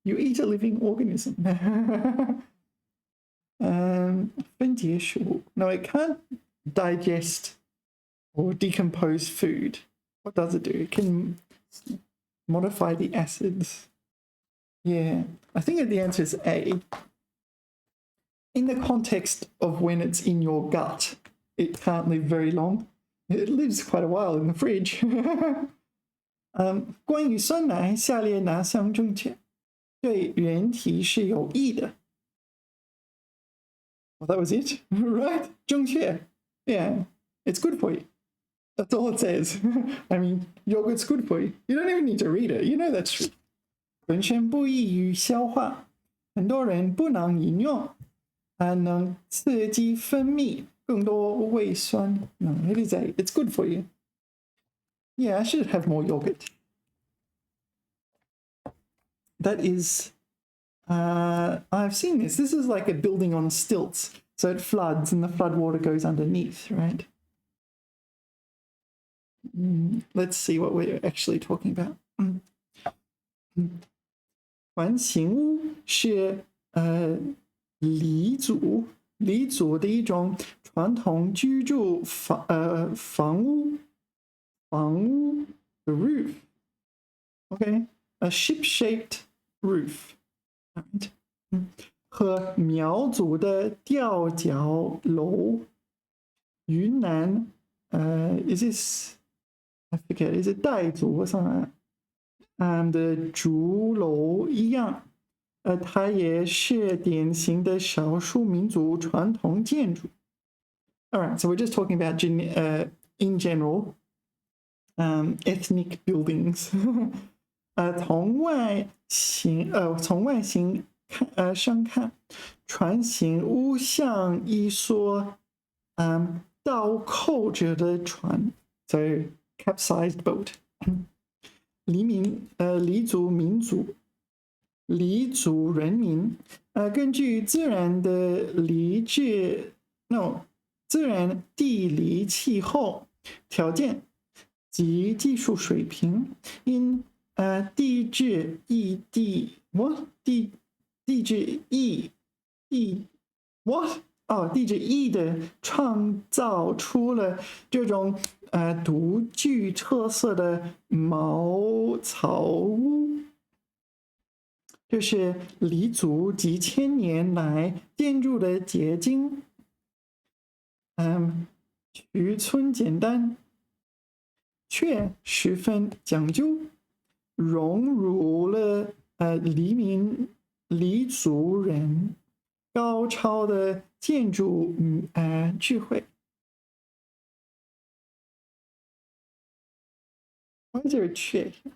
You eat a living organism. 分解食物。No, it can't digest or decompose food. What does it do? It can modify the acids. Yeah, I think the answer is A. In the context of when it's in your gut, it can't live very long. It lives quite a while in the fridge. 关于酸奶，下列哪项正确？对人体是有益的。Well, that was it, right? 正确 Yeah, it's good for you. That's all it says. I mean, yogurt's good for you. You don't even need to read it. You know that's true. 本身不易于消化，很多人不能饮用，能刺激分泌更多胃酸。No, it is a. It's good for you. Yeah, I should have more yogurt. That is, I've seen this. This is like a building on stilts. So it floods and the flood water goes underneath, right? Let's see what we're actually talking about. 环形屋是黎族的一种传统居住房屋 the roof. Okay, a ship-shaped roof. Right. 和苗族的吊脚楼，云南is this I forget is it 傣族 or something 的竹楼一样，它也是典型的少数民族传统建筑。Alright, so we're just talking about in general ethnic buildings. 从外形上看，船形屋像一艘倒扣着的船 ，so capsized boat. 黎族人民根据自然地理气候条件及技术水平，因地质意的创造出了这种独具特色的茅草屋，这是黎族几千年来建筑的结晶。渔村简单，却十分讲究，融入了黎族人高超的建筑智慧。Why is there a chair here?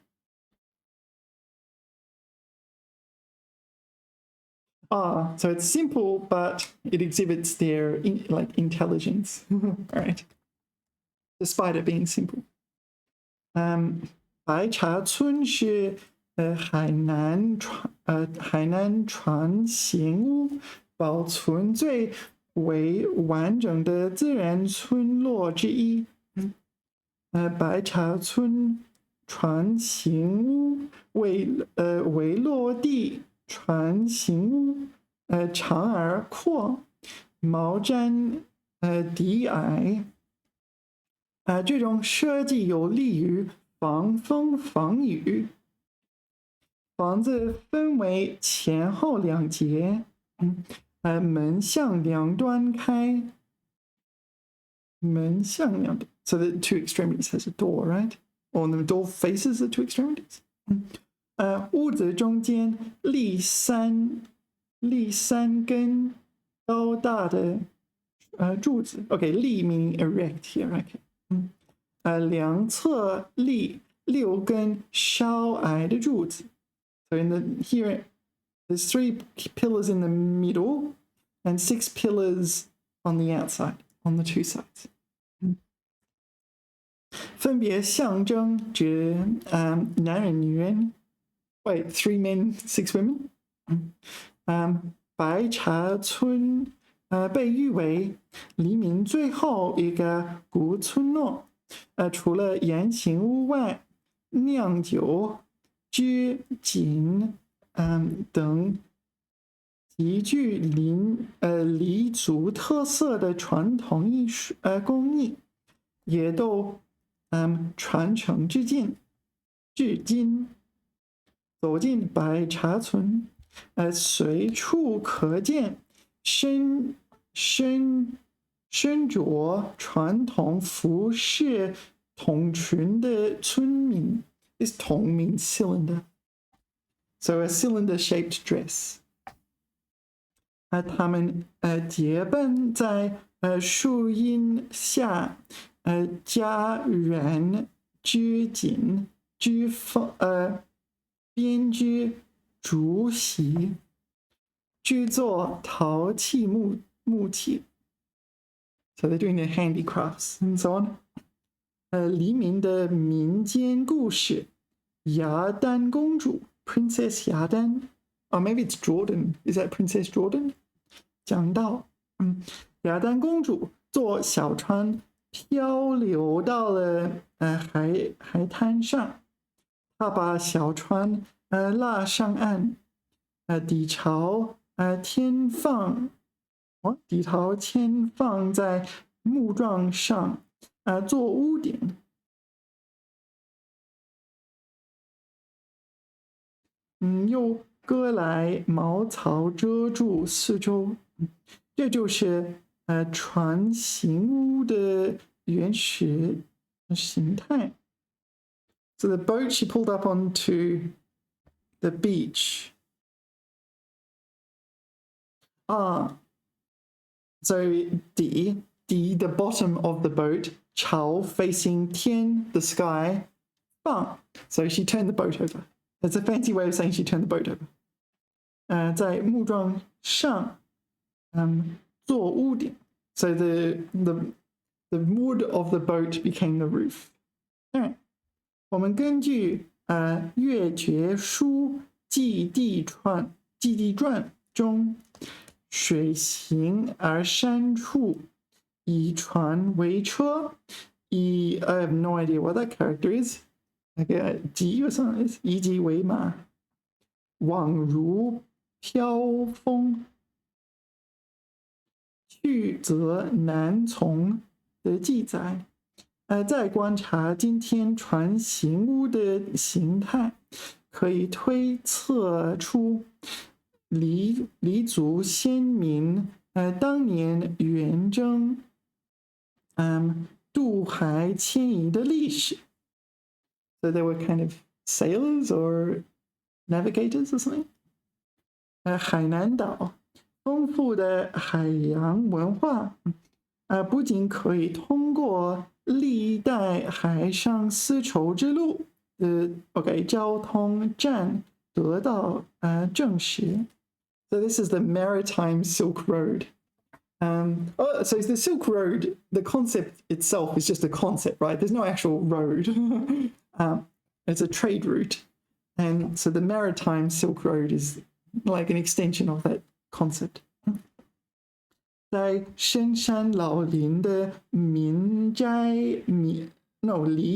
So it's simple, but it exhibits their intelligence. All right, despite it being simple. 白茶村是海南船形屋保存最为完整的自然村落之一。白茶村船形屋为落地船形屋，长而阔，毛毡低矮。这种设计有利于防风防雨。房子分为前后两节，门向两端开。门向两端 ，so the two extremities has a door, right? Or the door faces the two extremities. 屋子中间立三根高大的柱子。Okay, 立 meaning erect here, okay. 两侧立6根稍矮的柱子。So here there's 3 pillars in the middle and 6 pillars on the outside, on the 2 sides. 分别象征着男人女人。Wait, 3 men, 6 women? 白茶村被誉为黎明最后一个古村落。除了圆形屋外，酿酒、织锦等极具黎族特色的传统艺术工艺，也都传承至今。走进白茶村，随处可见身着传统服饰筒裙的村民， This 筒 means cylinder. So a cylinder-shaped dress. 他们结伴在树荫下家园织锦编织竹席制作陶器木器 So they're doing their handicrafts and so on. 黎明的民间故事雅丹公主 Princess 雅丹 Or maybe it's Jordan. Is that Princess Jordan? 讲到雅丹公主坐小船漂流到了海滩上，她把小船拉上岸，底朝天放在木桩上做屋顶。又割来茅草遮住四周，这就是船形屋的原始形态。So the boat she pulled up onto the beach. So the bottom of the boat, 朝 facing 天 the sky, 放 So she turned the boat over. That's a fancy way of saying she turned the boat over. 在木桩上做屋顶 So the wood of the boat became the roof. Alright. 我们根据越绝书记地传中水行而山处以船为车I have no idea what that character is. Like 疾 or something. 以疾为马往如飘风去则难从的记载。再观察今天船形屋的形态，可以推测出黎族先民当年远征渡海迁移的历史。So they were kind of sailors or navigators or something. 海南岛丰富的海洋文化不仅可以通过历代海上丝绸之路交通站得到证实。So this is the Maritime Silk Road. So the Silk Road, the concept itself is just a concept, right? There's no actual road. It's a trade route. And so the Maritime Silk Road is like an extension of that concept. 在深山老林的离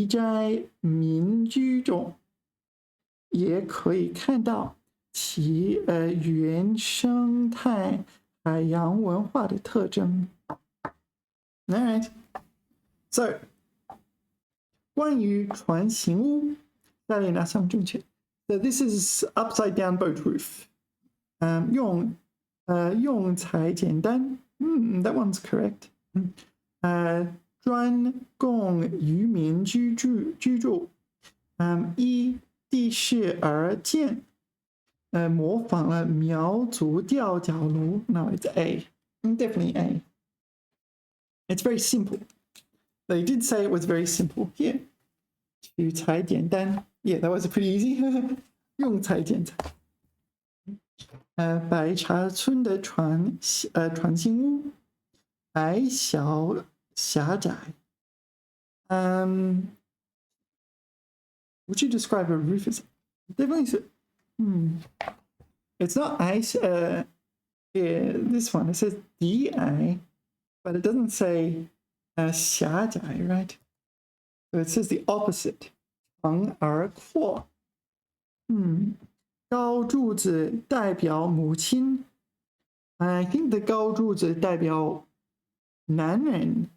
斋民居中，也可以看到其原生态海洋文化的特征。Alright, so 关于船形屋，下列哪项正确 ？So this is upside down boat roof. 用材简单。That one's correct. 专供渔民居住。依地势而建。模仿了苗族吊脚楼。No, it's A. Definitely A. It's very simple. They did say it was very simple. Here. 取材简单。Yeah, that was pretty easy. 用材简单。白茶村的船形屋，矮小狭窄。Would you describe a roof as? Definitely. It's not ice. Yeah, this one it says di, but it doesn't say 狭窄, right? So it says the opposite. 长而阔。高柱子代表母亲 I think the 高柱子代表男人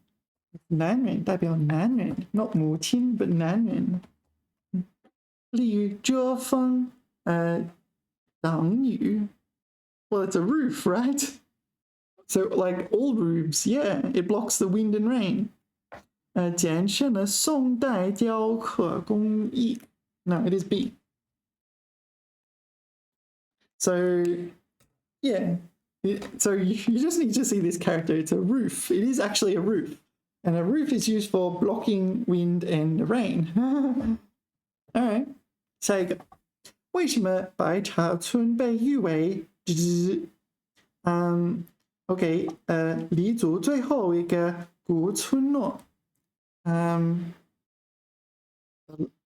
代表男人 not 母亲 but 男人利于遮风挡雨 Well, it's a roof, right? So like all roofs, yeah, it blocks the wind and rain. 简胜了宋代雕刻工艺 No, it is B. So, yeah. So you just need to see this character. It's a roof. It is actually a roof. And a roof is used for blocking wind and rain. All right. 下一个，为什么白茶村被誉为？OK，黎族最后一个古村落。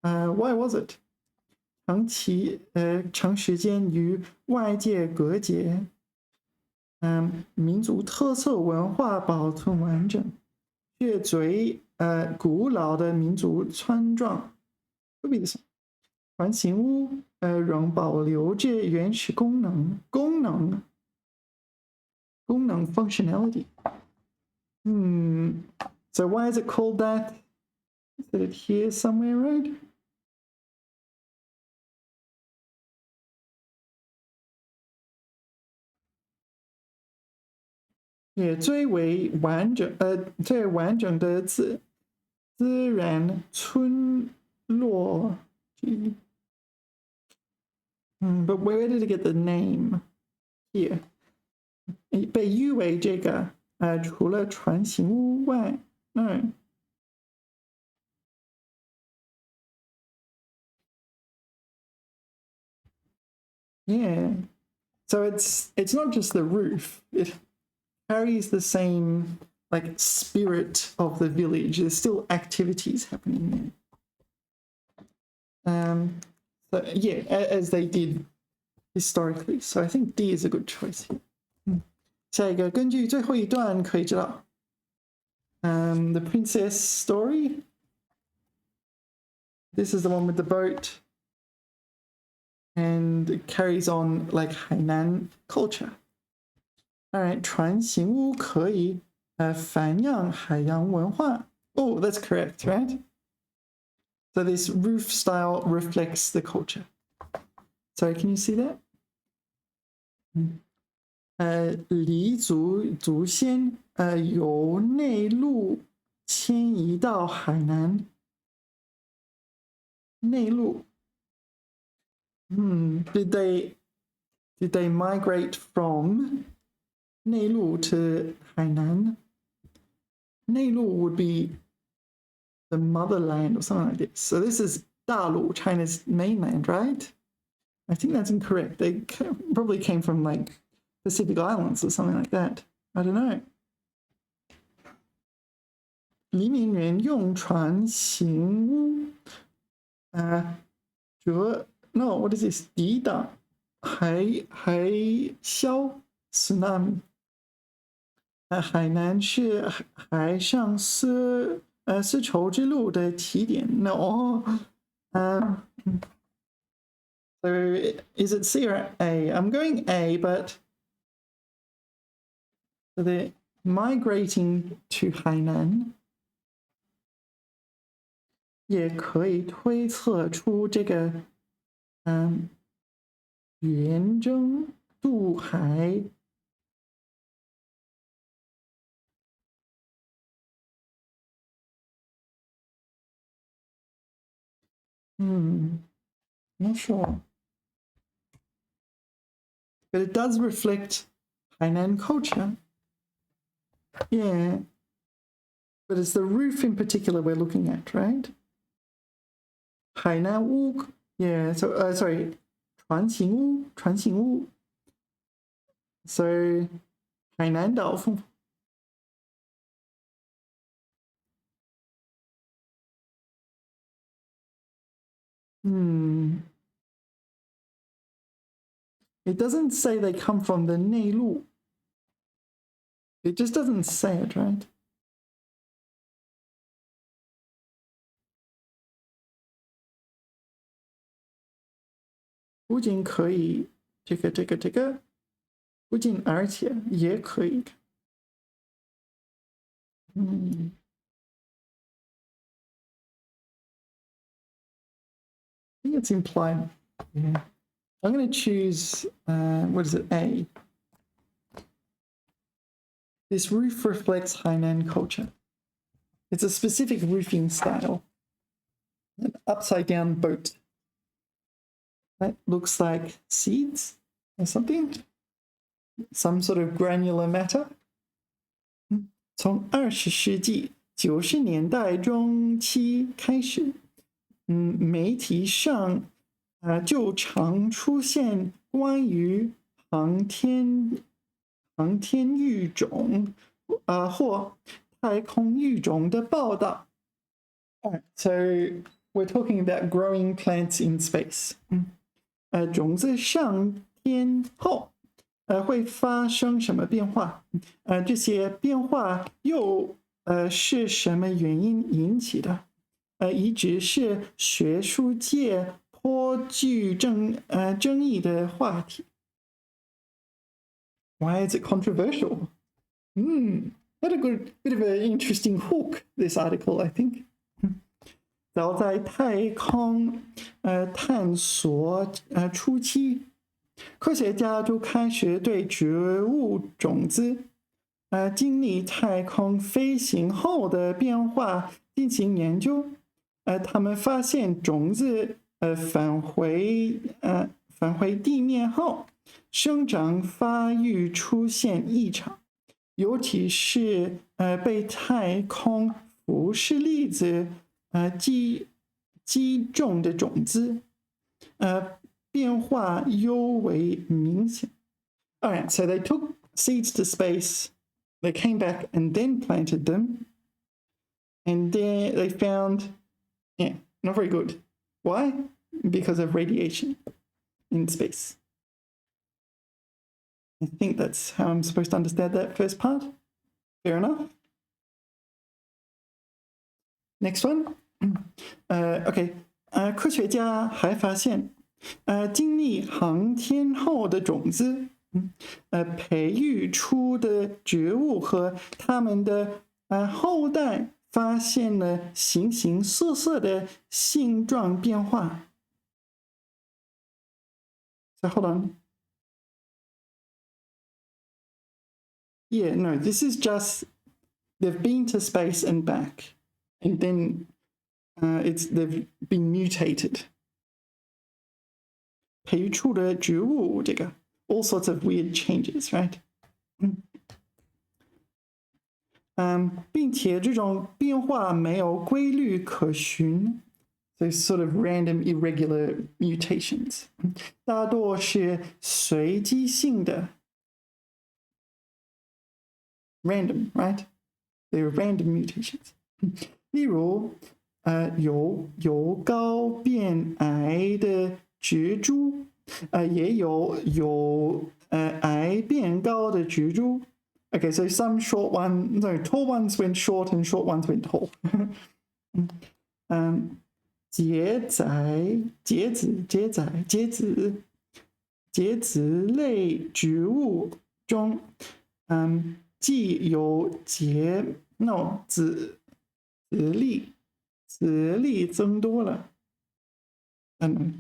Why was it？ 长时间与外界隔绝。民族特色文化保存完整，是最古老的民族村庄。Could be this one. 船形屋仍保留着原始功能 functionality. So why is it called that? Is it here somewhere, right? Yeah, 最完整的自然村落。But where did it get the name? Here. 被誉为这个除了船形屋外Yeah. So it's not just the roof. It carries the same like spirit of the village. There's still activities happening there. So yeah, as they did historically. So I think D is a good choice here. 下一个，根据最后一段可以知道，the princess story. This is the one with the boat. And it carries on like Hainan culture. All right, 船形屋可以繁养海洋文化. Oh, that's correct, right? So this roof style reflects the culture. Sorry, can you see that? 黎族祖先由内陆迁移到海南。内陆。Did they migrate from 内陆 to 海南? 内陆 would be the motherland or something like this. So this is 大陆, China's mainland, right? I think that's incorrect. They probably came from like Pacific Islands or something like that. I don't know. 黎明人用船行屋No, what is this? 抵挡海啸 tsunami. 海南是海上丝绸之路的起点。No. So is it C or A? I'm going A, but they're migrating to Hainan. 也可以推测出这个远征渡海。Not sure. But it does reflect Hainan culture. Yeah. But it's the roof in particular we're looking at, right? Hainan Wu. Yeah, so, sorry. 船形屋. So, 海南岛风. It doesn't say they come from the 内陆. It just doesn't say it, right?不仅可以这个，不仅而且也可以。I think it's implied. Yeah. I'm going to choose, what is it, A. This roof reflects Hainan culture. It's a specific roofing style. An upside down boat. That looks like seeds or something. Some sort of granular matter. 从20世纪90年代中期开始，媒体上就常出现关于航天育种或太空育种的报道。Alright, so we're talking about growing plants in space. 种子上天后会发生什么变化？这些变化又是什么原因引起的？一直是学术界颇具争议的话题。Why is it controversial? Had a good bit of an interesting hook, this article, I think. 早在太空探索初期，科学家就开始对植物种子经历太空飞行后的变化进行研究。他们发现种子返回地面后，生长发育出现异常，尤其是被太空辐射粒子击中的种子，变化尤为明显。Alright, so they took seeds to space, they came back and then planted them, and then they found, not very good. Why? Because of radiation in space. I think that's how I'm supposed to understand that first part. Fair enough. Next one. OK. 科学家还发现，经历航天后的种子，培育出的植物和它们的后代发现了形形色色的性状变化。So hold on. Yeah, no, this is just they've been to space and back, and then they've been mutated. 培育出的植物，这个 all sorts of weird changes, right? 并且这种变化没有规律可循。So sort of random, irregular mutations. 大多是随机性的。Random, right? They are random mutations. 例如，由高变矮的植株，也有矮变高的植株。Okay, so some tall ones went short and short ones went tall. 节子类植物中，既有籽粒增多了。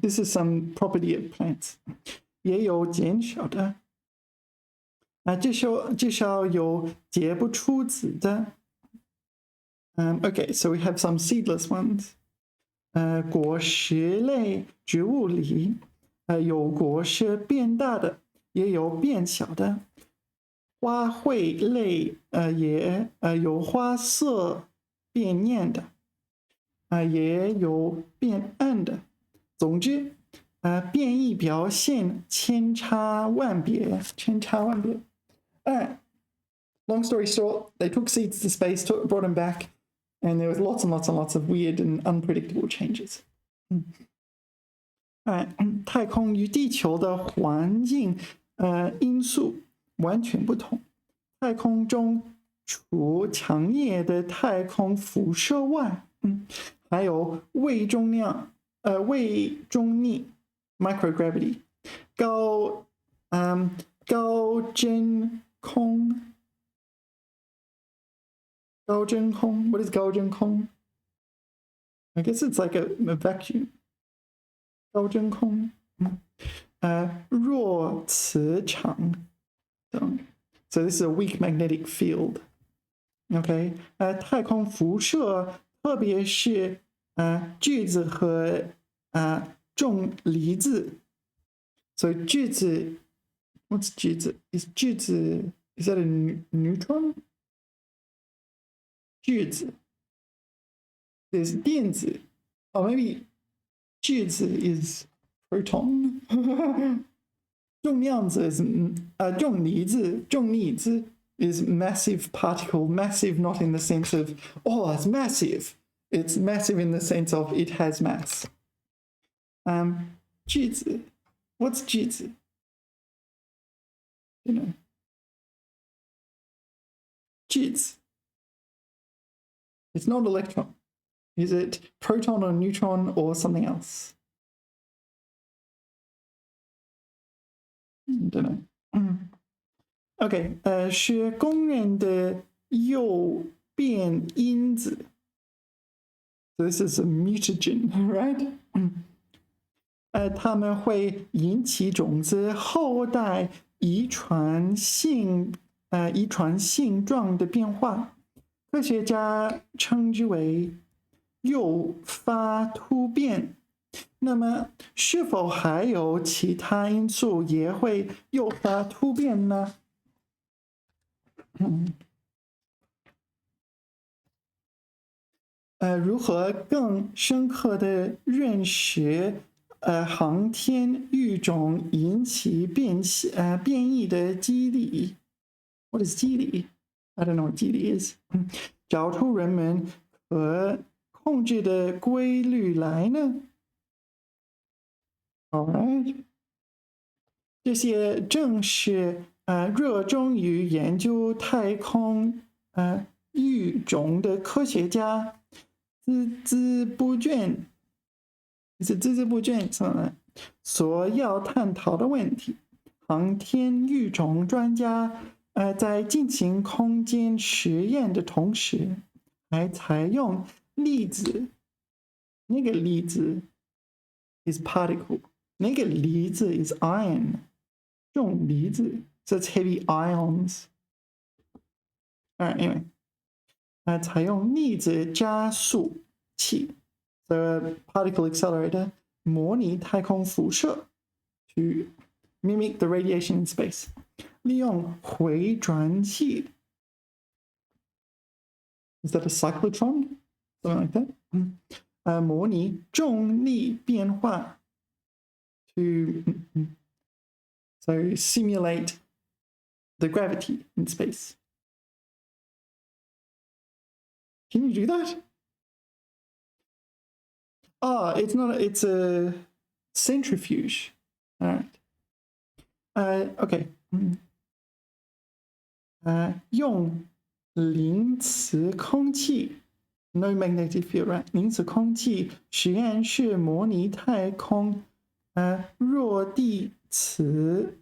This is some property of plants. 也有减少的。至少有结不出籽的。Okay, so we have some seedless ones. 果实类植物里，有果实变大的，也有变小的。花卉类也有花色变艳的，也有变暗的。总之，变异表现千差万别。Long story short, they took seeds to space, brought them back, and there was lots and lots and lots of weird and unpredictable changes. 太空与地球的环境因素完全不同。太空中除强烈的太空辐射外，还有微重力 microgravity 高真空 What is 高真空 I guess it's like a vacuum. 高真空弱磁场等。So this is a weak magnetic field. OK. 太空辐射，特别是质子和重离子 So 句子 what's 句子 is 句子 is that a neutron? 句子 is 电子 or maybe 句子 is proton. 重量子 is 重离子 is massive particle. Massive not in the sense of oh it's massive. It's massive in the sense of it has mass. 句子 what's 句子 you know 句子 it's not electron. Is it proton or neutron or something else? I don't know. OK, 是公认的诱变因子。So this is a mutagen, right? 它们会引起种子后代遗传性状的变化，科学家称之为诱发突变。那么，是否还有其他因素也会诱发突变呢？如何更深刻地认识航天育种引起变异的机理 ？What is 机理 ？I don't know what 机理 is. 找出人们可控制的规律来呢 ？All right. 这些正是热衷于研究太空育种的科学家孜孜不倦所要探讨的问题。航天育种专家在进行空间实验的同时，还采用粒子，那个粒子 is particle， 那个离子 is ion， 重离子 so it's heavy ions。Anyway， 采用粒子加速器 the particle accelerator 模拟太空辐射 to mimic the radiation in space， 利用回转器 is that a cyclotron something like that 模拟重力变化 to so simulate the gravity in space. Can you do that? Oh, it's not. It's a centrifuge. All right. Okay. 用零磁空气 ，no magnetic field, right? 零磁空气实验室模拟太空弱地磁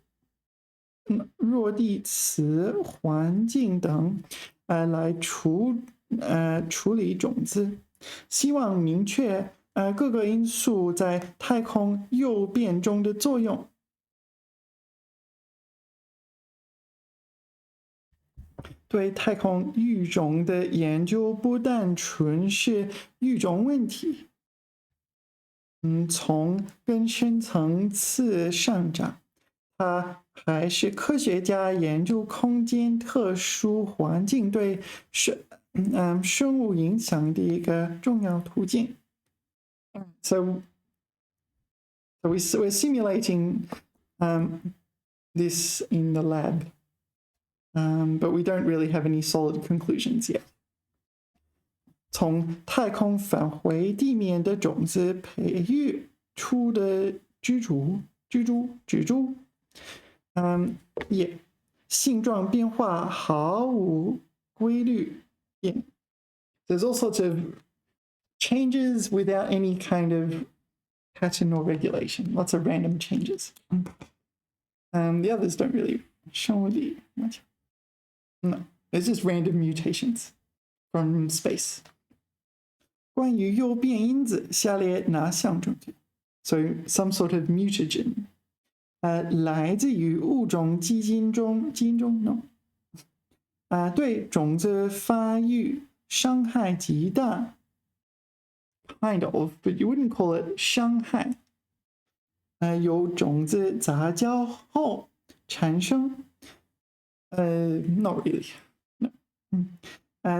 环境等来处理种子，希望明确各个因素在太空诱变中的作用。对太空育种的研究不单纯是育种问题，从更深层次上讲，它还是科学家研究空间特殊环境对生物影响的一个重要途径。So we're simulating this in the lab, but we don't really have any solid conclusions yet. 从太空返回地面的种子培育出的蜘蛛，性状变化毫无规律。There's all sorts of changes without any kind of pattern or regulation. Lots of random changes. The others don't really show the much. No, it's just random mutations from space. 关于诱变因子，下列哪项证据 ？So some sort of mutagen. 来自于物种基因中 no. 对种子发育伤害极大 kind of, but you wouldn't call it 伤害由种子杂交后产生，not really， no，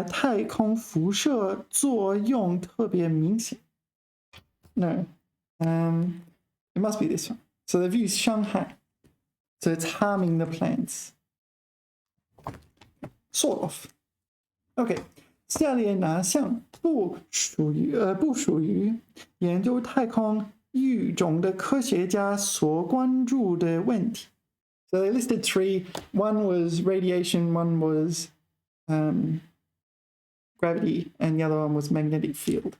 太空辐射作用特别明显。No, it must be this one. So they've used Shanghai. So it's harming the plants. Sort of. Okay. 下列哪项不属于研究太空育种的科学家所关注的问题？ So they listed three. One was radiation, one was gravity, and the other one was magnetic field.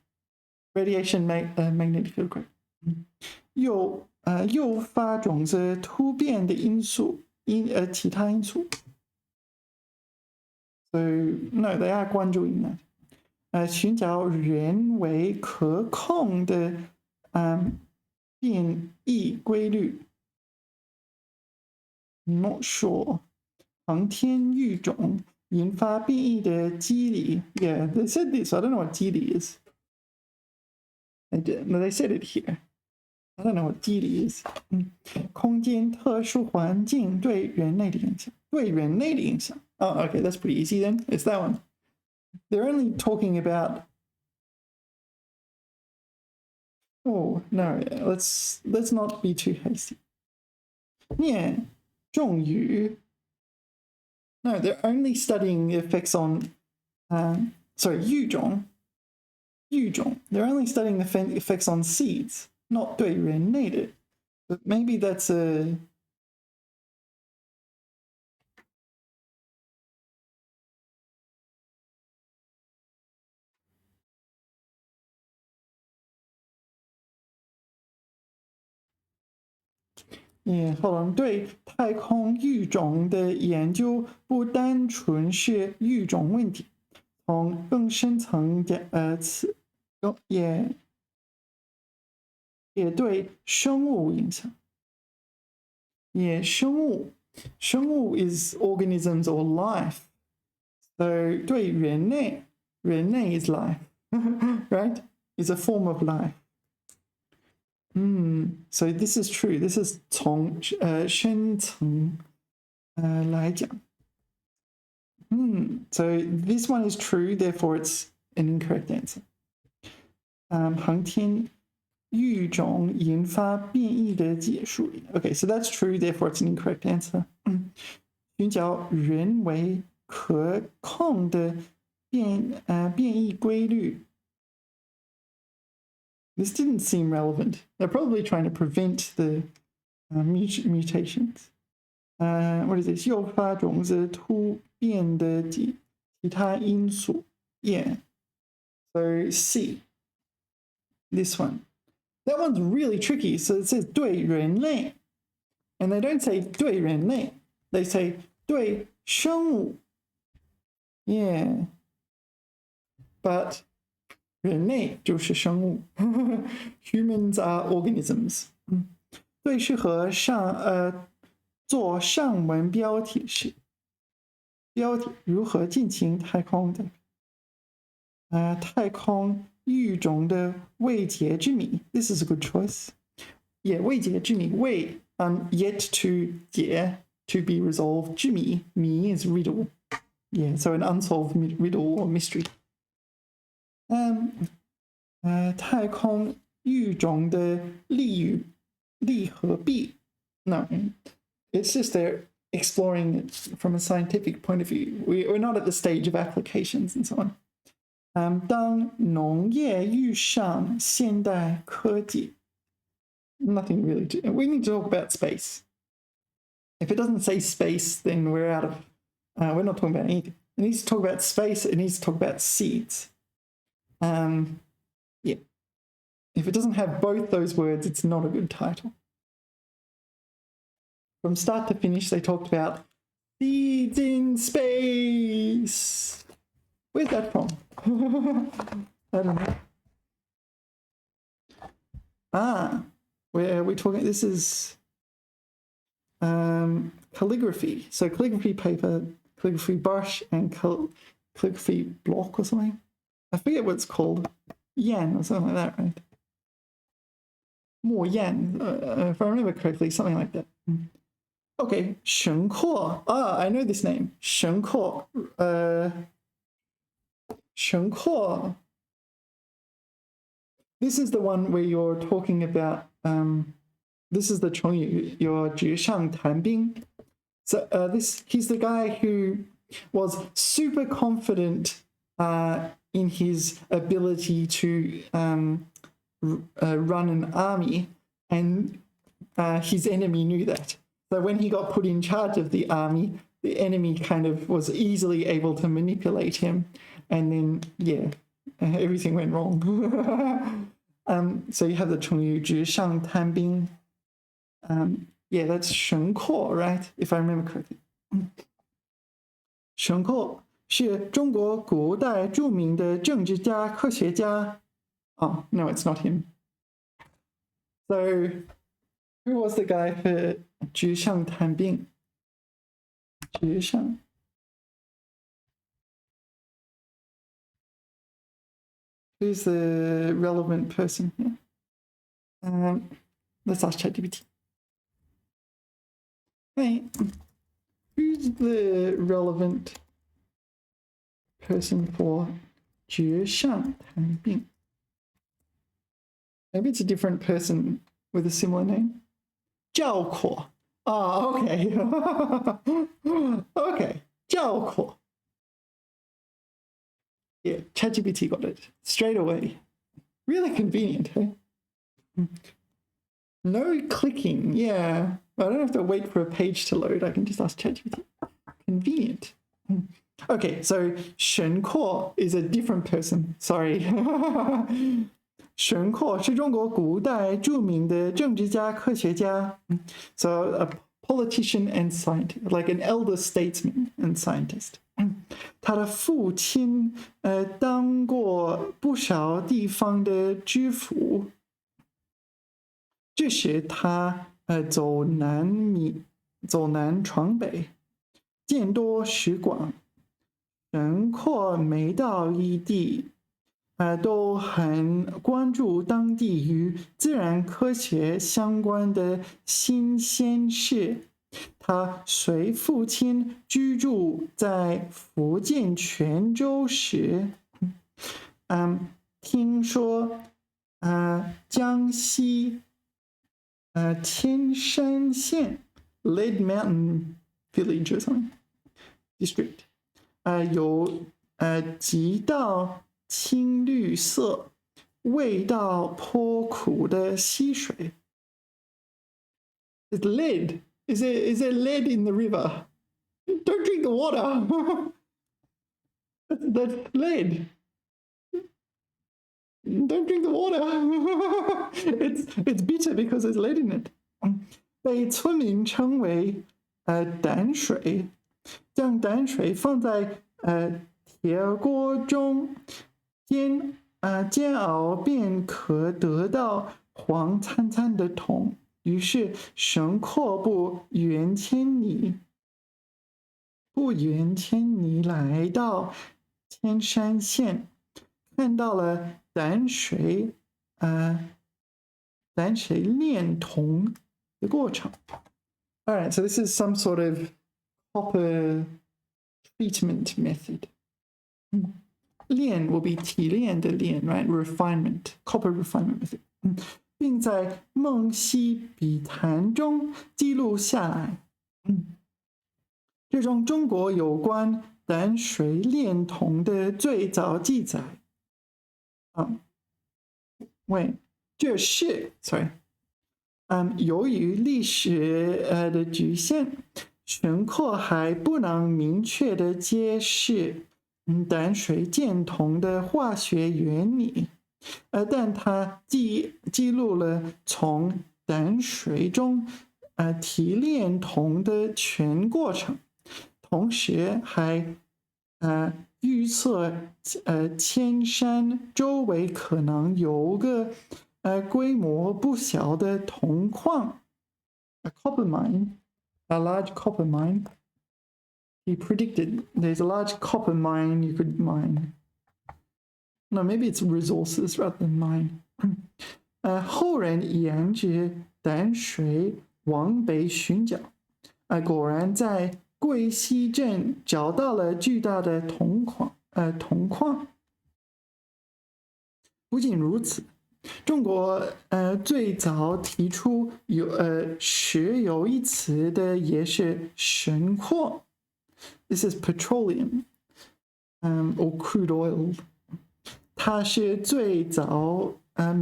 Radiation, magnetic field, great. 诱发种子突变的因素，其他因素。So no, they are 关注 in that. 寻找人为可控的变异规律。Not sure. 航天育种引发变异的机理。Yeah, they said this. I don't know what 机理 is. No, they said it here. I don't know what 机理 is. 空间特殊环境对人类的影响。对人类的影响。Oh, okay, that's pretty easy then. It's that one. They're only talking about. Oh no, let's not be too hasty. 念重语. No, they're only studying the effects on. Sorry, 育种. They're only studying the effects on seeds, not 对人类的. But maybe that's a. Yeah, hold on. 对太空育种的研究不单纯是育种问题，从更深层的也对生物影响。Yeah, 生物 is organisms or life. So 对人类 is life, right? Is a form of life. So this is true. This is 从深层来讲。So this one is true, therefore it's an incorrect answer. 航天育种引发变异的技术。Okay, so that's true, therefore it's an incorrect answer. 寻找人为可控的变异规律。This didn't seem relevant. They're probably trying to prevent the mutations. What is this? 诱发种子突变的其他因素。Yeah. So C. This one. That one's really tricky. So it says 对人类. And they don't say 对人类. They say 对生物. Yeah. But 人类就是生物。Humans are organisms. 最适合做上文标题是标题如何进行太空的太空育种的未解之谜。This is a good choice. Yeah, 未解之谜，未yet to 解 to be resolved. 之谜 is riddle. Yeah, so an unsolved riddle or mystery. 太空育种的利和弊。No, it's just they're exploring it from a scientific point of view. We're not at the stage of applications and so on. 当农业遇上现代科技 nothing really we need to talk about space. If it doesn't say space, then we're out of we're not talking about anything. It needs to talk about space, it needs to talk about seeds. Yeah. If it doesn't have both those words, it's not a good title. From start to finish, they talked about seeds in space. Where's that from? I don't know. Where are we talking? This is calligraphy. So calligraphy paper, calligraphy brush, and calligraphy block or something. I forget what it's called. Yan or something like that, right? 莫yan, if I remember correctly, something like that. Okay, 神阔. I know this name. 神阔. 神阔. This is the one where you're talking about, this is the 成语, your 纸上谈兵. So he's the guy who was super confident in his ability to run an army, and his enemy knew that. So when he got put in charge of the army, the enemy kind of was easily able to manipulate him, and then, yeah, everything went wrong. So you have the 成语纸上谈兵. Yeah, that's 神阔, right? If I remember correctly. 神阔是中国古代著名的政治家、科学家. Oh, no, it's not him. So, who was the guy for 纸上谈兵? 纸上. Who's the relevant person here? Let's ask ChatGPT. Hey, who's the relevant person for 纸上谈兵? Maybe it's a different person with a similar name. 赵括. Oh, okay. Okay, 赵括. Yeah, ChatGPT got it straight away. Really convenient, hey? No clicking, yeah. I don't have to wait for a page to load. I can just ask ChatGPT. Convenient. Okay, so 沈括 is a different person. Sorry. 沈括是中国古代著名的政治家、科学家. So a politician and scientist, like an elder statesman and scientist. 他的父亲当过不少地方的知府，这使他走南闯北，见多识广。沈括每到一地，都很关注当地与自然科学相关的新鲜事。他随父亲居住在福建泉州时，听说江西天山县 Lead Mountain Village or something district 有几道青绿色、味道颇苦的溪水。It's lead. Is there lead in the river? Don't drink the water. That's lead. Don't drink the water. It's bitter because there's lead in it. 被村民称为胆水，将胆水放在铁锅中煎熬，便可得到黄灿灿的桶。于是沈括不远千里来到天山县，看到了胆水炼铜的过程。All right, so this is some sort of copper treatment method. 炼 will be 提炼的炼 right? Refinement, copper refinement method. 并在梦溪笔谈中记录下来。这种中国有关胆水炼铜的最早记载。这是 sorry， 由于历史的局限，沈括还不能明确的揭示胆水建铜的化学原理。但他记录了从胆水中提炼铜的全过程，同时还预测千山周围可能有个规模不小的铜矿 ，a copper mine, a large copper mine. He predicted there's a large copper mine you could mine. No, maybe it's resources rather than mine. 后人沿着淡水往北寻找，果然在贵溪镇找到了巨大的铜矿。不仅如此，中国最早提出石油一词的也是神矿。This is petroleum, or crude oil. 它是最早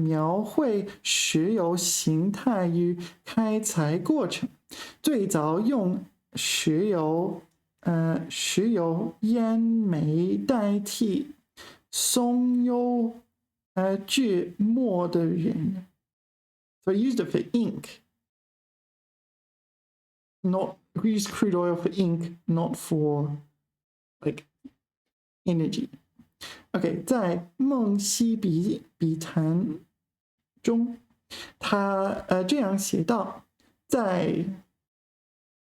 描绘石油形态与开采过程，最早用石油烟煤代替松油制墨的人。So I used it for ink. We use crude oil for ink, not for like energy. OK， 在梦溪笔谈中，他这样写道：在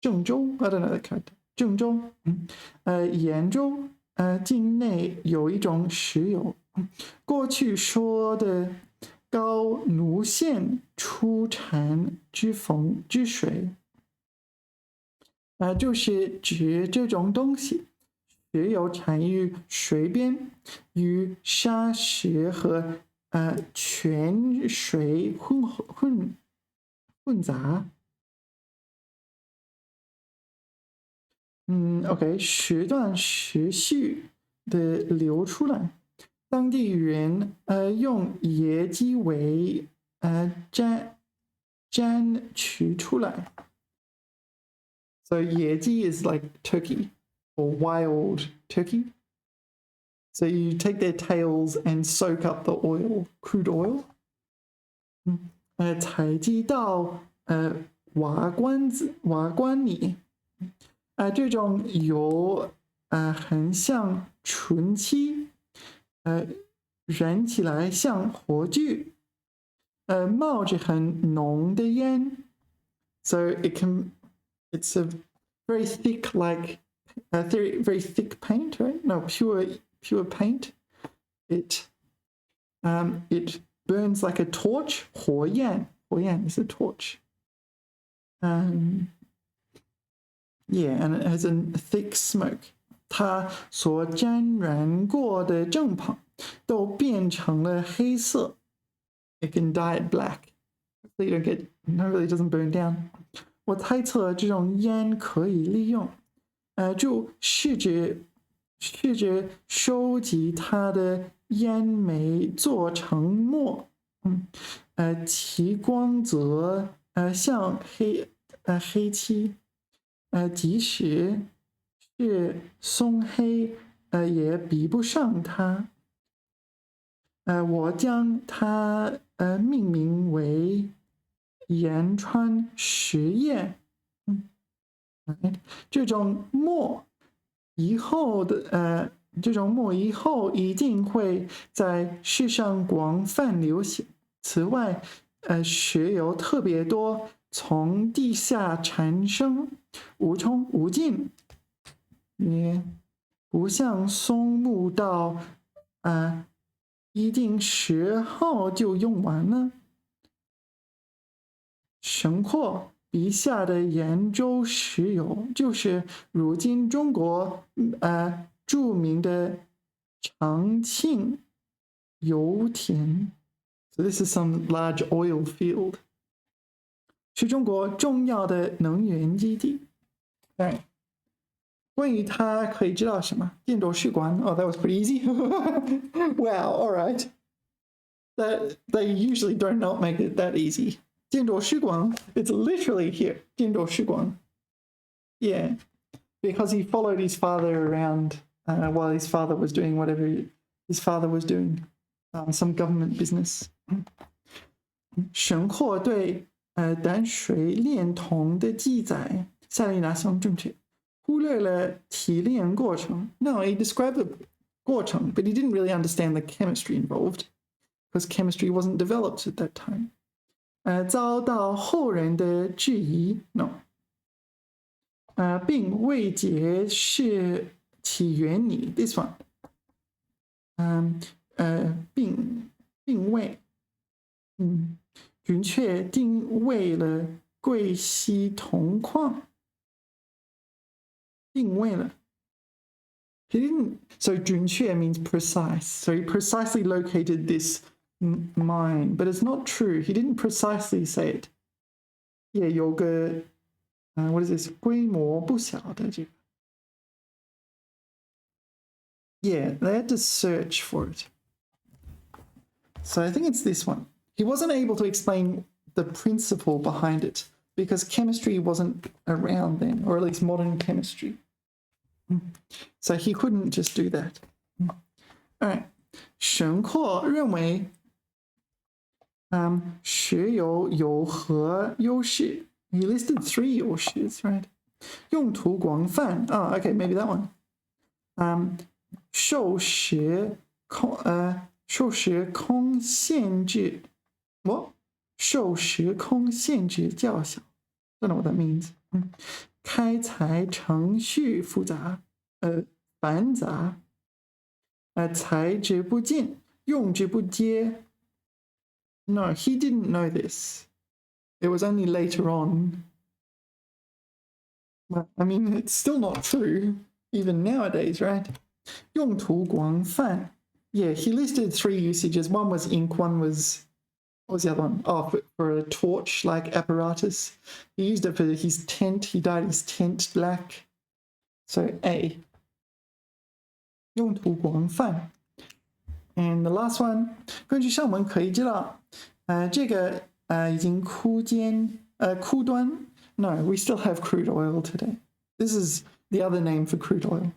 郑州 ，I don't know that character， 郑州，延州，境内有一种石油，过去说的高奴县出产之水，就是指这种东西。石油产于水边，与沙石和泉水混杂。OK， 时断时续的流出来。当地人用野鸡尾粘取出来。So 野鸡 is like turkey or wild turkey. So you take their tails and soak up the oil, crude oil. 采集到瓦罐里。这种油很像纯漆，燃起来像火炬，冒着很浓的烟。So it's a very thick, like very thick paint, right? No, pure paint. It burns like a torch. 火焰 is a torch. Yeah, and it has a thick smoke. 它所沾染过的正旁都变成了黑色。It can dye it black. Hopefully it doesn't burn down. 我猜测这种烟可以利用，就试着收集它的烟煤做成墨，其光泽像黑漆。即使是松黑，也比不上它。我将它命名为岩川实验。这种墨以后一定会在世上广泛流行。此外，石油特别多，从地下产生，无穷无尽，也不像松木到一定时候就用完了。神阔笔下的延州石油，就是如今中国著名的长庆油田。So this is some large oil field. 是中国重要的能源基地。对，关于它可以知道什么？电轴试管。Oh, that was pretty easy. Wow, all right. They usually don't not make it that easy. 电轴试管 it's literally here. 电轴试管 Yeah, because he followed his father around while his father was doing whatever his father was doing, some government business. 神货对淡水炼铜的记载，下列哪项正确？忽略了提炼过程。No, he described the 过程 but he didn't really understand the chemistry involved, because chemistry wasn't developed at that time. 遭到后人的质疑 No. 并未解释起源理 This one. 并未准确定位了贵溪铜矿。定位了。He didn't. So 准确 means precise. So he precisely located this mine, but it's not true. He didn't precisely say it. Yeah, 有个what is this? 规模不小的这个。Yeah, they had to search for it. So I think it's this one. He wasn't able to explain the principle behind it because chemistry wasn't around then, or at least modern chemistry. So he couldn't just do that. All right. 沈括认为石油有何优势 He listed 3 优势 right? 用途广泛 okay, maybe that one. 受时空限制 What? 受时空限制较小 Don't know what that means. 开采程序复杂繁杂材质不进用之不接 No, he didn't know this. It was only later on. But, I mean, it's still not true, even nowadays, right? 用途广泛 Yeah, he listed 3 usages. One was ink, one was... What was the other one? Oh, for a torch-like apparatus. He used it for his tent. He dyed his tent black. So A. 用途广泛 And the last one, 根据上文可以知道，这个已经枯端 No, we still have crude oil today. This is the other name for crude oil.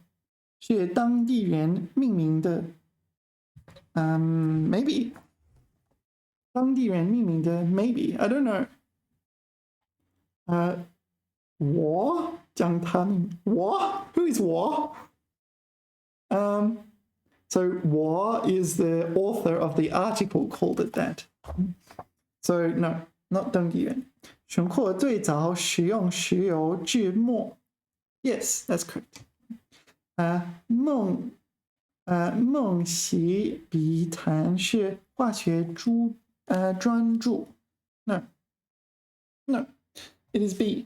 是当地人命名的 maybe. 当地人命名的 maybe. I don't know. 我将他命我 Who is 我 So 我 is the author of the article called it that. So no, not 当地人。沈括最早使用石油制墨。Yes, that's correct. 孟习笔谈是化学专著。No, it is B.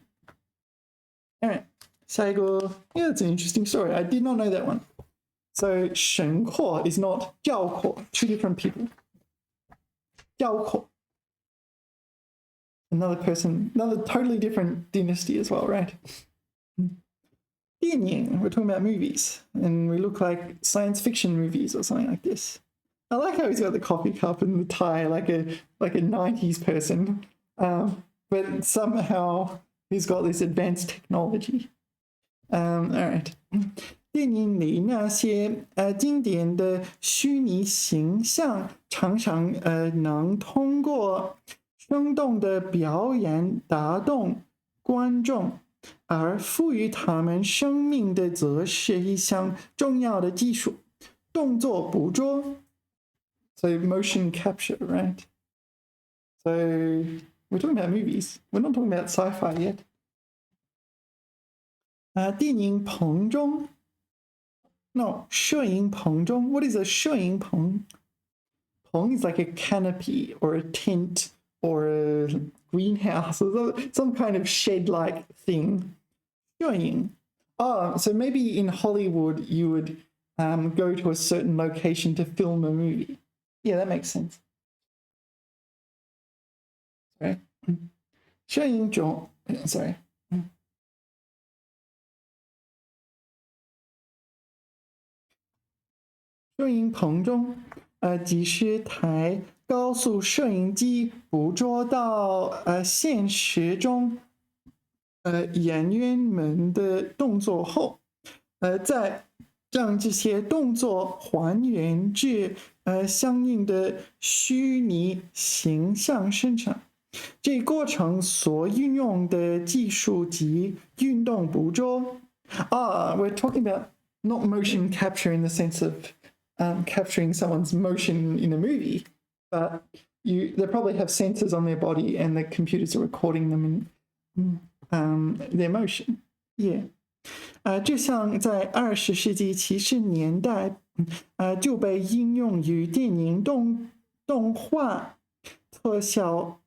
All right, 下一个 Yeah, that's an interesting story. I did not know that one. So 沈括 is not 赵括, 2 different people. 赵括 Another person, another totally different dynasty as well, right? 电影 We're talking about movies, and we look like science fiction movies or something like this. I like how he's got the coffee cup and the tie like a 90s person, but somehow he's got this advanced technology. All right. 电影里那些经典的虚拟形象常常能通过生动的表演打动观众，而赋予他们生命的则是一项重要的技术——动作捕捉。So motion capture, right? So we're talking about movies. We're not talking about sci-fi yet. 电影棚中 No, 摄影棚中 What is a 摄影棚? 棚 is like a canopy or a tent or a greenhouse or some kind of shed-like thing. 摄影 so maybe in Hollywood you would go to a certain location to film a movie. Yeah, that makes sense. Sorry. 摄影中 Sorry. 摄影棚中几十台高速摄影机捕捉到现实中演员们的动作后再让这些动作还原至相应的虚拟形象身上。这过程所运用的技术及运动捕捉。We're talking about not motion capture in the sense of capturing someone's motion in a movie, but they probably have sensors on their body and the computers are recording them in their motion. Yeah. 这项在20世纪70年代就被应用于电影动画，特效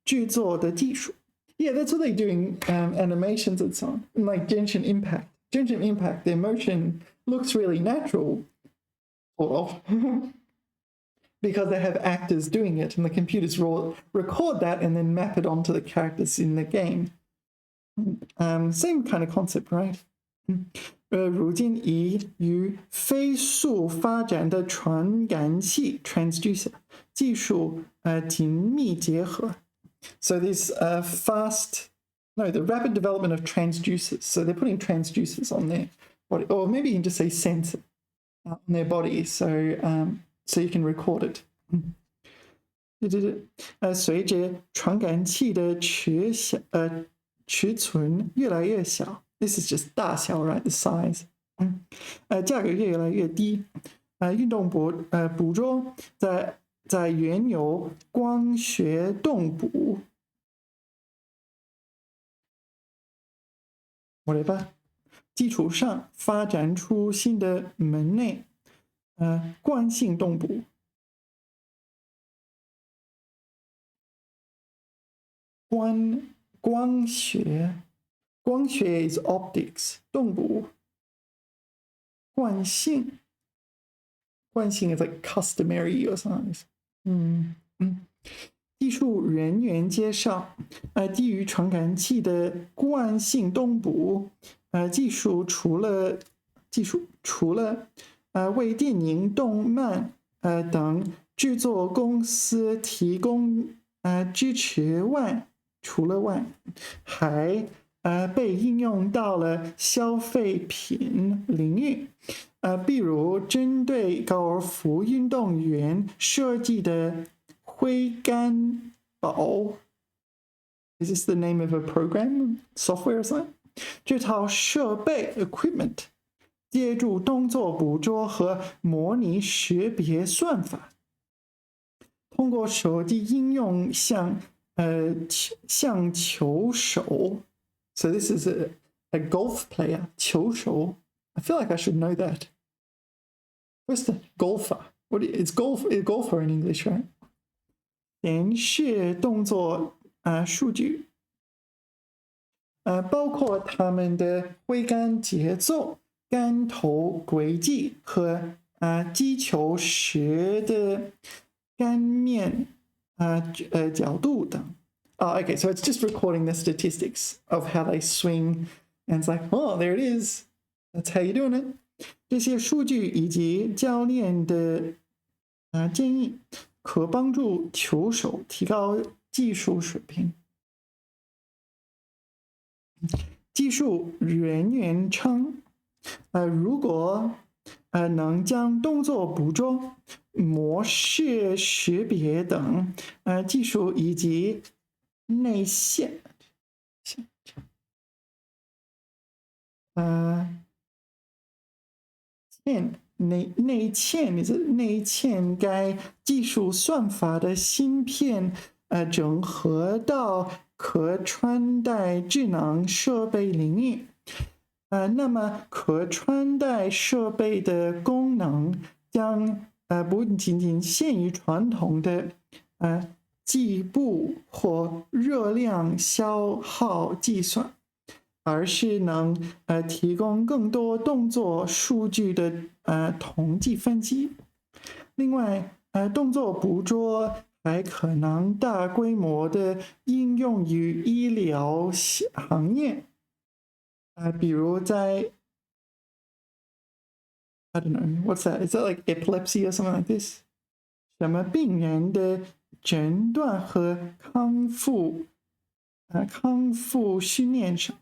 制作的技术。Yeah, that's what they do in animations and so on. Like Genshin Impact. Genshin Impact, their motion looks really natural, sort of, because they have actors doing it, and the computers record that and then map it onto the characters in the game. Same kind of concept, right? 如今已与飞速发展的传感器 transducer 技术紧密结合。So this the rapid development of transducers. So they're putting transducers on their body, or maybe you can just say sensor on their body, so you can record it. 随着传感器的尺寸越来越小 ，this is just 大小 right the size， 价格越来越低，运动捕捉在原有光学动捕 whatever 基础上发展出新的门类，惯性动捕。光学 is optics， 动捕。惯性 is like customary or something。技术人员介绍，基于传感器的惯性动捕，技术除了为电影、动漫等制作公司提供支持外，还被应用到了消费品领域，比如针对高尔夫运动员设计的挥杆宝 ，Is this the name of a program, software or something? 这套设备 equipment 借助动作捕捉和模拟识别算法，通过手机应用像球手。So this is a golf player, 球手。I feel like I should know that. What's the golfer? It's golfer in English, right? 显示动作数据，包括他们的挥杆节奏、杆头轨迹和击球时的杆面角度等。Okay, so it's just recording the statistics of how they swing, and it's like, oh, there it is. That's how you're doing it. 这些数据以及教练的建议，可帮助球手提高技术水平。技术人员称，如果能将动作捕捉、模式识别等技术以及内线内嵌该技术算法的芯片整合到可穿戴智能设备领域，那么可穿戴设备的功能将不仅仅限于传统的计步或热量消耗计算，而是能提供更多动作数据的统计分析。另外，动作捕捉还可能大规模的应用于医疗行业，比如在 I don't know, what's that? Is that like epilepsy or something like this? 什么病人的诊断和康复训练上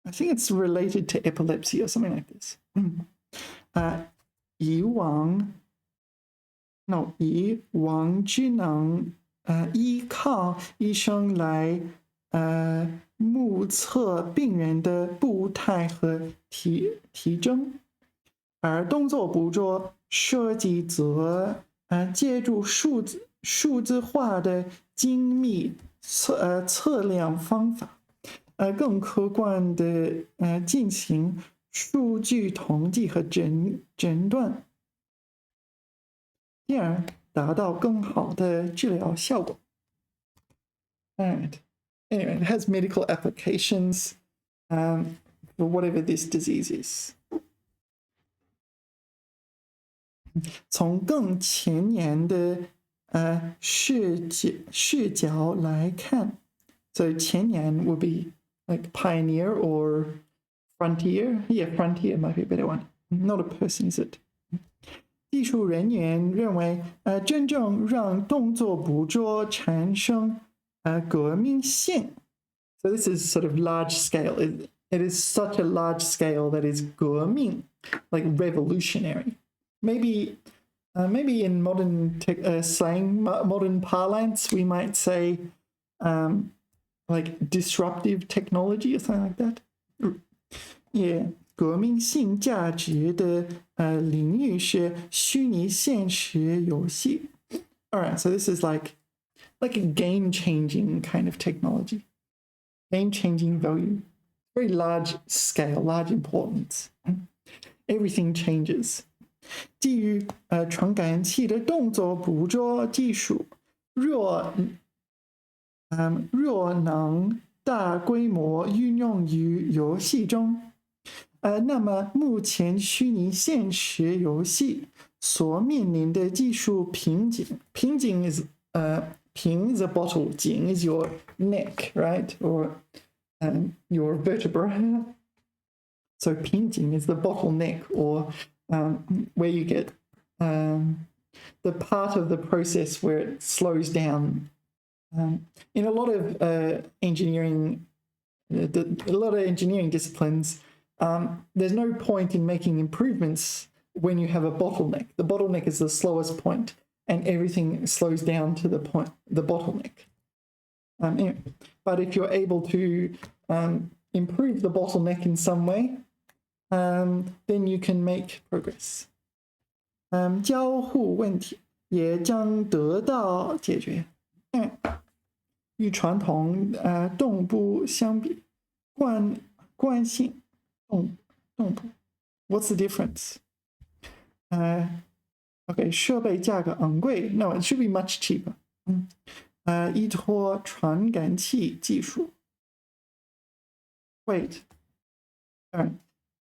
I think it's related to epilepsy or something like this. 以往只能依靠医生来目测病人的步态和体征，而动作捕捉设计则借助数字化的精密测量方法，更客观的进行数据统计和诊断，进而达到更好的治疗效果。All right. Anyway, it has medical applications for whatever this disease is. 从更前沿的视角来看 so 前沿 would be like pioneer or frontier. Yeah, frontier might be a better one. Not a person, is it? 技术人员认为，真正让动作捕捉产生革命性。So this is sort of large scale. It is such a large scale that is 革命, like revolutionary. Maybe in modern slang, modern parlance, we might say like disruptive technology or something like that. Yeah. 革命性价值的领域是虚拟现实游戏。All right, so this is like a game-changing kind of technology, game-changing value, very large scale, large importance. Everything changes. 基于传感器的动作捕捉技术，若能大规模运用于游戏中。那么目前虚拟现实游戏所面临的技术瓶颈 is 瓶 is a bottle, 颈 is your neck, right? Or your vertebra. So 瓶颈 is the bottleneck, or where you get the part of the process where it slows down. In a lot of engineering disciplines, there's no point in making improvements when you have a bottleneck. The bottleneck is the slowest point, and everything slows down to the bottleneck. Anyway, but if you're able to improve the bottleneck in some way, then you can make progress. 交互问题也将得到解决。与传统动捕相比，惯性动捕 What's the difference? Okay, 设备价格昂贵 No, it should be much cheaper. 依托传感器技术 Wait. Alright.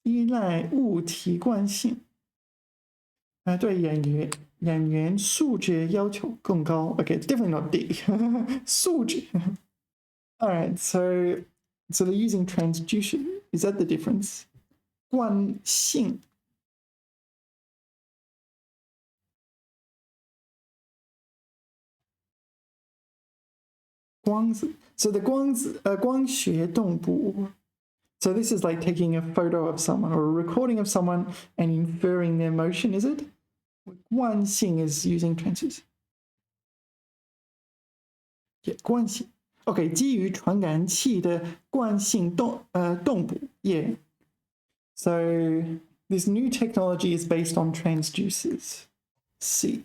依赖物体惯性对演员素质要求更高 Okay, it's definitely not D. 素质 Alright, so they're using transducer. Is that the difference? 惯性 So the 光学动捕 So this is like taking a photo of someone or a recording of someone and inferring their motion, is it? 惯性 is using transducer. Yeah, 惯性 Okay, 基于传感器的惯性动捕 Yeah. So this new technology is based on transducers. C.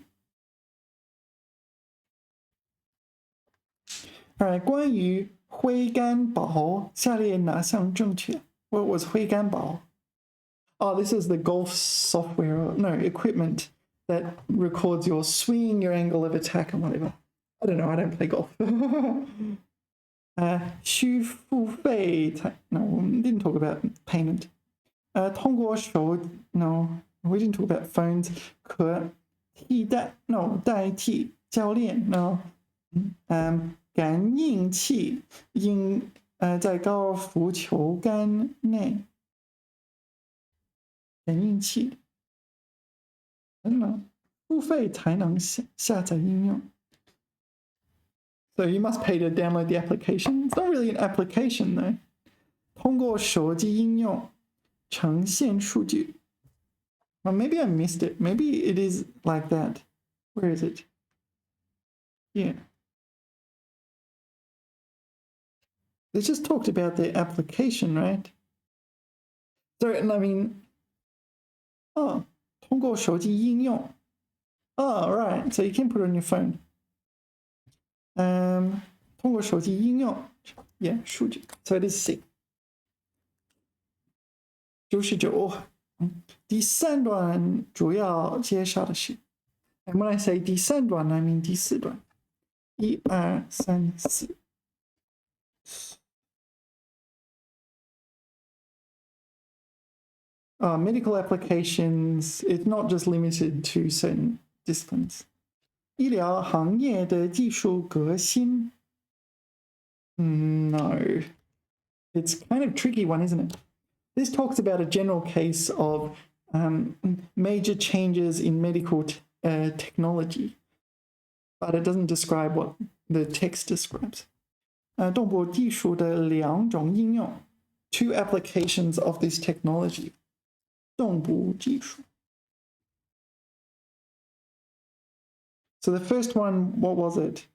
Alright, 关于挥杆宝下列哪项正确 What was 挥杆宝 Oh, this is the golf software, no, equipment that records your swing, your angle of attack and whatever. I don't know, I don't play golf. 需付费才 No, we didn't talk about payment. 通过手 No, we didn't talk about phones. 可替代 No, 代替教练 No. 感应器应在高尔夫球杆内。感应器 I don't know. 付费才能下载应用。So you must pay to download the application. It's not really an application though. 通过手机应用呈现数据。Well, maybe I missed it. Maybe it is like that. Where is it? Yeah. They just talked about the application, right? So, I mean, 通过手机应用 right. So you can put it on your phone. 通过手机应用 Yeah, 数据 So it is C. 99第三段主要介绍的是 And when I say 第三段 I mean 第四段1、2、3、4 medical applications, it's not just limited to certain disciplines. 医疗行业的技术革新 No. It's kind of a tricky one, isn't it? This talks about a general case of major changes in medical technology, but it doesn't describe what the text describes. 动捕技术的两种应用 two applications of this technology. 动捕技术 So the first one, what was it?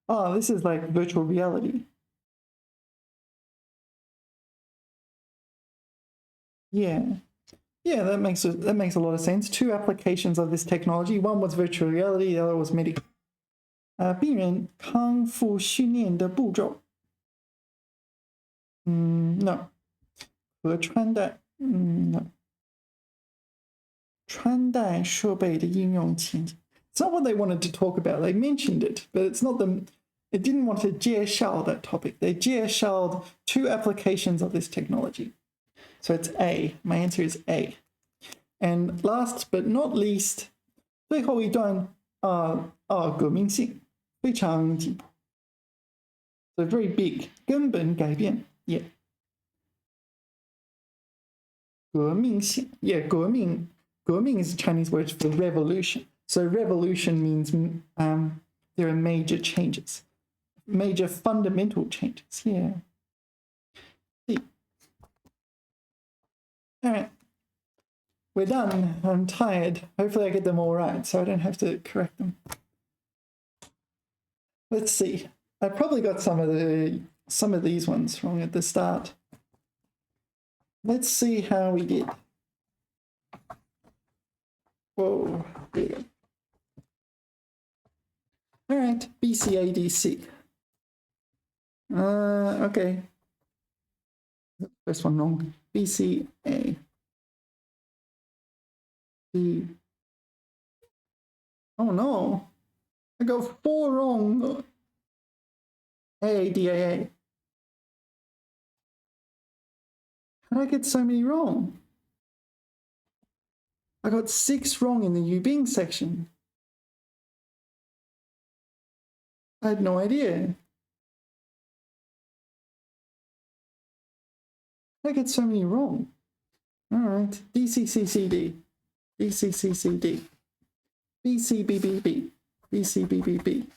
Oh, this is like virtual reality. Yeah, that makes a lot of sense. Two applications of this technology. One was virtual reality, the other was medical. 病人康复训练的步骤 No. 和穿戴 No. 穿戴设备的应用情景 It's not what they wanted to talk about. They mentioned it, but it's not them. It didn't want to 介绍 that topic. They 介绍 two applications of this technology. So it's A. My answer is A. And last but not least, 最后一段革命性非常紧迫 So very big. 根本改变 Yeah. 革命性 Yeah, 革命 is a Chinese word for revolution. So revolution means there are major changes. Major fundamental changes. Yeah. See. All right. We're done. I'm tired. Hopefully I get them all right so I don't have to correct them. Let's see. I probably got some of these ones wrong at the start. Let's see how we did. Whoa, there we go. All right, BCADC. Okay. First one wrong. BCA. B. Oh no. I got 4 wrong. AADAA. How did I get so many wrong? I got 6 wrong in the Yubing section. I had no idea. How did I get so many wrong? All right, DCCCD, DCCCD, BCBBB, BCBBB,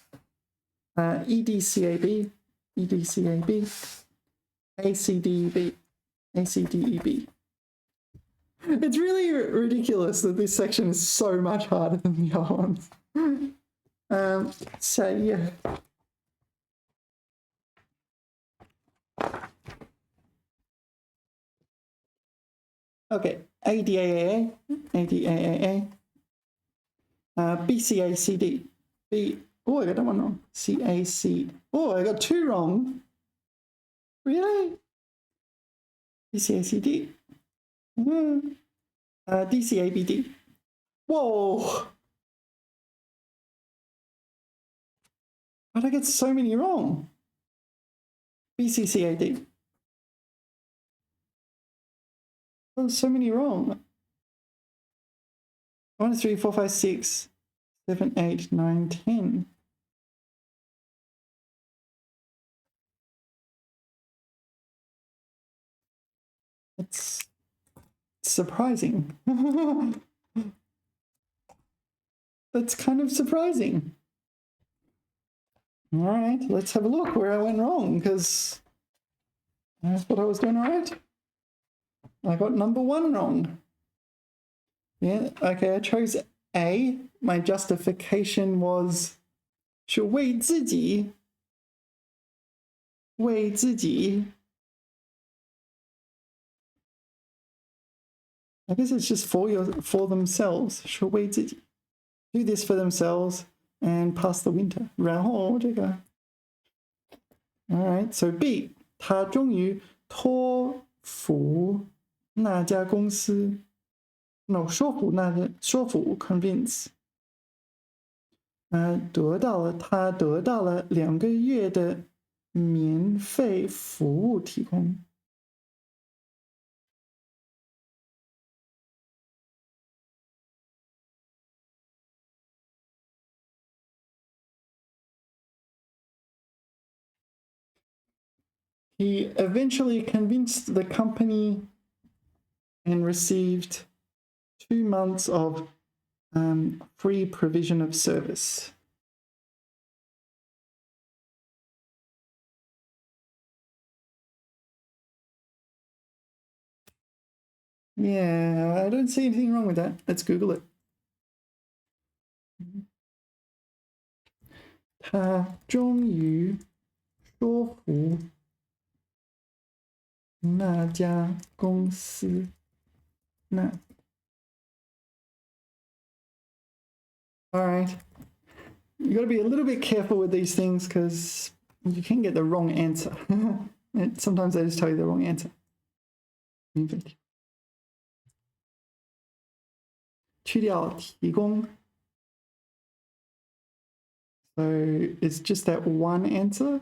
EDCAB, EDCAB, ACDEB, ACDEB. It's really ridiculous that this section is so much harder than the other ones. So yeah. Okay, ADAAA, ADAAA, BCACD, oh, I got that one wrong. CAC, oh, I got 2 wrong. Really? BCACD. DCABD. Whoa! Why did I get so many wrong? BCCAD. Oh, so many wrong. 1, 2, 3, 4, 5, 6, 7, 8, 9, 10. It's surprising. That's kind of surprising. All right, let's have a look where I went wrong, because I thought I was doing all right. I got number 1 wrong. Yeah, okay, I chose A. My justification was 是为自己 为自己 I guess it's just for themselves 是为自己 Do this for themselves and pass the winter 然后这个 Alright, so B 他终于托付那家公司 No, 说服 convince 他得到了2个月的免费服务提供。He eventually convinced the company and received 2 months of free provision of service. Yeah, I don't see anything wrong with that. Let's Google it. 他终于说服那家公司那 All right. You got to be a little bit careful with these things because you can get the wrong answer. Sometimes they just tell you the wrong answer. 去掉提供 So it's just that one answer.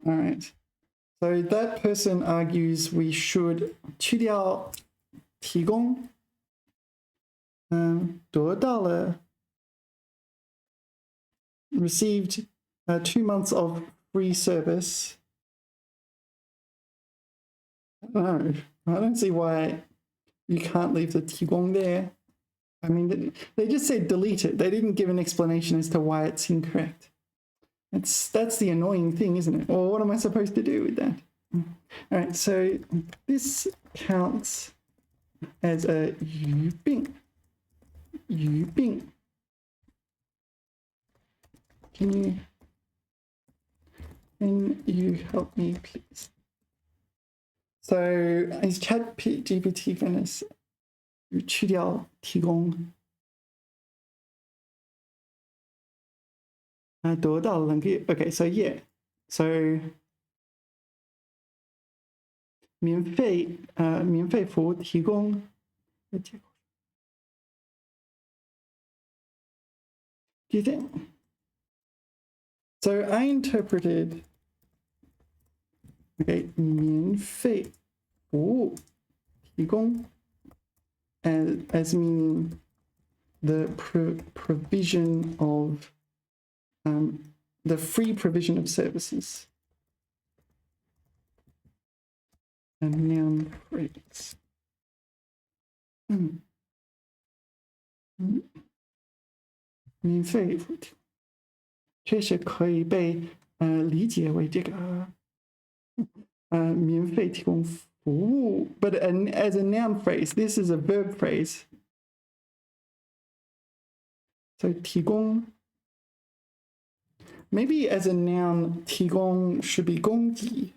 All right. So that person argues we should 去掉提供得到了 received 2 months of free service. No, I don't see why you can't leave the 提供 there. I mean, they just said delete it. They didn't give an explanation as to why it's incorrect. That's the annoying thing, isn't it? Well, what am I supposed to do with that? All right, so this counts as a 语病. 语病. Can you help me, please? So is ChatGPT going to 去掉提供得到能力 Okay, so yeah. So 免费服务提供 Do you think? So I interpreted okay, 免费服务提供 as meaning the provision of the free provision of services. A noun phrase. 免费服务提供确实可以被理解为这个免费提供服务 but as a noun phrase, this is a verb phrase. So 提供 maybe as a noun 提供 should be 供给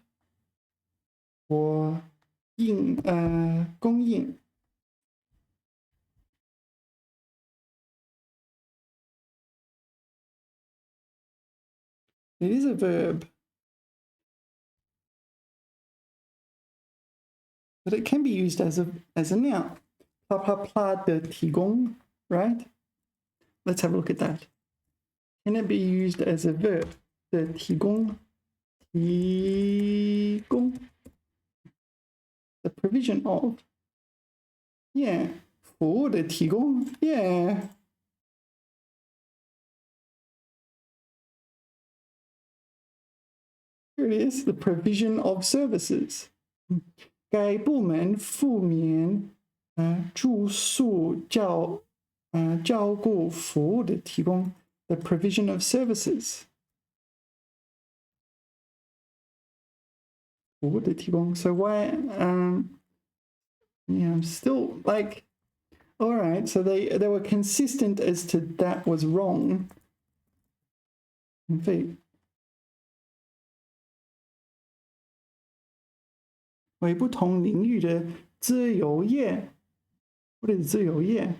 or 供应 It is a verb. But it can be used as a noun. 啪啪啪的提供 right? Let's have a look at that. Can it be used as a verb? 的提供 提供 The provision of. Yeah. 服务的提供 Yeah. Here it is, the provision of services. 该部门负面住宿照顾服务的提供 the provision of services. 服务的提供 So why yeah, I'm still like all right, so they were consistent as to that was wrong. 免费为不同领域的自由业 What is 自由业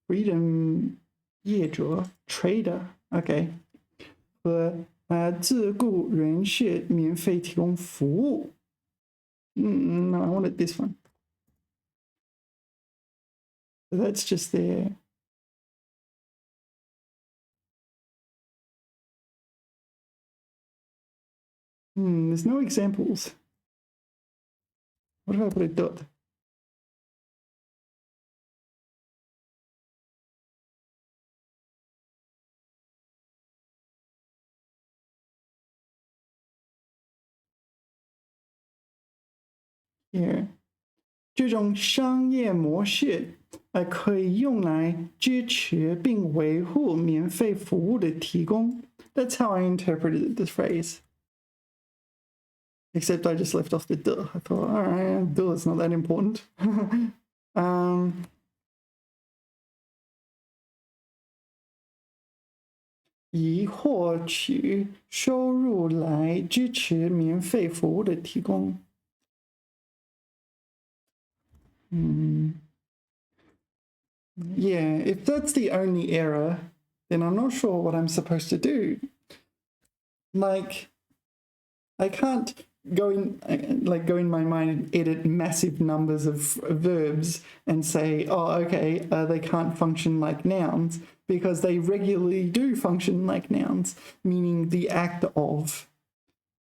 Freedom 业者 Trader Okay 和自雇人士免费提供服务 No, I wanted this one. So that's just there. There's no examples. What if I put a dot? Here. 这种商业模式可以用来支持并维护免费服务的提供。That's how I interpreted this phrase. Except I just left off the duh. I thought, all right, duh is not that important. 以获取收入来支持免费服务的提供。Yeah, if that's the only error, then I'm not sure what I'm supposed to do. Like, I can't go in my mind and edit massive numbers of verbs and say, oh, okay, they can't function like nouns, because they regularly do function like nouns, meaning the act of.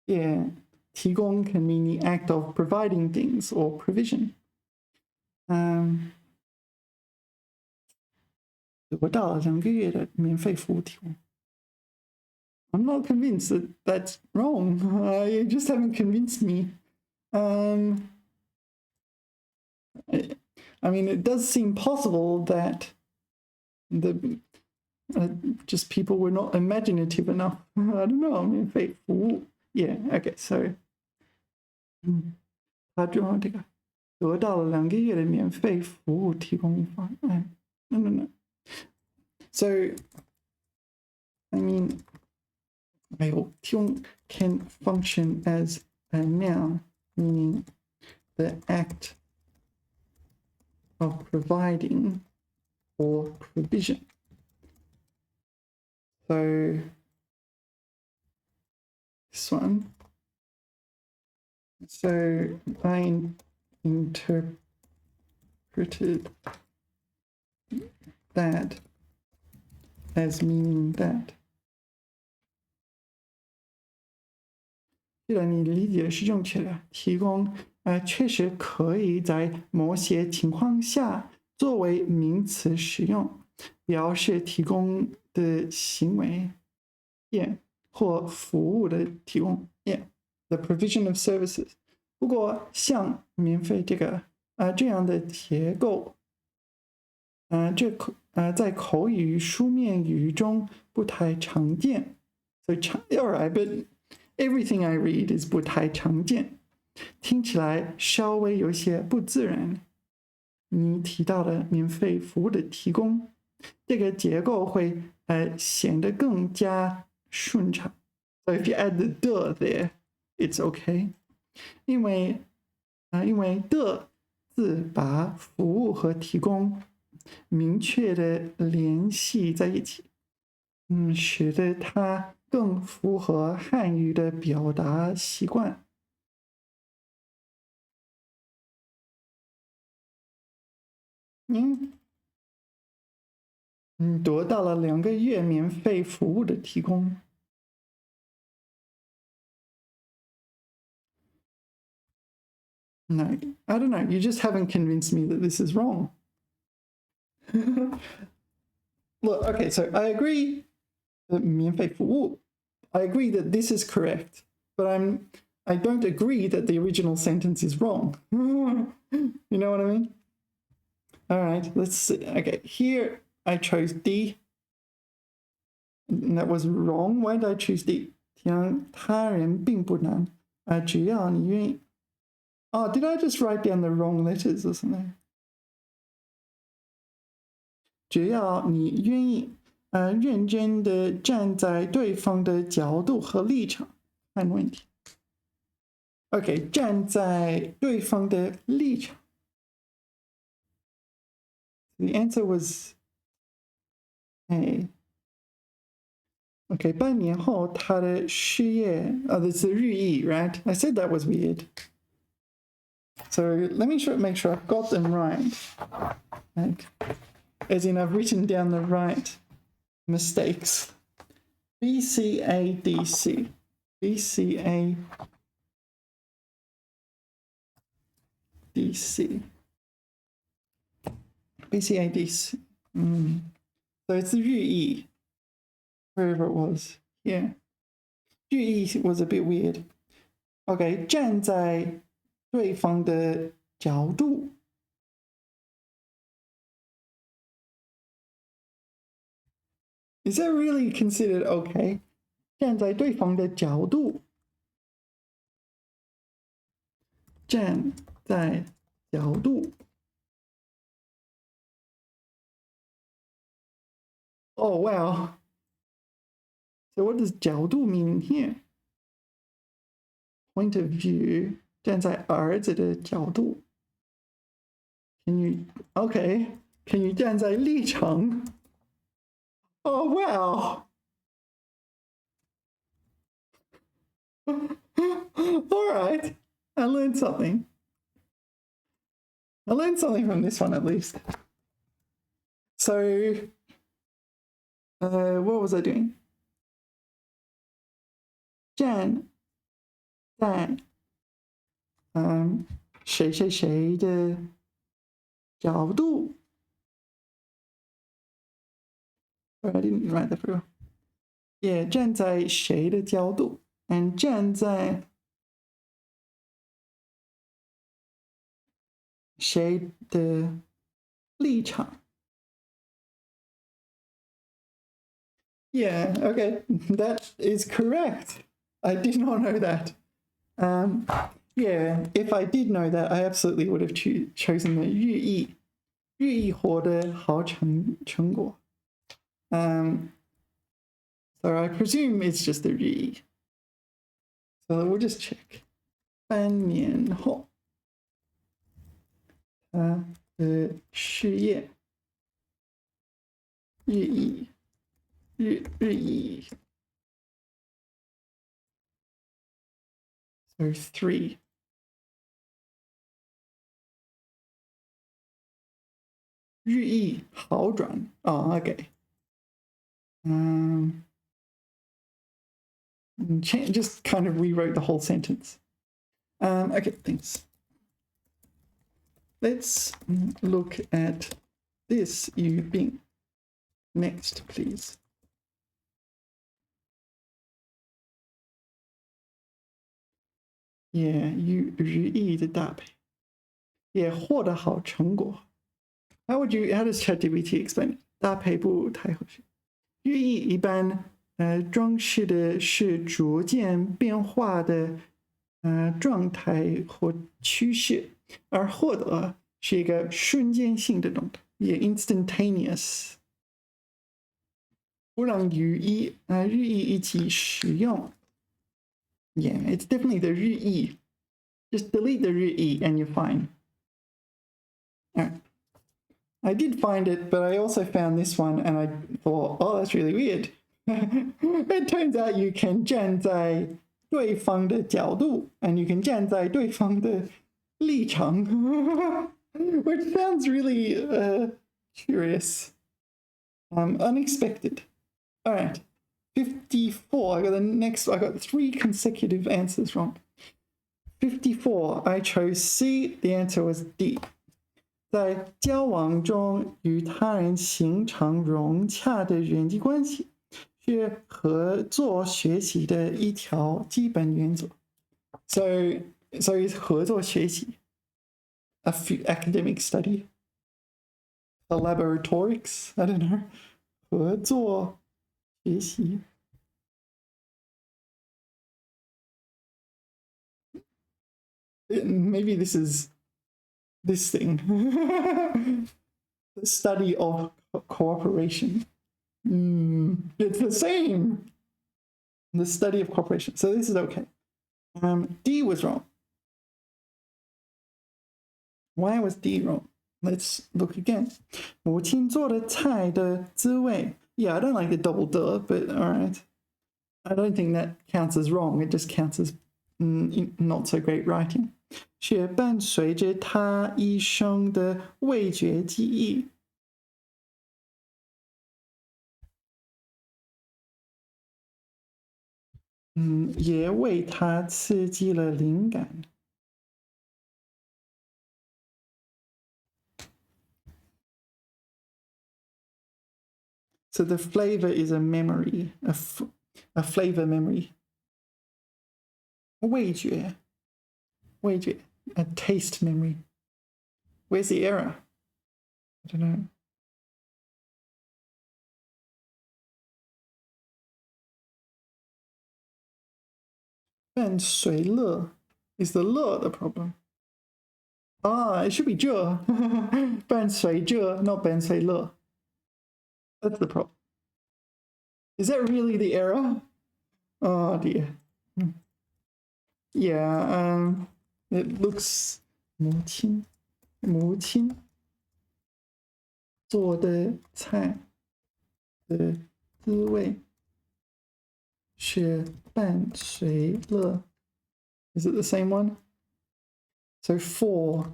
Yeah, 提供 can mean the act of providing things or provision. 得到了2个月的免费服务提供。I'm not convinced that that's wrong. You just haven't convinced me. I mean, it does seem possible that just people were not imaginative enough. I don't know. 免费服务 Yeah. Okay. So. 他就这个得到了2个月的免费服务提供方案。No. So, I mean, 提供 can function as a noun, meaning the act of providing or provision. So, this one. So, I interpreted that as meaning that. 既然你理解是正确的，提供确实可以在某些情况下作为名词使用，表示提供的行为 ，yeah， 或服务的提供 ，yeah，the provision of services。不过像免费这样的结构，在口语书面语中不太常见。So alright, but everything I read is 不太常见，听起来稍微有些不自然。你提到的免费服务的提供，这个结构会显得更加顺畅。So if you add the the there, it's okay. 因为的字把服务和提供明确的联系在一起，使得它更符合汉语的表达习惯。得到了2个月免费服务的提供。No, I don't know. You just haven't convinced me that this is wrong. Look, okay, so I agree that 免费服务, I agree that this is correct, but I don't agree that the original sentence is wrong. You know what I mean? All right, let's see. Okay, here I chose D. And that was wrong. Why did I choose D? 他人并不难，只要你愿意。Oh, did I just write down the wrong letters or something? 只要你愿意，认真的站在对方的角度和立场看问题。OK， 站在对方的立场。The answer was A. OK， 半年后他的事业，this is 日益 right? I said that was weird. So let me make sure I've got them right. Like, as in I've written down the right mistakes. BCADC. BCA DC. BCA DC. So it's the 日译, wherever it was. Yeah. 日译 was a bit weird. Okay, 站在对方的角度。Is that really considered okay? 站在对方的角度。站在角度。Oh, wow. So what does 角度 mean here? Point of view. 站在儿子的角度。Can you... Okay. Can you 站在立场? Oh, wow. All right. I learned something. I learned something from this one at least. So, what was I doing? 站在谁谁谁的角度。I didn't write that very well. Yeah, 站在谁的角度 and 站在谁的立场。Yeah, okay, that is correct. I did not know that. Yeah, if I did know that, I absolutely would have chosen the 日译，日译获得好成果。So I presume it's just the 日译。So we'll just check. 半年后，他的事业日译。So 3. 日益好转. Oh, okay. Just kind of rewrote the whole sentence. Okay, thanks. Let's look at this 语病. Next, please. Yeah, 日益的搭配. Yeah, 获得好成果. How does ChatGPT explain it? 搭配不太合适。日益一般装饰的是逐渐变化的状态或趋势，而获得是一个瞬间性的动态，也 instantaneous。不让日益一起使用。Yeah, it's definitely the 日益。Just delete the 日益 and you're fine. All right. I did find it, but I also found this one and I thought, oh, that's really weird. It turns out you can 站在对方的角度 and you can 站在对方的立场, which sounds really curious. Unexpected. All right. 54. I got 3 consecutive answers wrong. 54. I chose C. The answer was D. 在交往中与他人形成融洽的人际关系是合作学习的一条基本原则。So it's 合作学习 academic study, collaboratorics, I don't know. 合作学习 Maybe this is this thing. The study of cooperation. It's the same. The study of cooperation. So this is okay. D was wrong. Why was D wrong? Let's look again. 母亲做的菜的滋味. Yeah, I don't like the double duh, but all right. I don't think that counts as wrong. It just counts as not so great writing. 是伴随着他一生的味觉记忆。也为他刺激了灵感。So the flavor is a memory, a flavor memory. 味觉 a taste memory. Where's the error? I don't know. 伴随乐 is the 乐 the problem? It should be 这伴随着 not 伴随乐 That's the problem. Is that really the error? Oh dear. Yeah, it looks 母亲做的菜的滋味是伴随乐 Is it the same one? So 4.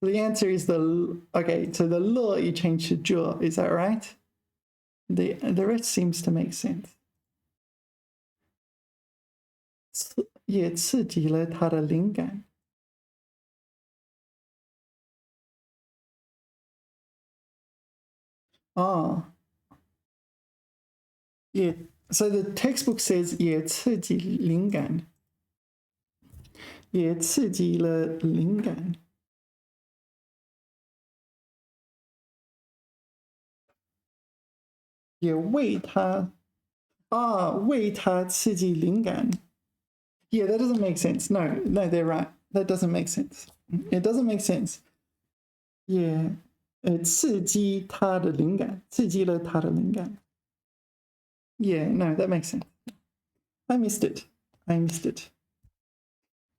The answer is okay, so the 乐 you change to 这 is that right? The rest seems to make sense. 也刺激了他的灵感。So the textbook says 也刺激灵感，也刺激了灵感。也为他为他刺激灵感。Yeah, that doesn't make sense. No, they're right. That doesn't make sense. It doesn't make sense. Yeah, 刺激他的灵感，刺激了他的灵感。Yeah, no, that makes sense. I missed it.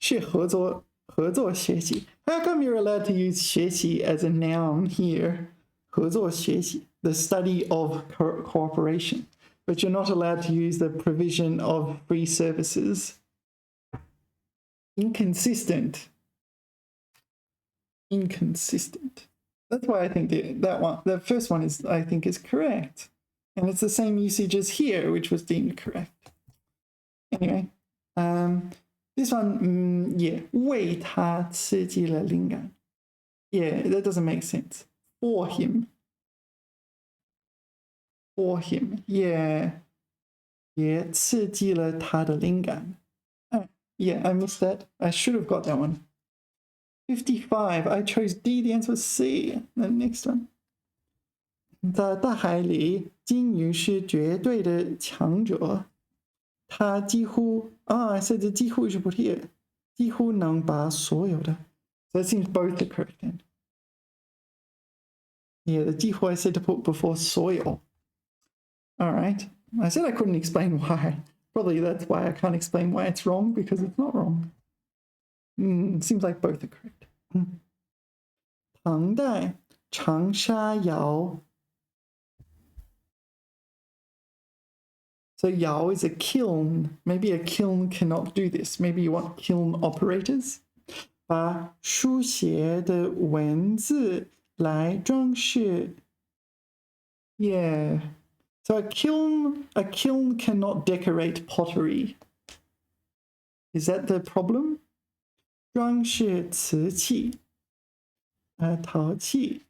是合作学习。How come you're allowed to use 学习 as a noun here? 合作学习, the study of cooperation, but you're not allowed to use the provision of free services. Inconsistent. That's why I think the first one I think is correct. And it's the same usage as here, which was deemed correct. Anyway, this one, yeah, 为他刺激了灵感. Yeah, that doesn't make sense. For him, yeah, 也刺激了他的灵感. Yeah, I missed that. I should have got that one. 55, I chose D, the answer was C. The next one. 在大海里，金鱼是绝对的强者。它几乎I said the 几乎 should put here. 几乎能把所有的 So it seems both are correct then. Yeah, the 几乎 I said to put before 所有. All right. I said I couldn't explain why. Probably that's why I can't explain why it's wrong, because it's not wrong. Seems like both are correct. 唐代长沙窑 So yao is a kiln. Maybe a kiln cannot do this. Maybe you want kiln operators. 把书写的文字来装饰. Yeah. So a kiln cannot decorate pottery. Is that the problem? 装饰瓷器，陶器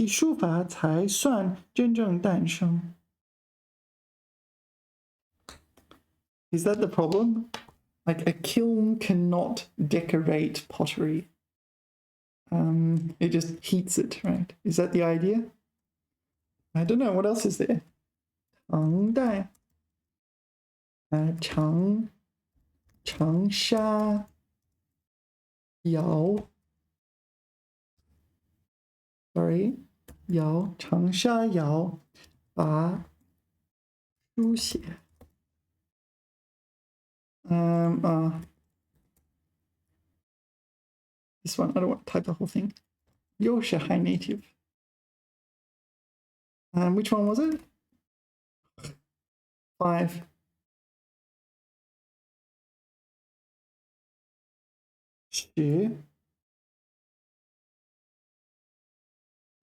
书法才算真正诞生。Is that the problem? Like a kiln cannot decorate pottery. It just heats it, right? Is that the idea? I don't know. What else is there? 唐代，长沙窑 ，sorry， 窑长沙窑把书写。This one, I don't want to type the whole thing. Yorkshire High Native. Which one was it? 5. You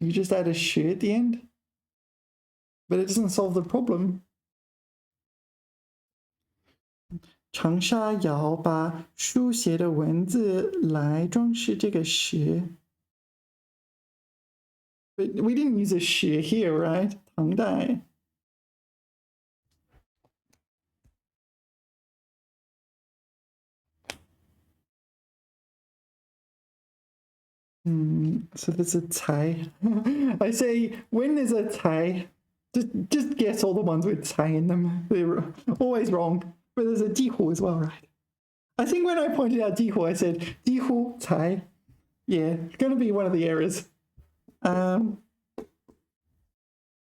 just add a 学 at the end, but it doesn't solve the problem. 长沙窑把书写的文字来装饰这个石。But we didn't use a 石 here, right? 唐代。So there's a 才. I say when there's a 才, just guess all the ones with 才 in them. They're always wrong. But there's a 几乎 as well, right? I think when I pointed out 几乎, I said 几乎才. Yeah, going to be one of the errors. All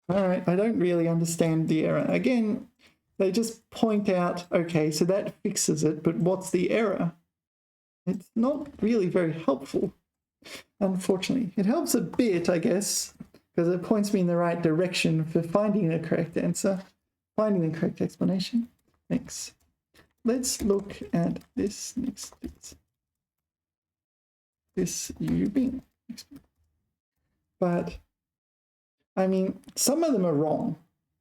right, I don't really understand the error. Again, they just point out, okay, so that fixes it, but what's the error? It's not really very helpful, unfortunately. It helps a bit, I guess, because it points me in the right direction for finding the correct answer, finding the correct explanation. Thanks. Let's look at this next bit. This Yubing. But, I mean, some of them are wrong.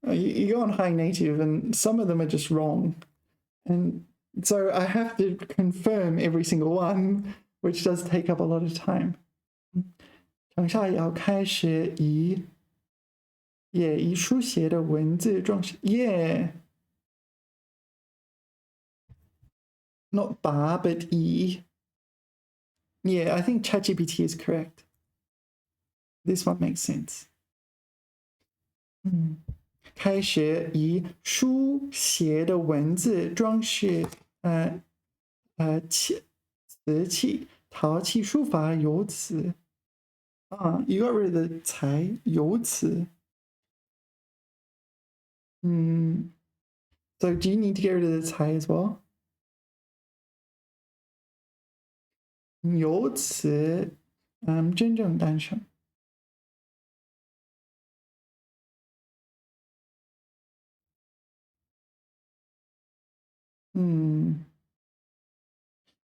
You go on high native and some of them are just wrong. And so I have to confirm every single one, which does take up a lot of time. 长沙窑开始以书写的文字装饰 Yeah. Not 把 but 以 Yeah, I think ChatGPT is correct. This one makes sense. 开始以书写的文字装饰瓷器、陶器、书法、油瓷。You got rid of the 才油瓷。So do you need to get rid of the 才 as well? 油瓷，真正诞生。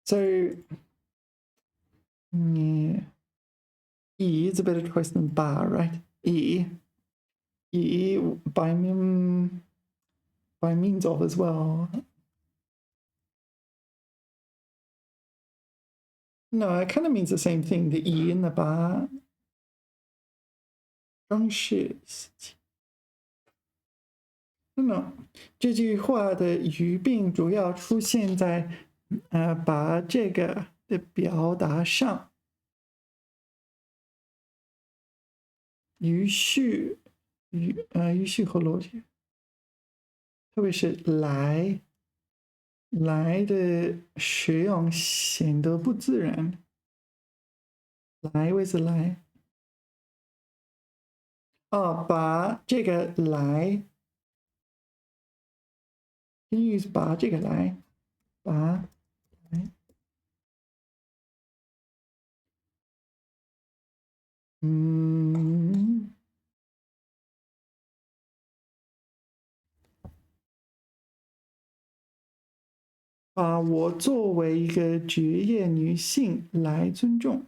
So, yeah. E is a better choice than 把, right? E by means of as well. No, it kind of means the same thing. The 以 and the 把装饰 No, 这句话的语病主要出现在把这个的表达上。语序和逻辑，特别是来的使用显得不自然。来 with 来把这个来 ，can you use 把这个来，把来，把我作为一个职业女性来尊重。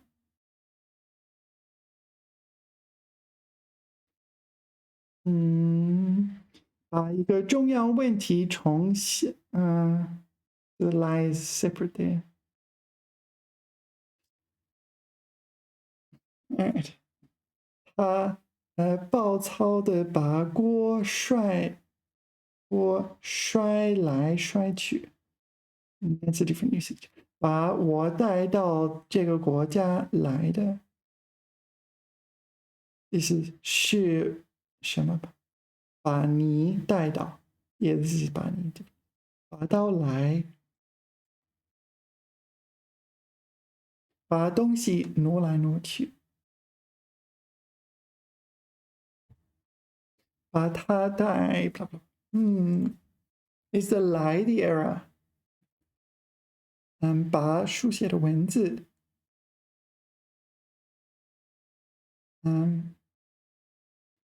把一个重要问题重现，the lie is separate there. Alright. 他暴躁的把锅摔来摔去。That's a different usage. 把我带到这个国家来的，意思是什么？把你带到，也是把你把到来，把东西挪来挪去，把它带，is the 来 the error？把书写的文字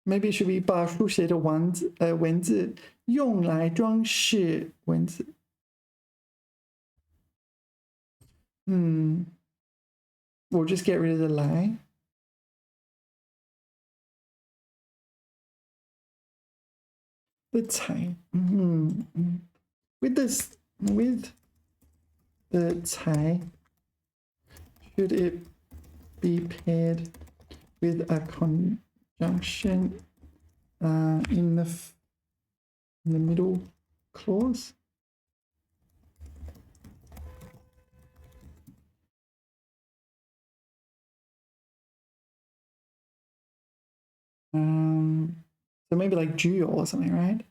，maybe should be 把书写的文字用来装饰文字。We'll just get rid of the 来。The 才，with this with the 才 should it be paired with a conjunction in the middle clause? So maybe like 具有 or something, right?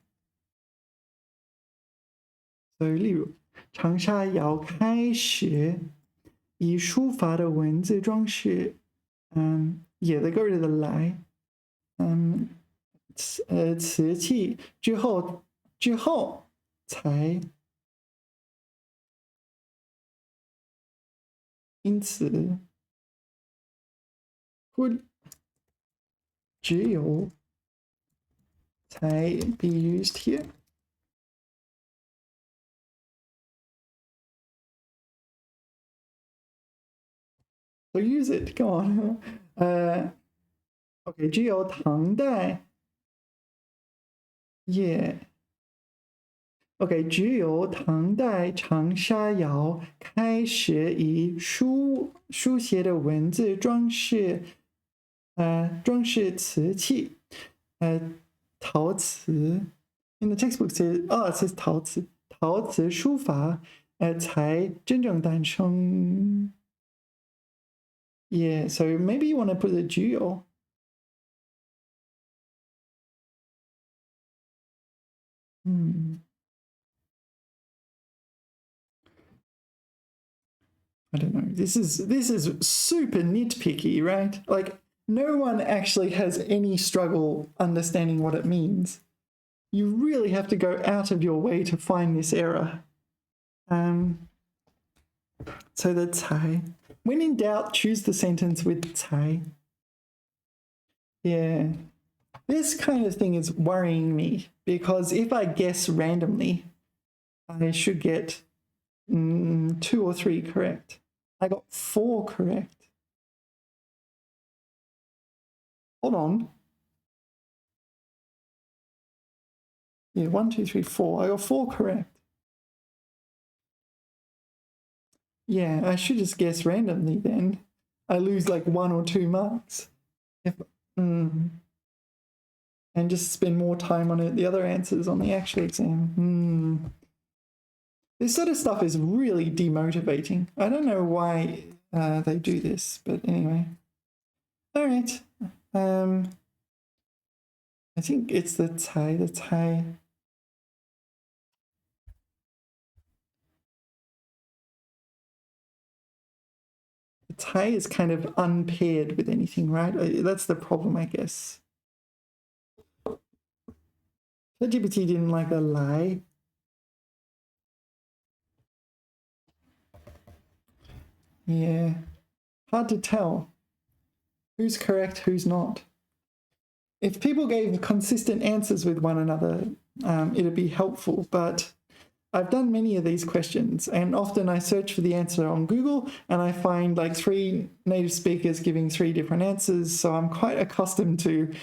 So 例如长沙要开始以书法的文字装饰也they got rid of the 来瓷器之后才因此只有才 be used here. So use it, go on. OK, 只有唐代 yeah. OK, 只有唐代长沙窑开始以书写的文字装饰瓷器陶瓷 In the textbook it says, it says 陶瓷书法才真正诞生 Yeah, so maybe you want to put the 只有 I don't know. This is super nitpicky, right? Like no one actually has any struggle understanding what it means. You really have to go out of your way to find this error. So the 才 when in doubt, choose the sentence with 才 Yeah. This kind of thing is worrying me because if I guess randomly, I should get 2 or 3 correct. I got 4 correct. Hold on. Yeah, 1, 2, 3, 4. I got 4 correct. Yeah, I should just guess randomly then. I lose like 1 or 2 marks. And just spend more time on it, the other answers on the actual exam. This sort of stuff is really demotivating. I don't know why they do this, but anyway. All right. I think it's the 才. The 才 is kind of unpaired with anything, right? That's the problem, I guess. ChatGPT didn't like the 来. Yeah, hard to tell who's correct, who's not. If people gave consistent answers with one another, it'd be helpful, but I've done many of these questions and often I search for the answer on Google and I find like 3 native speakers giving 3 different answers, so I'm quite accustomed to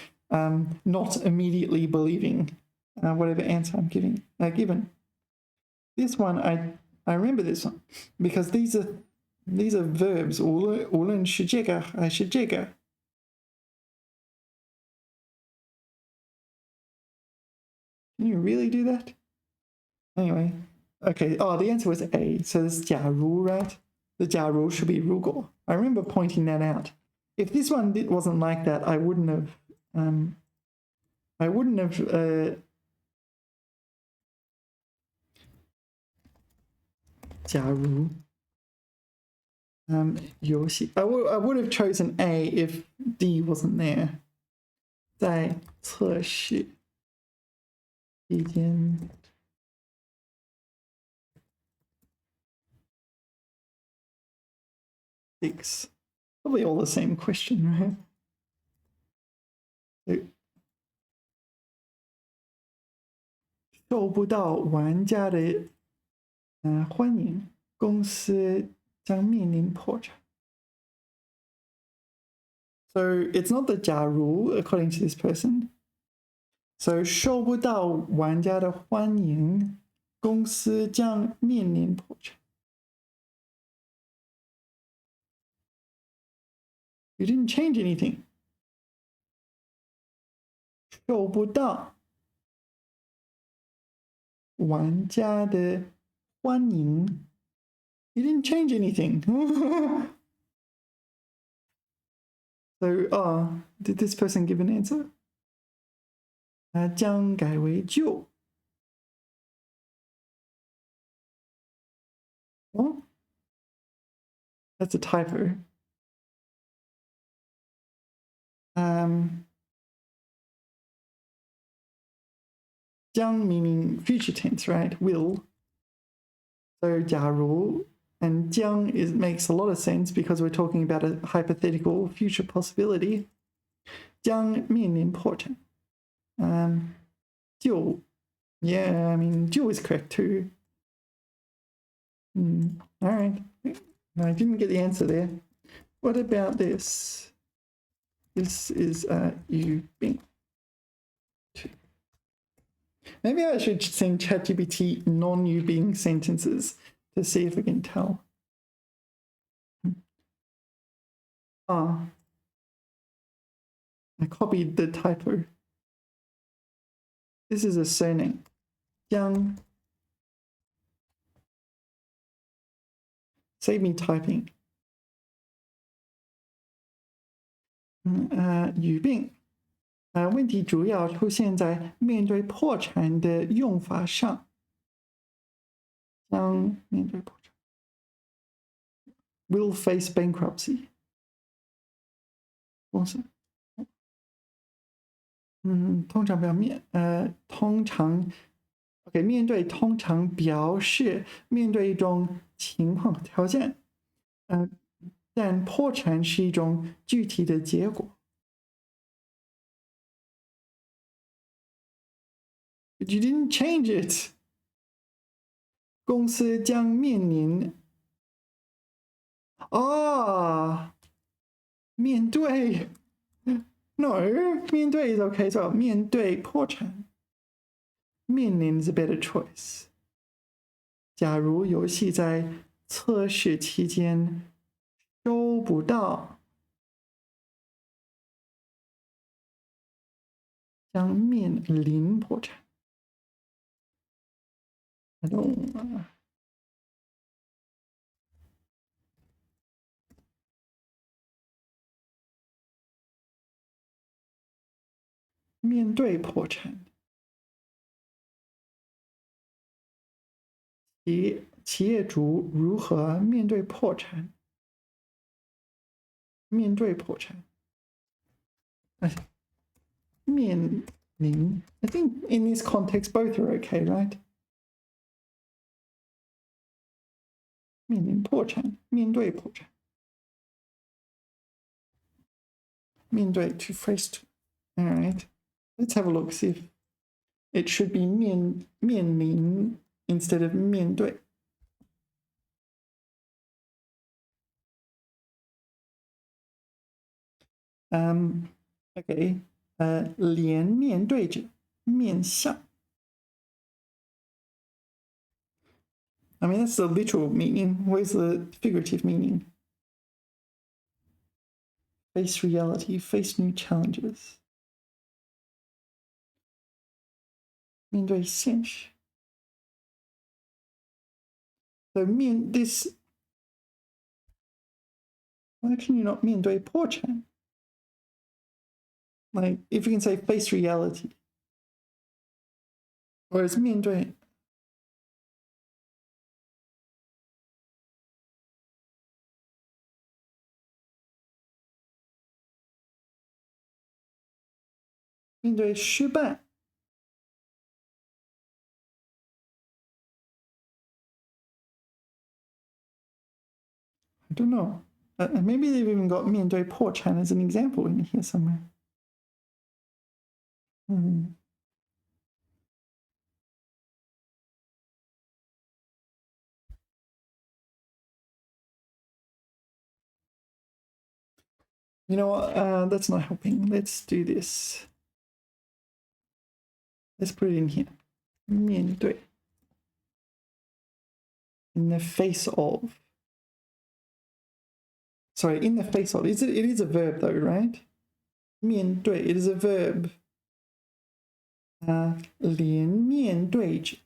not immediately believing whatever answer I'm given. This one, I remember this one because these are verbs. 无论是这个还是这个. Can you really do that? Anyway, okay. Oh, the answer was A. So this is 假如, right? The 假如 should be 如果. I remember pointing that out. If this one wasn't like that, I wouldn't have. 假如 游戏 I would have chosen A if D wasn't there. 在测试期间 6. Probably all the same question, right? So, 受不到玩家的欢迎，公司将面临破产. So it's not the 假如 according to this person. So 受不到玩家的欢迎公司将面临破产。You didn't change anything. 受不到玩家的欢迎。You didn't change anything. So, did this person give an answer? 将改为旧。Oh, that's a typo. Jiang meaning future tense, right? Will. So 假如 and 将 makes a lot of sense because we're talking about a hypothetical future possibility. 将面临破产。就 yeah, I mean 就 is correct too. All right. No, I didn't get the answer there. What about this? This is you being. Maybe I should send ChatGPT non-you being sentences to see if we can tell. I copied the typo. This is a surname. Yang. Save me typing. 语病。问题主要出现在面对破产的用法上。将面对破产。Will face bankruptcy. 公司。通常表面。通常。OK， 面对通常表示面对一种情况条件。但破产是一种具体的结果。But you didn't change it. 公司将面临面对 No, 面对 is okay, so 面对破产。面临 is a better choice. 假如游戏在测试期间收不到，将面临破产。I don't. 面对破产。企业主如何面对破产？面对破产。面临 I think in this context both are okay, right? 面临破产，面对破产。面对 to face to. All right. Let's have a look, see if it should be 面临 instead of 面对。Okay. 脸面对着，面向。I mean, that's the literal meaning. Where's the figurative meaning? Face reality, face new challenges. 面对现实。So this. Why can you not 面对破产? Like, if you can say face reality. Whereas 面对失败。I don't know. Maybe they've even got 面对破产 as an example in here somewhere. You know what? That's not helping. Let's do this. Let's put it in here. 面对 in the face of. Sorry, in the face of. It is a verb though, right? 面对, it is a verb. 连面对着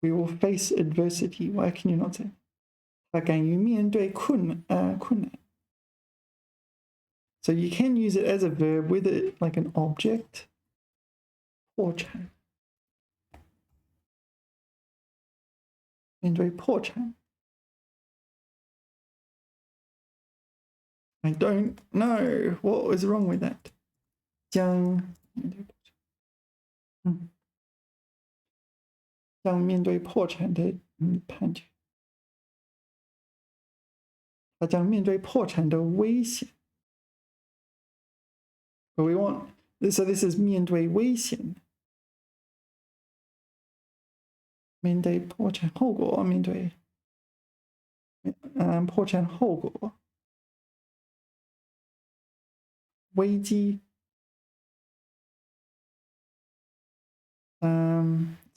we will face adversity. Why can you not say? 他敢于面对困难. So you can use it as a verb with it like an object. 破产. 面对破产. I don't know what was wrong with that. 将面对破产的判决。他将面对破产的危险。But we want, so this is 面对危险。面对破产后果，面对破产后果。危机。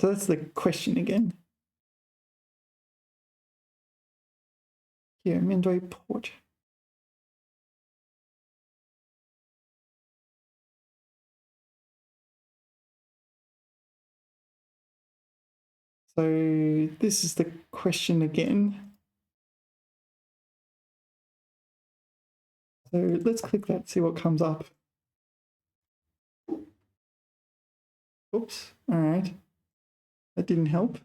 So that's the question again. Here, 面对破产。So this is the question again. So let's click that, see what comes up. Oops, all right. That didn't help.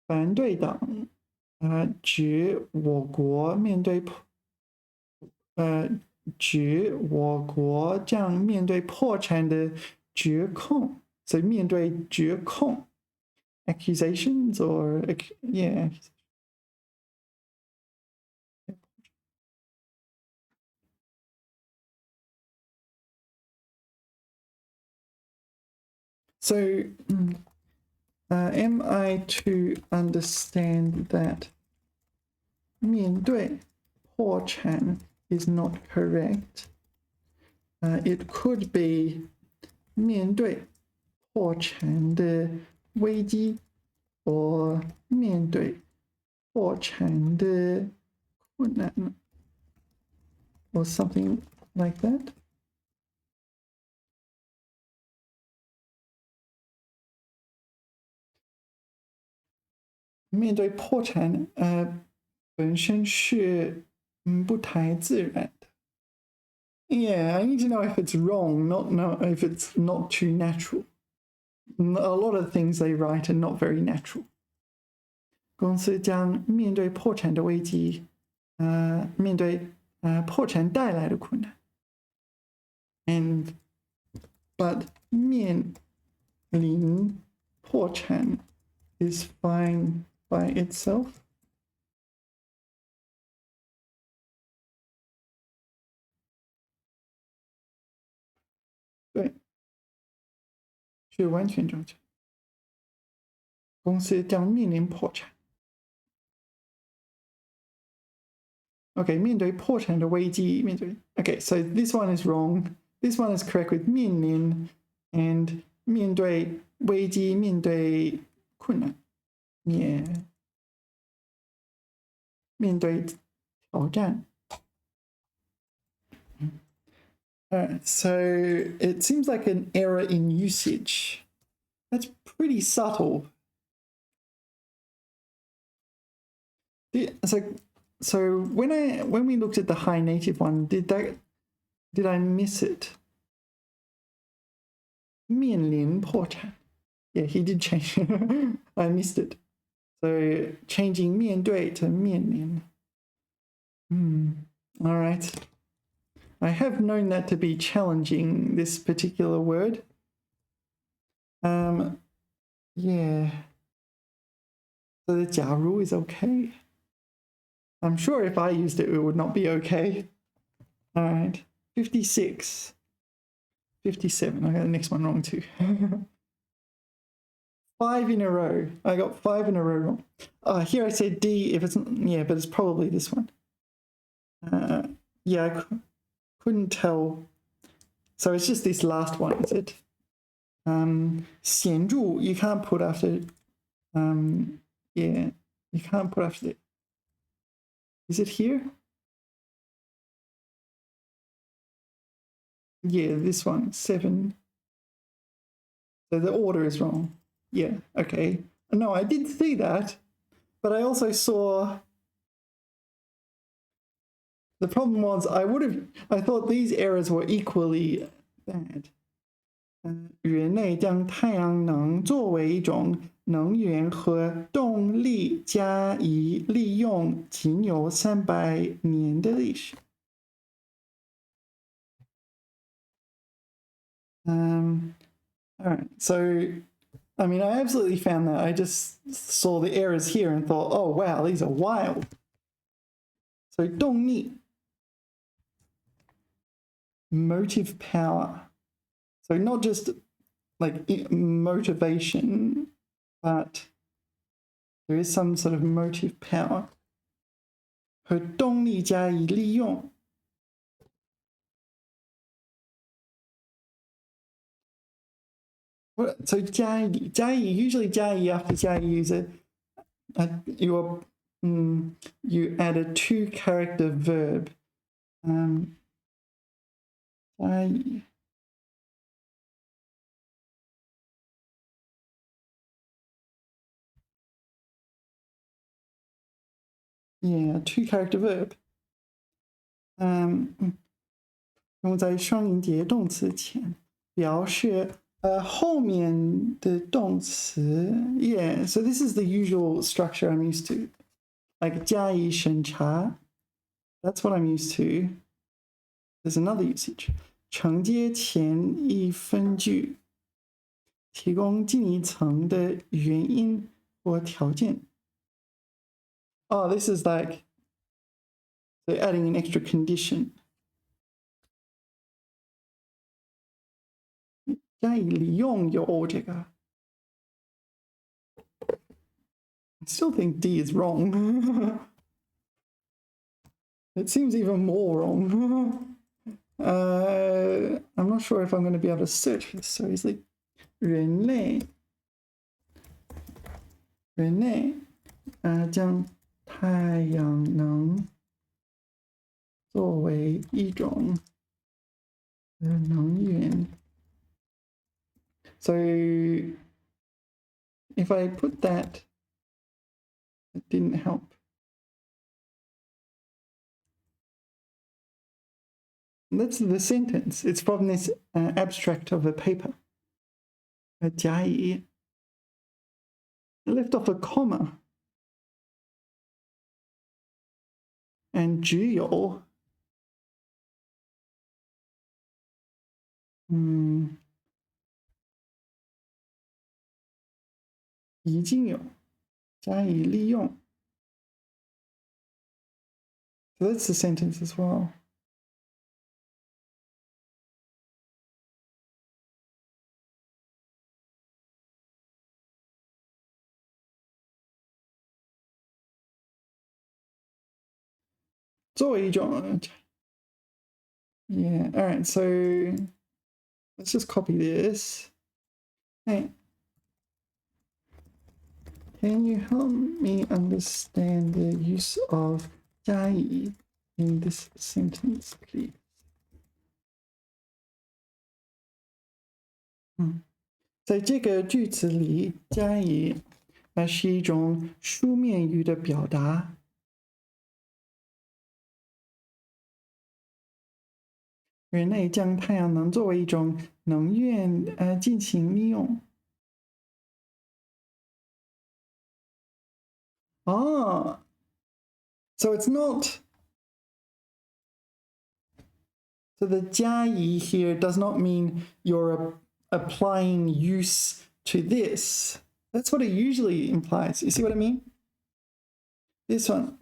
反对党指我国面对将面对破产的指控。So 面对指控 accusations or yeah. So am I to understand that 面对破产 is not correct? It could be 面对破产的危机 or 面对破产的困难 or something like that. 面对破产本身是不太自然的。Yeah, I need to know if it's wrong, not know if it's not too natural. A lot of things they write are not very natural. 公司将面对破产的危机，面对破产带来的困难。But 面临破产 is fine by itself. 对，是完全正确。公司将面临破产。Okay, 面对破产的危机，面对。Okay, so this one is wrong. This one is correct with 面临 and 面对危机，面对困难。Yeah. 面对挑战。So it seems like an error in usage. That's pretty subtle. So when we looked at the high native one, did I miss it? 面临破产. Yeah, he did change. I missed it. So changing 面对 to 面临. All right. I have known that to be challenging, this particular word. Yeah. So the 假如 is okay. I'm sure if I used it, it would not be okay. All right. 56. 57. I got the next one wrong too. 5 in a row. I got 5 in a row wrong. Here I said D if it's, yeah, but it's probably this one. Yeah, I couldn't tell. So it's just this last one, is it? 显著, you can't put after Yeah, you can't put after it. Is it here? Yeah, this one, 7. So the order is wrong. Yeah, okay. No, I did see that, but I also saw the problem was I thought these errors were equally bad. 人类将太阳能作为一种能源和动力加以利用，仅有300年的历史。All right, so I mean, I absolutely found that. I just saw the errors here and thought, oh wow, these are wild. So 动力 motive power. So not just like motivation, but there is some sort of motive power. 和动力加以利用 So 加以 usually 加以 after 加以 use it. You add a 2-character verb. 加以 Yeah, 2-character verb. 用在双音节动词前，表示后面的动词。Yeah, so this is the usual structure I'm used to. Like 加以审查 that's what I'm used to. There's another usage. 承接前一分句，提供进一层的原因或条件。Oh, this is like so adding an extra condition. 加以利用有这个。I still think D is wrong. It seems even more wrong. I'm not sure if I'm going to be able to search this so easily. 人类将太阳能作为一种能源。So if I put that, it didn't help. That's the sentence. It's from this abstract of a paper. 加以 I left off a comma. And 只有已经有加以利用。So that's the sentence as well. 作为一种 Yeah, all right, so let's just copy this. Hey, can you help me understand the use of 加以 in this sentence, please? 在这个句子里，加以是一种书面语的表达。人类将太阳能作为一种能源进行利用。Oh, so it's not. So the 加以 here does not mean you're applying use to this. That's what it usually implies. You see what I mean? This one.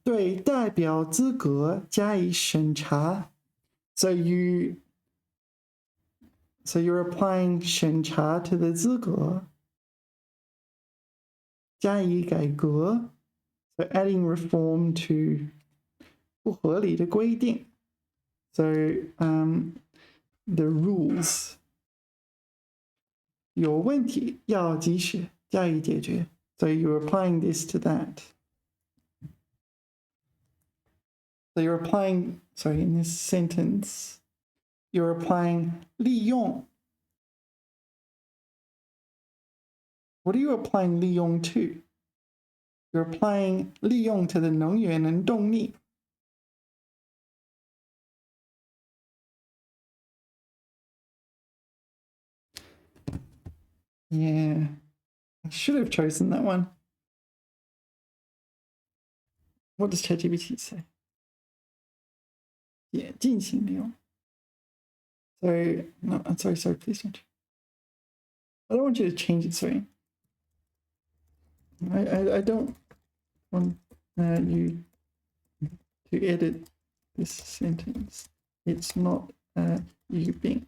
对代表资格加以审查。So you're applying 审查 to the 资格。加以改革 so adding reform to 不合理的规定 so the rules 有问题要及时加以解决. So you're applying this to that. So you're applying, sorry, in this sentence, you're applying 利用. What are you applying 利用 to? You're applying 利用 to the 能源和动力. Yeah, I should have chosen that one. What does ChatGPT say? Yeah, 进行利用. So, no, I'm sorry, please don't. I don't want you to change it, sorry. I don't want you to edit this sentence. It's not you being.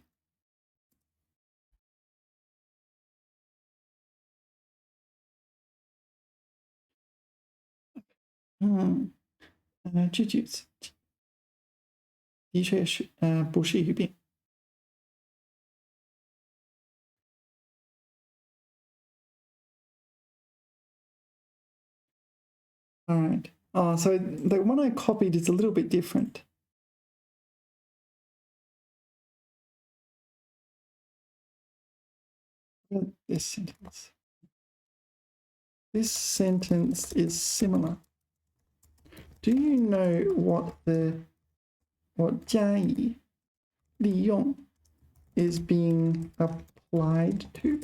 句子的确是不是语病. All right. Oh, so the one I copied is a little bit different. This sentence. This sentence is similar. Do you know what 加以利用 is being applied to?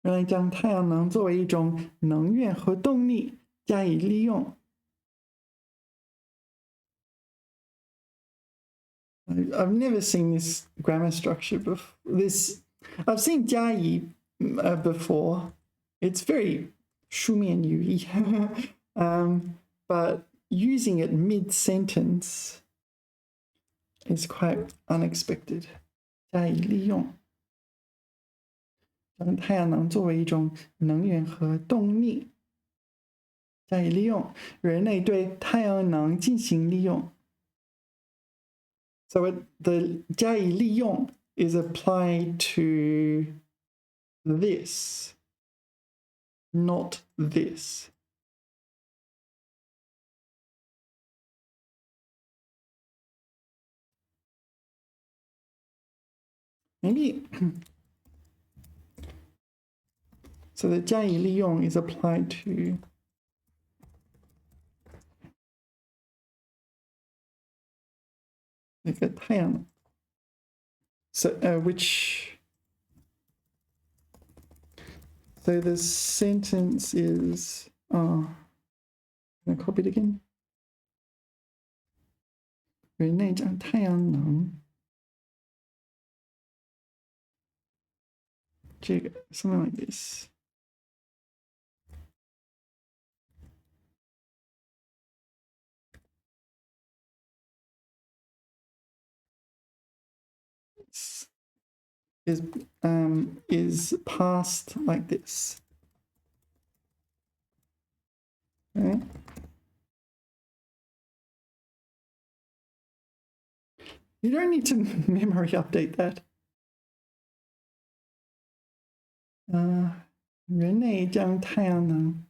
原来将太阳能作为一种能源和动力加以利用. I've never seen this grammar structure before. I've seen 加以 before. It's very 书面语义. But using it mid-sentence is quite unexpected. 加以利用. 将太阳能作为一种能源和动力加以利用，人类对太阳能进行利用。So the 加以利用 is applied to this, not this. Maybe. So the 加以利用 is applied to like a 太阳能. So which. So the sentence is. Can I copy it again? 人类将太阳能 这个 something like this. Is passed like this. Okay. You don't need to memory update that. 人类将太阳能，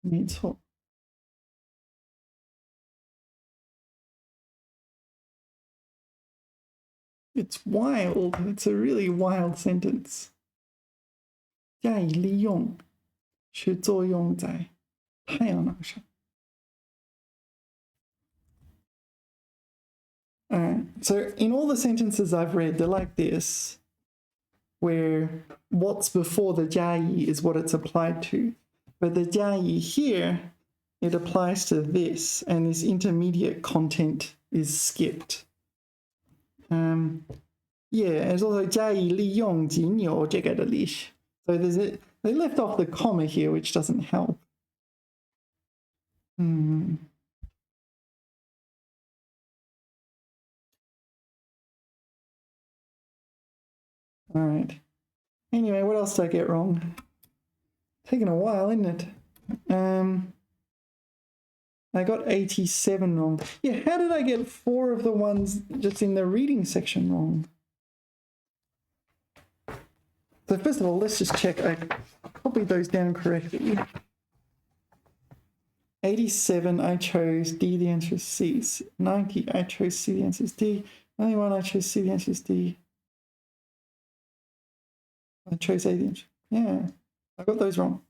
没错。It's wild. It's a really wild sentence. 加以利用是作用在太阳能上。So in all the sentences I've read, they're like this, where what's before the 加以 is what it's applied to. But the 加以 here, it applies to this, and this intermediate content is skipped. Yeah, there's also 加以利用及扭这个的历史. So they left off the comma here, which doesn't help. All right. Anyway, what else did I get wrong? Taking a while, isn't it? I got 87 wrong. Yeah, how did I get 4 of the ones just in the reading section wrong? So first of all, let's just check I copied those down correctly. 87, I chose D, the answer is C. 90, I chose C, the answer is D. 91, I chose C, the answer is D. I chose A, the answer. Yeah, I got those wrong.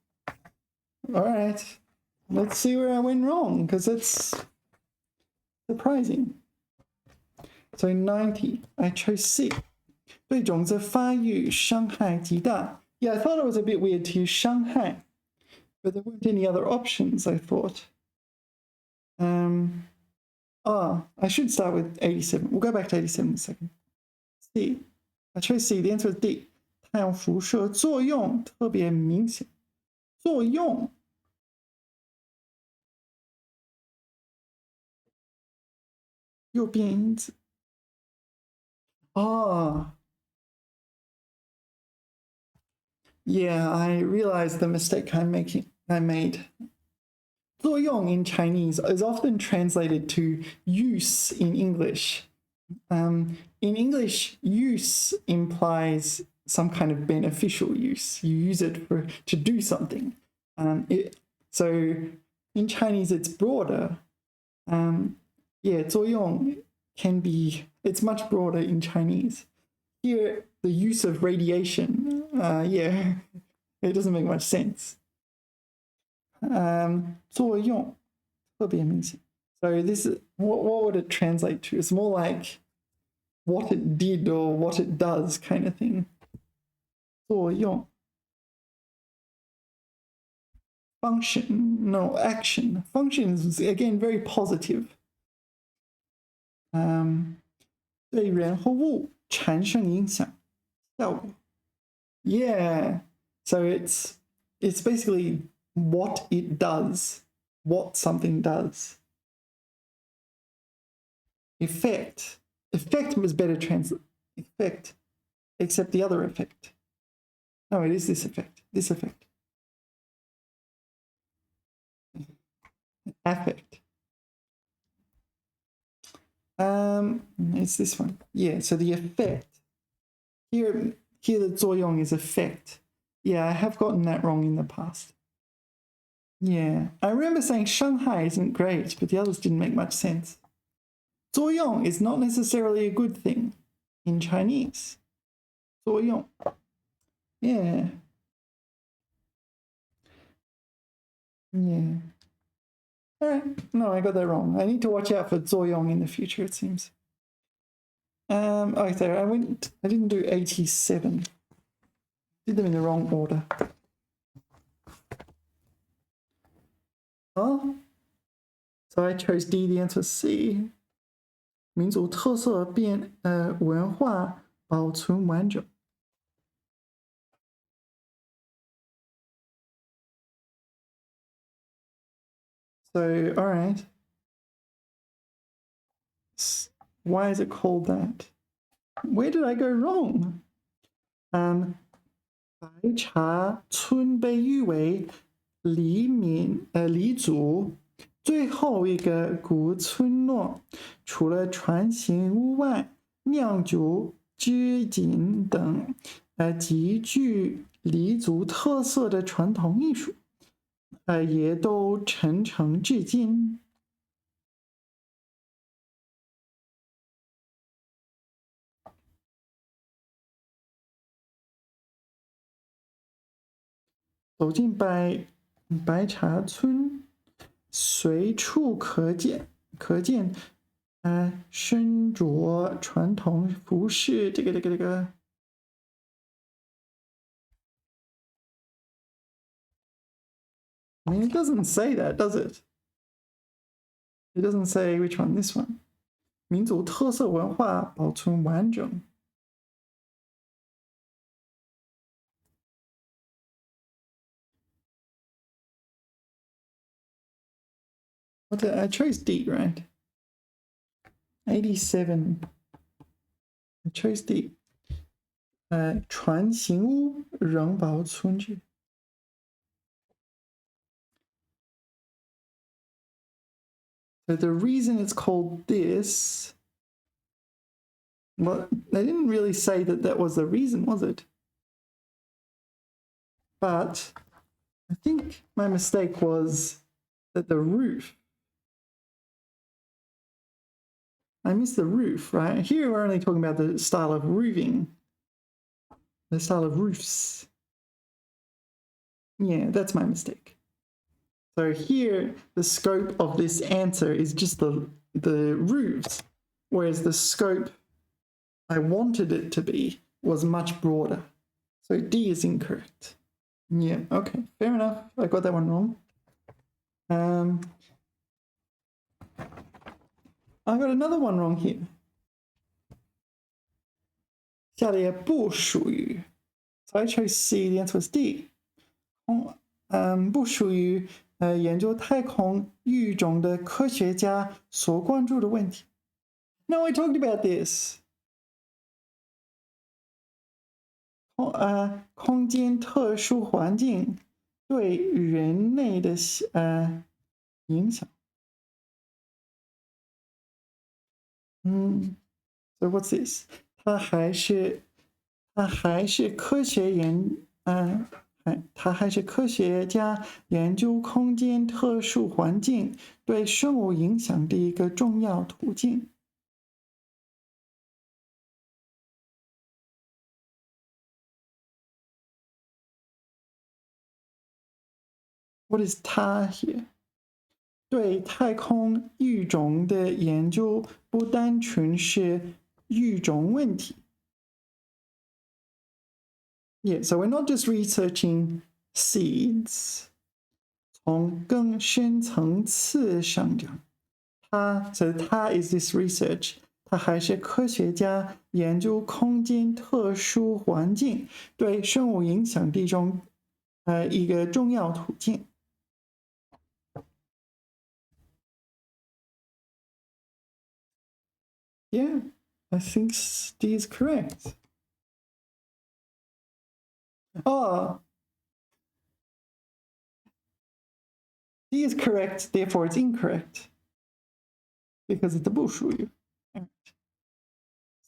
All right, let's see where I went wrong, because that's surprising. So 90, I chose C. 对种子发育伤害极大. Yeah, I thought it was a bit weird to use 伤害, but there weren't any other options, I thought. I should start with 87. We'll go back to 87 in a second. C. I chose C. The answer is D. 太阳辐射作用特别明显。作用。右边因子。Yeah, I realized the mistake I made. 作用 in Chinese is often translated to use in English. In English, use implies some kind of beneficial use. You use it to do something. So in Chinese, it's broader. Yeah, 作用 it's much broader in Chinese. Here, the use of radiation, yeah, it doesn't make much sense. 作用特别明显. So this is what would it translate to? It's more like what it did or what it does kind of thing. 作用. Function, no, action. Function is again very positive. 对人和物产生影响效果. Yeah, so it's basically what it does, what something does. Effect was better translated. Effect, except the other effect. No, it is this effect. This effect. Affect. It's this one. Yeah, so the effect. Here the 作用 is effect. Yeah, I have gotten that wrong in the past. Yeah, I remember saying Shanghai isn't great, but the others didn't make much sense. 作用 is not necessarily a good thing in Chinese. 作用. Yeah. Yeah. All right. No, I got that wrong. I need to watch out for 作用 in the future, it seems. Okay, I didn't do 87. Did them in the wrong order. Oh, so I chose D, the answer is C. 民族特色文化保存完整. So, all right. Why is it called that? Where did I go wrong? 白茶村被誉为黎族最后一个古村落，除了船形屋外、酿酒、织锦等极具黎族特色的传统艺术，也都传承至今。走进白茶村，随处可见身着传统服饰，这个。I mean, it doesn't say that, does it? It doesn't say which one. This one. 民族特色文化保存完整。I chose D, right? 87. I chose D. 船形屋仍保存着。So the reason it's called this, well, they didn't really say that was the reason, was it? but I think my mistake was that the roof. I missed the roof, right? Here we're only talking about the style of roofing, the style of roofs. Yeah, that's my mistake. So here, the scope of this answer is just the roofs, whereas the scope I wanted it to be was much broader. So D is incorrect. Yeah, okay, fair enough. I got that one wrong. I got another one wrong here. 下列不属于 So I chose C, the answer was D. 不属于研究太空育种的科学家所关注的问题。No, I talked about this. 空间特殊环境对人类的影响。So what's this? 他还是科学家研究空间特殊环境对生物影响的一个重要途径。What is 他 here? 对太空育种的研究不单纯是育种问题。Yeah, so we're not just researching seeds. 从更深层次上讲，so 他 is this research. 他还是科学家研究空间特殊环境对生物影响的一个重要途径。Yeah, I think D is correct. Oh, D is correct, therefore it's incorrect. Because it's a 不属于.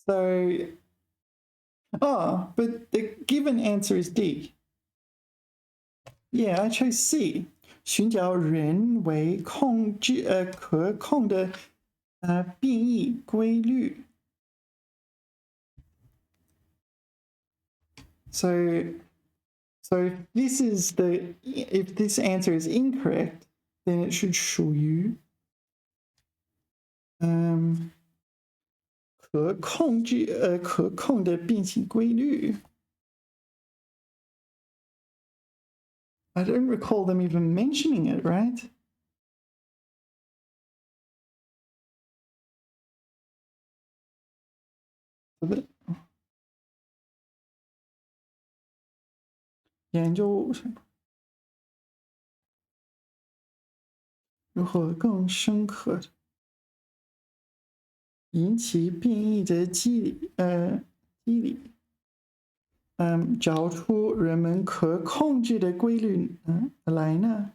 So, but the given answer is D. Yeah, I chose C. 寻找人为可控的变异规律。So if this answer is incorrect, then it should 属于可控的变形规律。I don't recall them even mentioning it, right?研究如何更深刻的引起变异的机理，找出人们可控制的规律来呢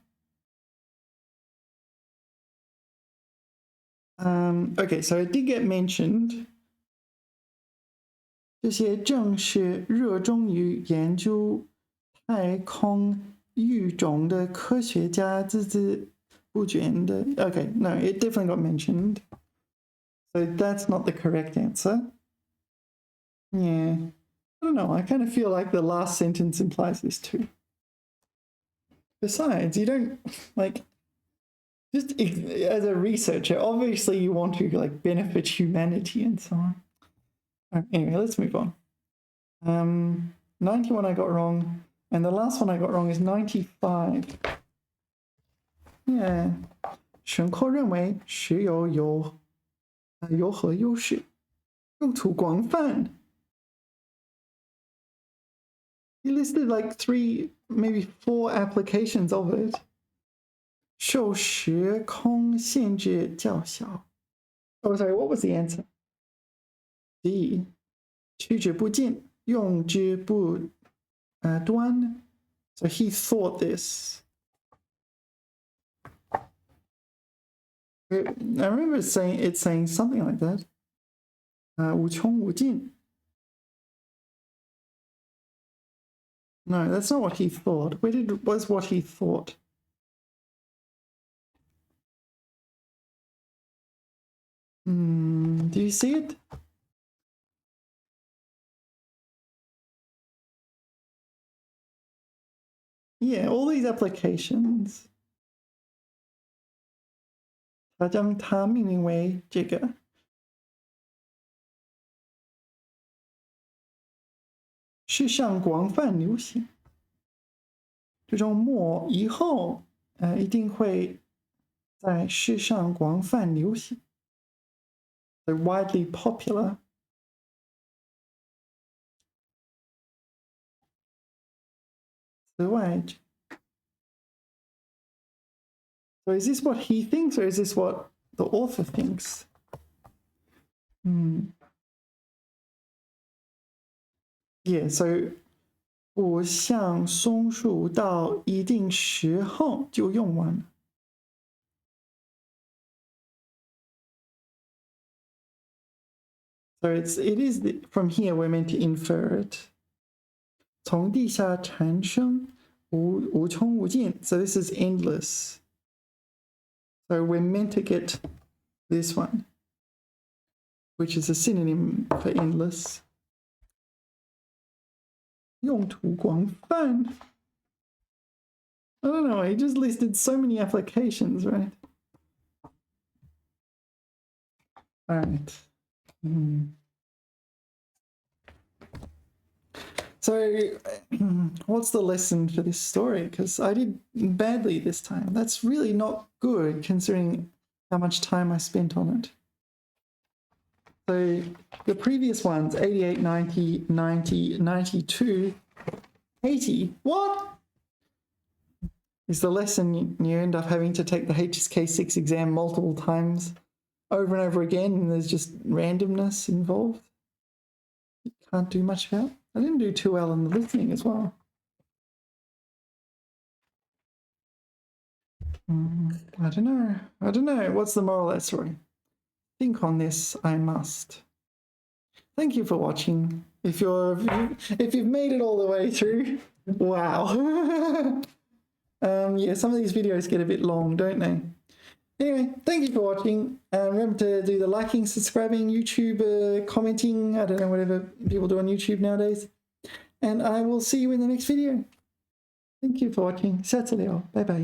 ？Okay, so it did get mentioned. 这些正是热衷于研究太空育种的科学家孜孜不倦的。Okay, no, it definitely got mentioned. So that's not the correct answer. Yeah, I don't know. I kind of feel like the last sentence implies this too. Besides, you don't just as a researcher, obviously you want to benefit humanity and so on. Right, anyway, let's move on. 91 I got wrong, and the last one I got wrong is 95. Yeah. 沈括认为石油有何优势？用途广泛。He listed 3, maybe 4 applications of it. 受时空限制较小。Oh, sorry, what was the answer? D. 取之不尽，用之不端。So he thought this. I remember it saying something like that. 无穷无尽。No, that's not what he thought. Was what he thought? Do you see it? Yeah, all these applications. 他将它命名为这个。世上广泛流行，这种末以后，一定会在世上广泛流行。So widely popular. So is this what he thinks, or is this what the author thinks? Yeah, so 不像松树到一定时候就用完了。So it is from here we're meant to infer it. 从地下产生无穷无尽. So this is endless. So we're meant to get this one, which is a synonym for endless. 用途广泛. I don't know, he just listed so many applications, right? All right. So what's the lesson for this story? Because I did badly this time. That's really not good considering how much time I spent on it. So the previous ones, 88, 90, 90, 92, 80. What? Is the lesson you end up having to take the HSK6 exam multiple times over and over again, and there's just randomness involved? You can't do much about. I didn't do too well in the listening as well. I don't know. What's the moral of that story? Think on this, I must. Thank you for watching. If you've made it all the way through, wow. Yeah, some of these videos get a bit long, don't they? Anyway, thank you for watching. Remember to do the liking, subscribing, YouTube, commenting. I don't know, whatever people do on YouTube nowadays. And I will see you in the next video. Thank you for watching. 下次聊. Bye bye.